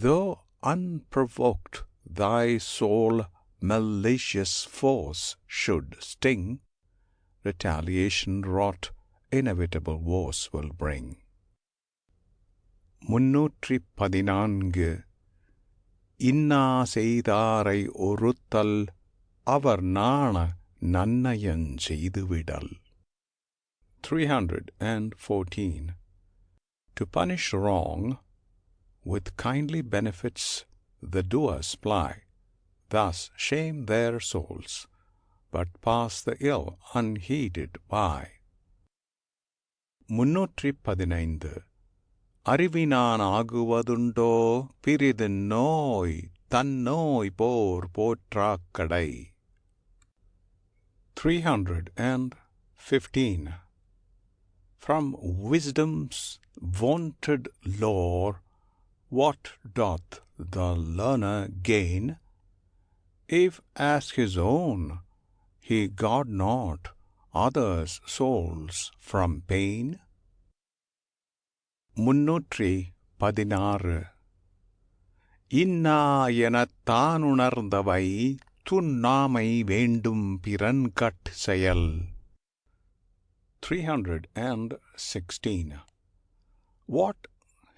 Though unprovoked thy soul malicious force should sting, retaliation wrought inevitable woes will bring. 314 இன்னா செய்தாரை ஒருத்தல் அவர் நாண நன்னயஞ் செய்துவிடல். 314 To punish wrong with kindly benefits the doers ply, thus shame their souls, but pass the ill unheeded by. 315 அறிவினான் ஆகுவதுண்டோ பிறிதின் நோய் தன்னோய் போர் போற்றாக் கடை. 315 From wisdom's vaunted lore what doth the learner gain, if as his own he guard not others' souls from pain? 316 இன்னா எனத் தானுணர்ந்தவை துன்னாமை வேண்டும் பிறன்கட் செயல். 316 What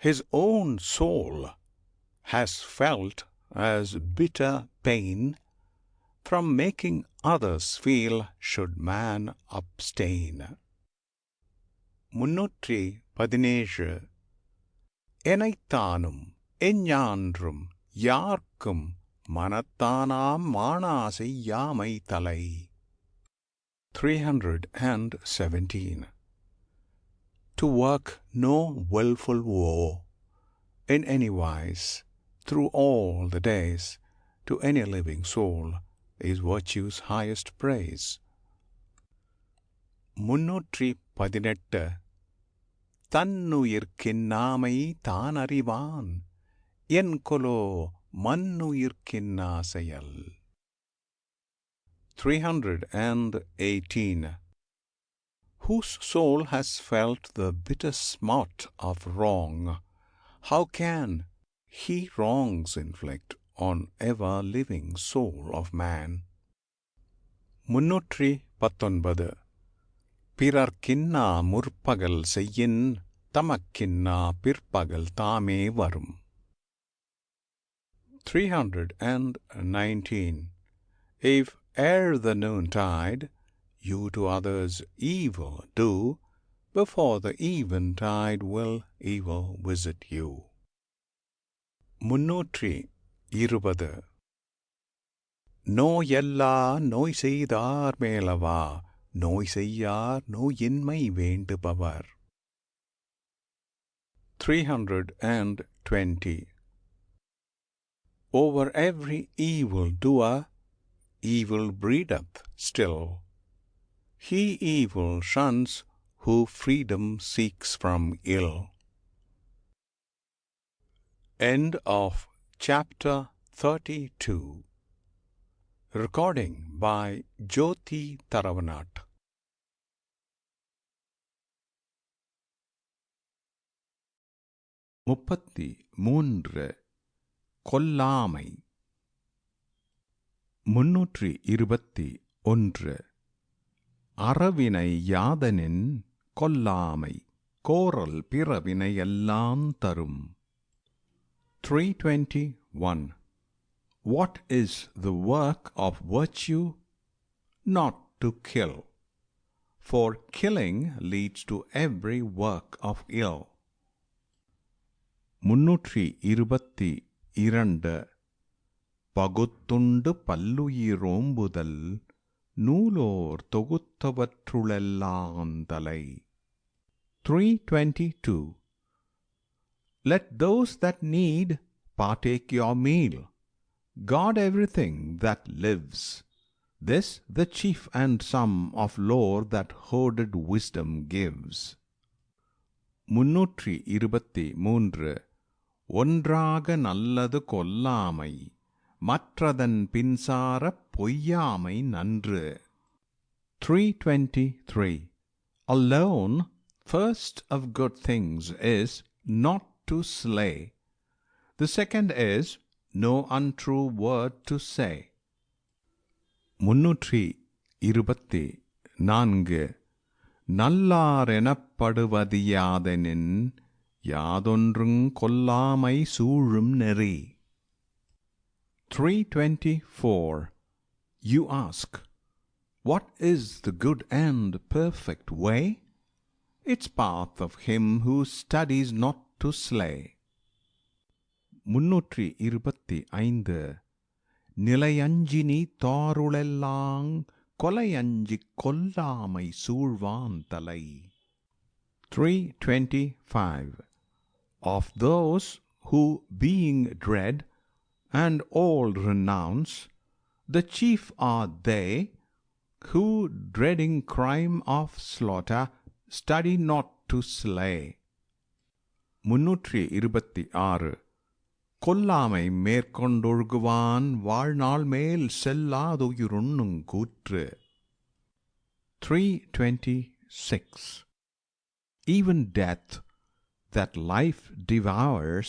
his own soul has felt as bitter pain, from making others feel should man abstain. 317 எனைத்தானும் எஞ்ஞான்றும் யார்க்கும் மனத்தானாம் மாணா செய்யாமை தலை. 317 To work no willful woe in any wise through all the days to any living soul is virtue's highest praise. 318 தன்னுயிர்க்கின்னாமை தானறிவான் என்கொலோ மன்னுயிர்க்கின்னா செயல். 318 Whose soul has felt the bitter smart of wrong, how can he wrongs inflict on ever-living soul of man? 319 பிறர்க்கின்னா முற்பகல் செய்யின் தமக்கின்னா பிற்பகல் தாமே வரும். 319 If ere the noontide you to others evil do, before the eventide will evil visit you. 320 நோயெல்லா நோய் செய்தார் மேலவா நோய் செய்யார் நோயின்மை வேண்டுபவர். 320 Over every evil doer evil breedeth still. He evil shuns who freedom seeks from ill. End of chapter 32. Recording by Jyoti Taravanat. 33 கொல்லாமை. 321 அறவினை யாதனின் கொல்லாமை கோரல் பிறவினை எல்லாம் தரும். 321 What is the work of virtue? Not to kill, for killing leads to every work of ill. 322 பகுத்துண்டு பல்லுயிரோம்புதல் நூலோர் தொகுத்தவற்றுளெல்லாந்தலை. 322 Let those that need partake your meal. Guard everything that lives. This the chief and sum of lore that hoarded wisdom gives. 323 ஒன்றாக நல்லது கொல்லாமை மற்றதன் பின்சாரப் பொய்யாமை நன்று. 323. Alone, first of good things is not to slay. The second is no untrue word to say. 324. நல்லார் எனப்படுவது யாதெனின் யாதொன்றுங் கொல்லாமை சூழும் நெறி. 324. You ask, what is the good and perfect way? It's path of him who studies not to slay. 325. நிலையஞ்சி நீ தாருளெல்லாங் கொலையஞ்சிக் கொல்லாமை சூழ்வான் தலை. 325. Of those who, being dread and all renounce, the chief are they who, dreading crime of slaughter, study not to slay. 326. கொல்லாமை மேற்கொண்டொழுகுவான் வாழ்நாள் மேல் செல்லாதுயிருண்ணுங் கூற்று. 326. Even death, that life devours,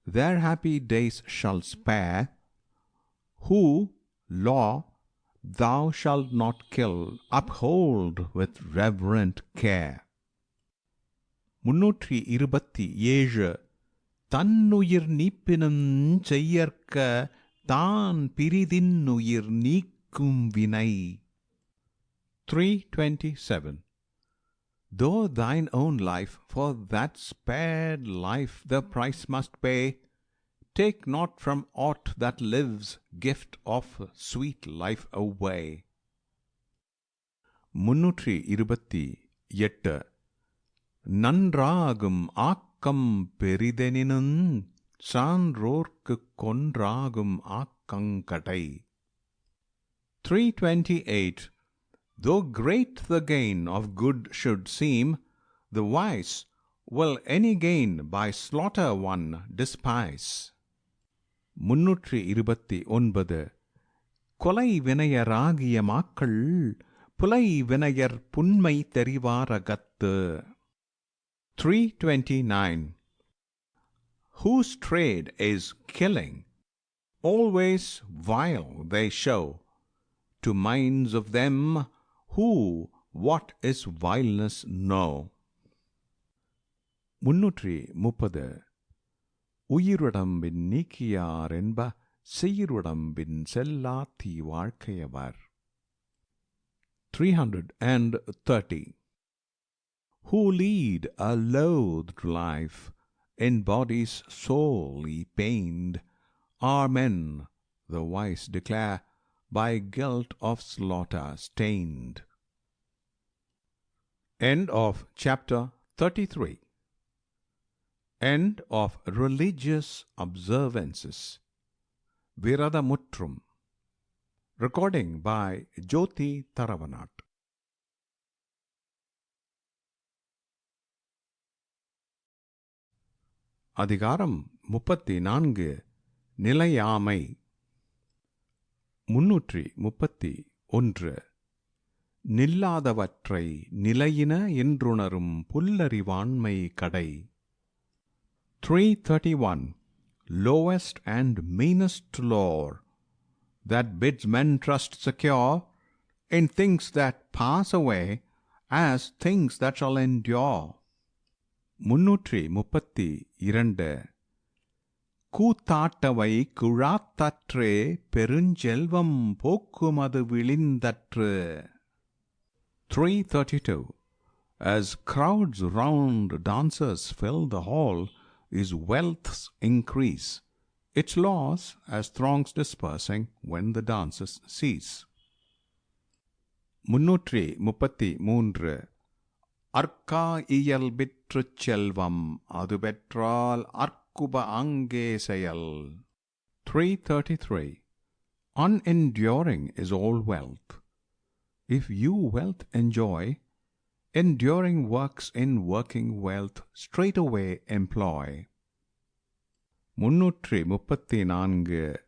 their happy days shall spare, who, law, thou shalt not kill, uphold with reverent care. 327. தன்னுயிர் நீப்பினும் செய்யற்க தான் பிரிதின்னுயிர் நீக்கும் வினை. 327. Though thine own life for that spared life the price must pay, take not from aught that lives gift of sweet life away. 328. நன்றாகும் ஆக்கம் பெரிதெனினும் சான்றோர்க்குக் கொன்றாகும் ஆக்கங்கடை. 328. Though great the gain of good should seem, the wise will any gain by slaughter one despise. 329. கொலை வினையராகிய மாக்கள் புலை வினையர் புன்மை தெரிவாரகத்து. 329. Whose trade is killing, always vile they show, to minds of them who what is vileness know. 330. உயிருடம்பின் Neekkiyar என்ப சீருடம்பின் செல்லாத்தி வாழ்க்கையவர். 330. Who lead a loathed life, in bodies sorely pained, are men, the wise declare, by guilt of slaughter stained. End of chapter 33. End of religious observances. Viradamutrum. Recording by Jyoti Taravanat. அதிகாரம் 34. நிலையாமை. 331. நில்லாதவற்றை நிலையின என்றுணரும் புல்லறிவாண்மை கடை. 331. Lowest and meanest lore, that bids men trust secure in things that pass away as things that shall endure. 332. கூத்தாட்டவை குழாத்தற்றே பெருஞ்செல்வம் போக்குமது விளிந்தற்று. 332. As crowds round dancers fill the hall, is wealth's increase, its loss as throngs dispersing when the dances cease. 333. Arka இயல்பிற்றுச் செல்வம் அது பெற்றால் அர்க்குப அங்கே செயல். 333. Unenduring is all wealth. If you wealth enjoy, enduring works in working wealth straightway employ. 334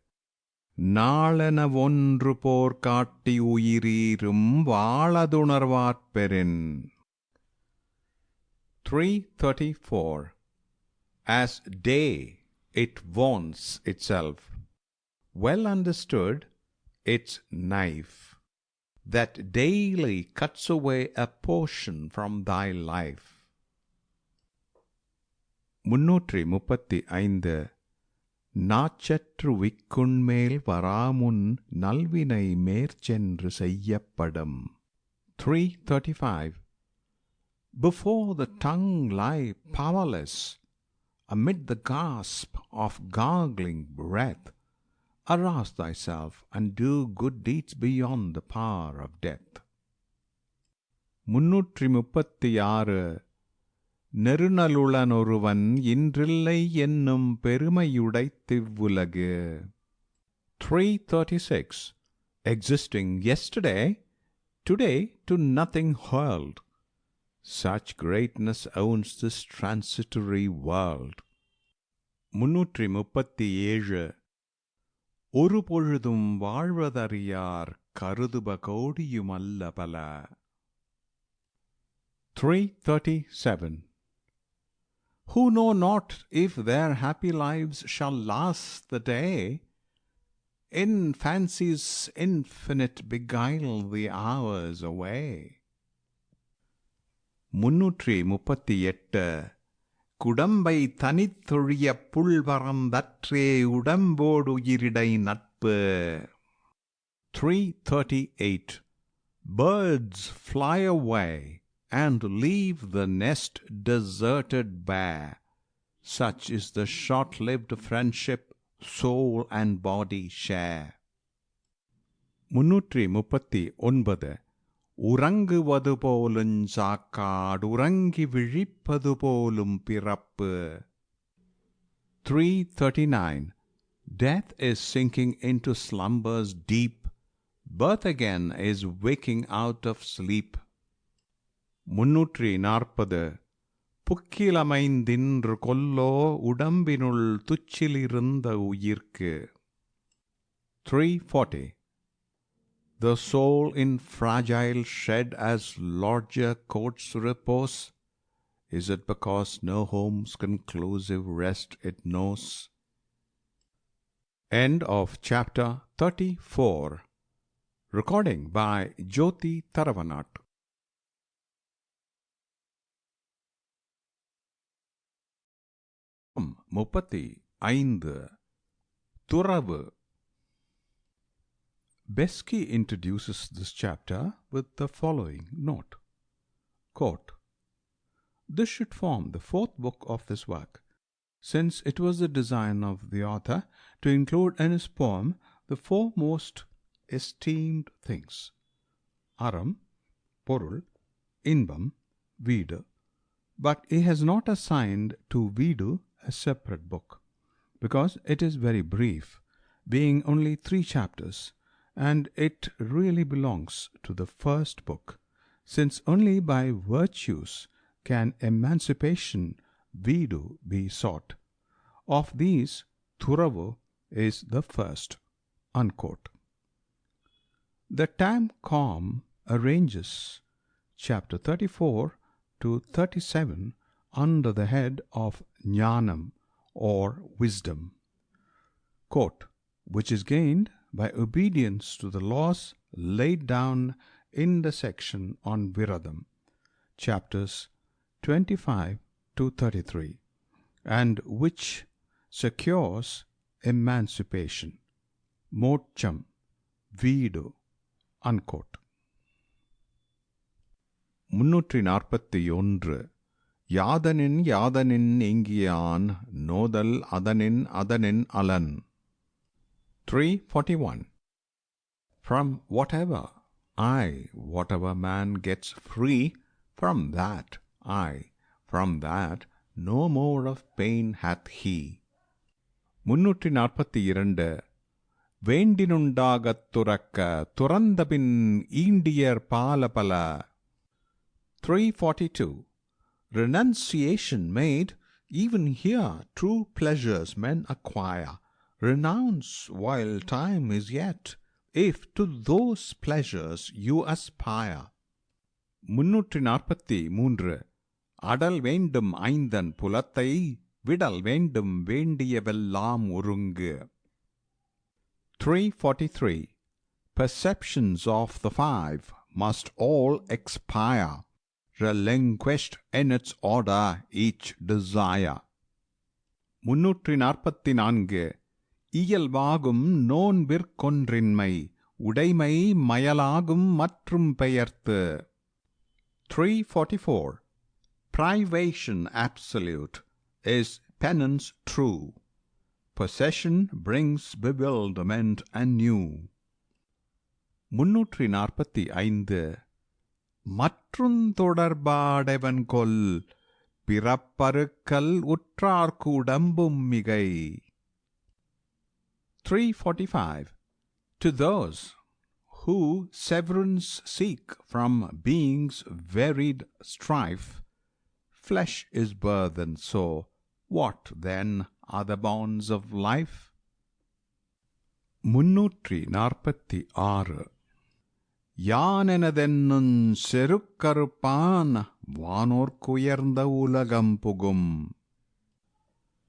நாளெனவொன்று போர் காட்டி உயிரீரும் வாளதுணர்வார்பெறின். 334 As day it wants itself, well understood its knife, that daily cuts away a portion from thy life. 335 நாச்சற்று விக்குண்மேல் வராமுன் நல்வினை மேற்சென்று செய்யப்படும். 335 Before the tongue lie powerless, amid the gasp of gargling breath, arouse thyself and do good deeds beyond the power of death. 336 நெருநலுளனொருவன் இன்றில்லை என்னும் பெருமையுடைத்திவ்வுலகு. 336 Existing yesterday, today to nothing hurled, such greatness owns this transitory world. 337 ஒரு பொழுதும் வாழ்வதறியார் கருதுப கோடியுமல்ல பல. 337 Who know not if their happy lives shall last the day, in fancy's infinite beguile the hours away. 338 குடம்பை தனித்தொழிய புல்பரந்தற்றே உடம்போடுயிரிடை நட்பு. 338 Birds fly away and leave the nest deserted bare. Such is the short-lived friendship soul and body share. 339 உறங்குவது போலுஞ் சாக்காடுறங்கி விழிப்பது போலும் பிறப்பு. 339 Death is sinking into slumbers deep, birth again is waking out of sleep. 340 புக்கிலமைந்தின்று கொல்லோ உடம்பினுள் துச்சிலிருந்த உயிர்க்கு. 340 The soul in fragile shed as lodger courts repose, is it because no home's conclusive rest it knows? End of chapter 34. Recording by Jyoti Tharavanat. 35 துறவு. Beskey introduces this chapter with the following note. Quote, This should form the fourth book of this work, since it was the design of the author to include in his poem the four most esteemed things: aram, porul, inbam, veedu. But he has not assigned to veedu a separate book, because it is very brief, being only 3 chapters, and it really belongs to the first book, since only by virtues can emancipation veedu be sought. Of these, thuravu is the first. Unquote. The Tam Com arranges chapter 34 to 37 under the head of Jnanam or wisdom. Quote, which is gained by obedience to the laws laid down in the section on Viradam, chapters 25 to 33, and which secures emancipation. Mocham, Veedu. Unquote. 341 யாதனின் யாதனின் இங்கியான் நோதல் அதனின் அதனின் Alan. 341 From whatever man gets free, from that no more of pain hath he. 342 வேண்டினுண்டாகத் துறக்க துறந்தபின் ஈண்டியர் பாலபல. 342 Renunciation made Even here true pleasures men acquire. Renounce while time is yet, if to those pleasures you aspire. 343 Atal வேண்டும் ஐந்தன் புலத்தை, விடல் வேண்டும் வேண்டியவெல்லாம் ஒருங்கு. 343 Perceptions of the five must all expire, relinquished in its order each desire. 344 இயல்பாகும் நோன்பிற்கொன்றின்மை, உடைமை மயலாகும் மற்றும் பெயர்த்து. 344 Privation absolute is penance true. Possession brings bewilderment anew. 345 மற்றுந் தொடர்பாடவன் கொல், பிறப்பறுக்கல் உற்றார்க்கு உடம்பும் மிகை. 345 To those who severance seek from being's varied strife, flesh is burthen, so what then are the bonds of life? 346 யானெனதென்னுஞ் செருக்கறுப்பான், வானோர்க்குயர்ந்த உலகம் புகும்.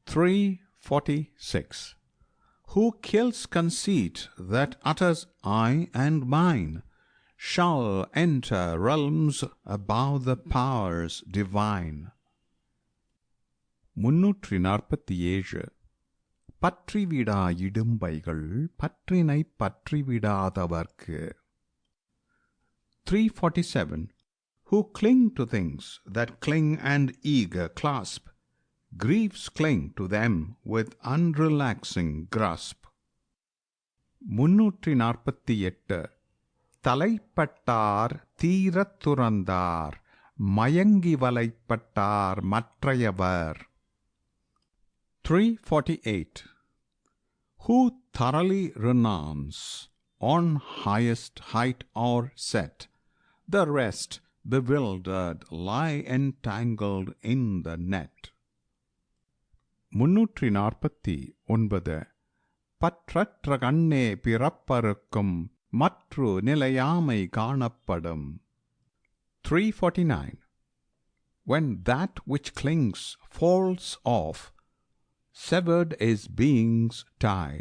346 Who kills conceit that utters I and mine, shall enter realms above the powers divine. 347 பற்றிவிடா இடும்பைகள் பற்றினைப் பற்றிவிடாதவர்க்கு. 347 Who cling to things that cling and eager clasp, griefs cling to them with unrelaxing grasp. 348 தலைப்பட்டார் தீரத் துறந்தார், மயங்கி வலைப்பட்டார் மற்றையவர். 348 Who thoroughly renounce, on highest height or set, the rest bewildered lie entangled in the net. 349 பற்றற்ற கண்ணே பிறப்பறுக்கும், மற்று நிலையாமை காணப்படும். 349 When that which clings falls off, severed is being's tie,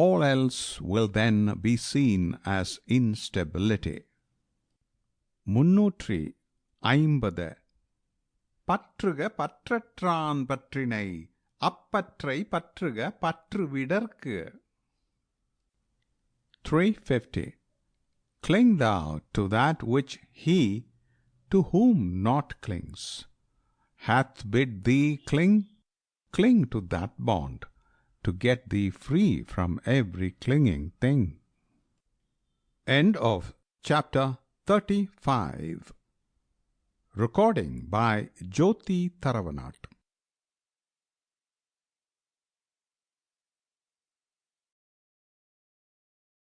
all else will then be seen as instability. 350 பற்றுக பற்றற்றான் பற்றினை, அப்பற்றை பற்றுக பற்றுவிடற்கு. 350 Cling thou to that which he, to whom not clings, hath bid thee cling. Cling to that bond, to get thee free from every clinging thing. End of chapter 35. Recording by Jyoti Taravanat.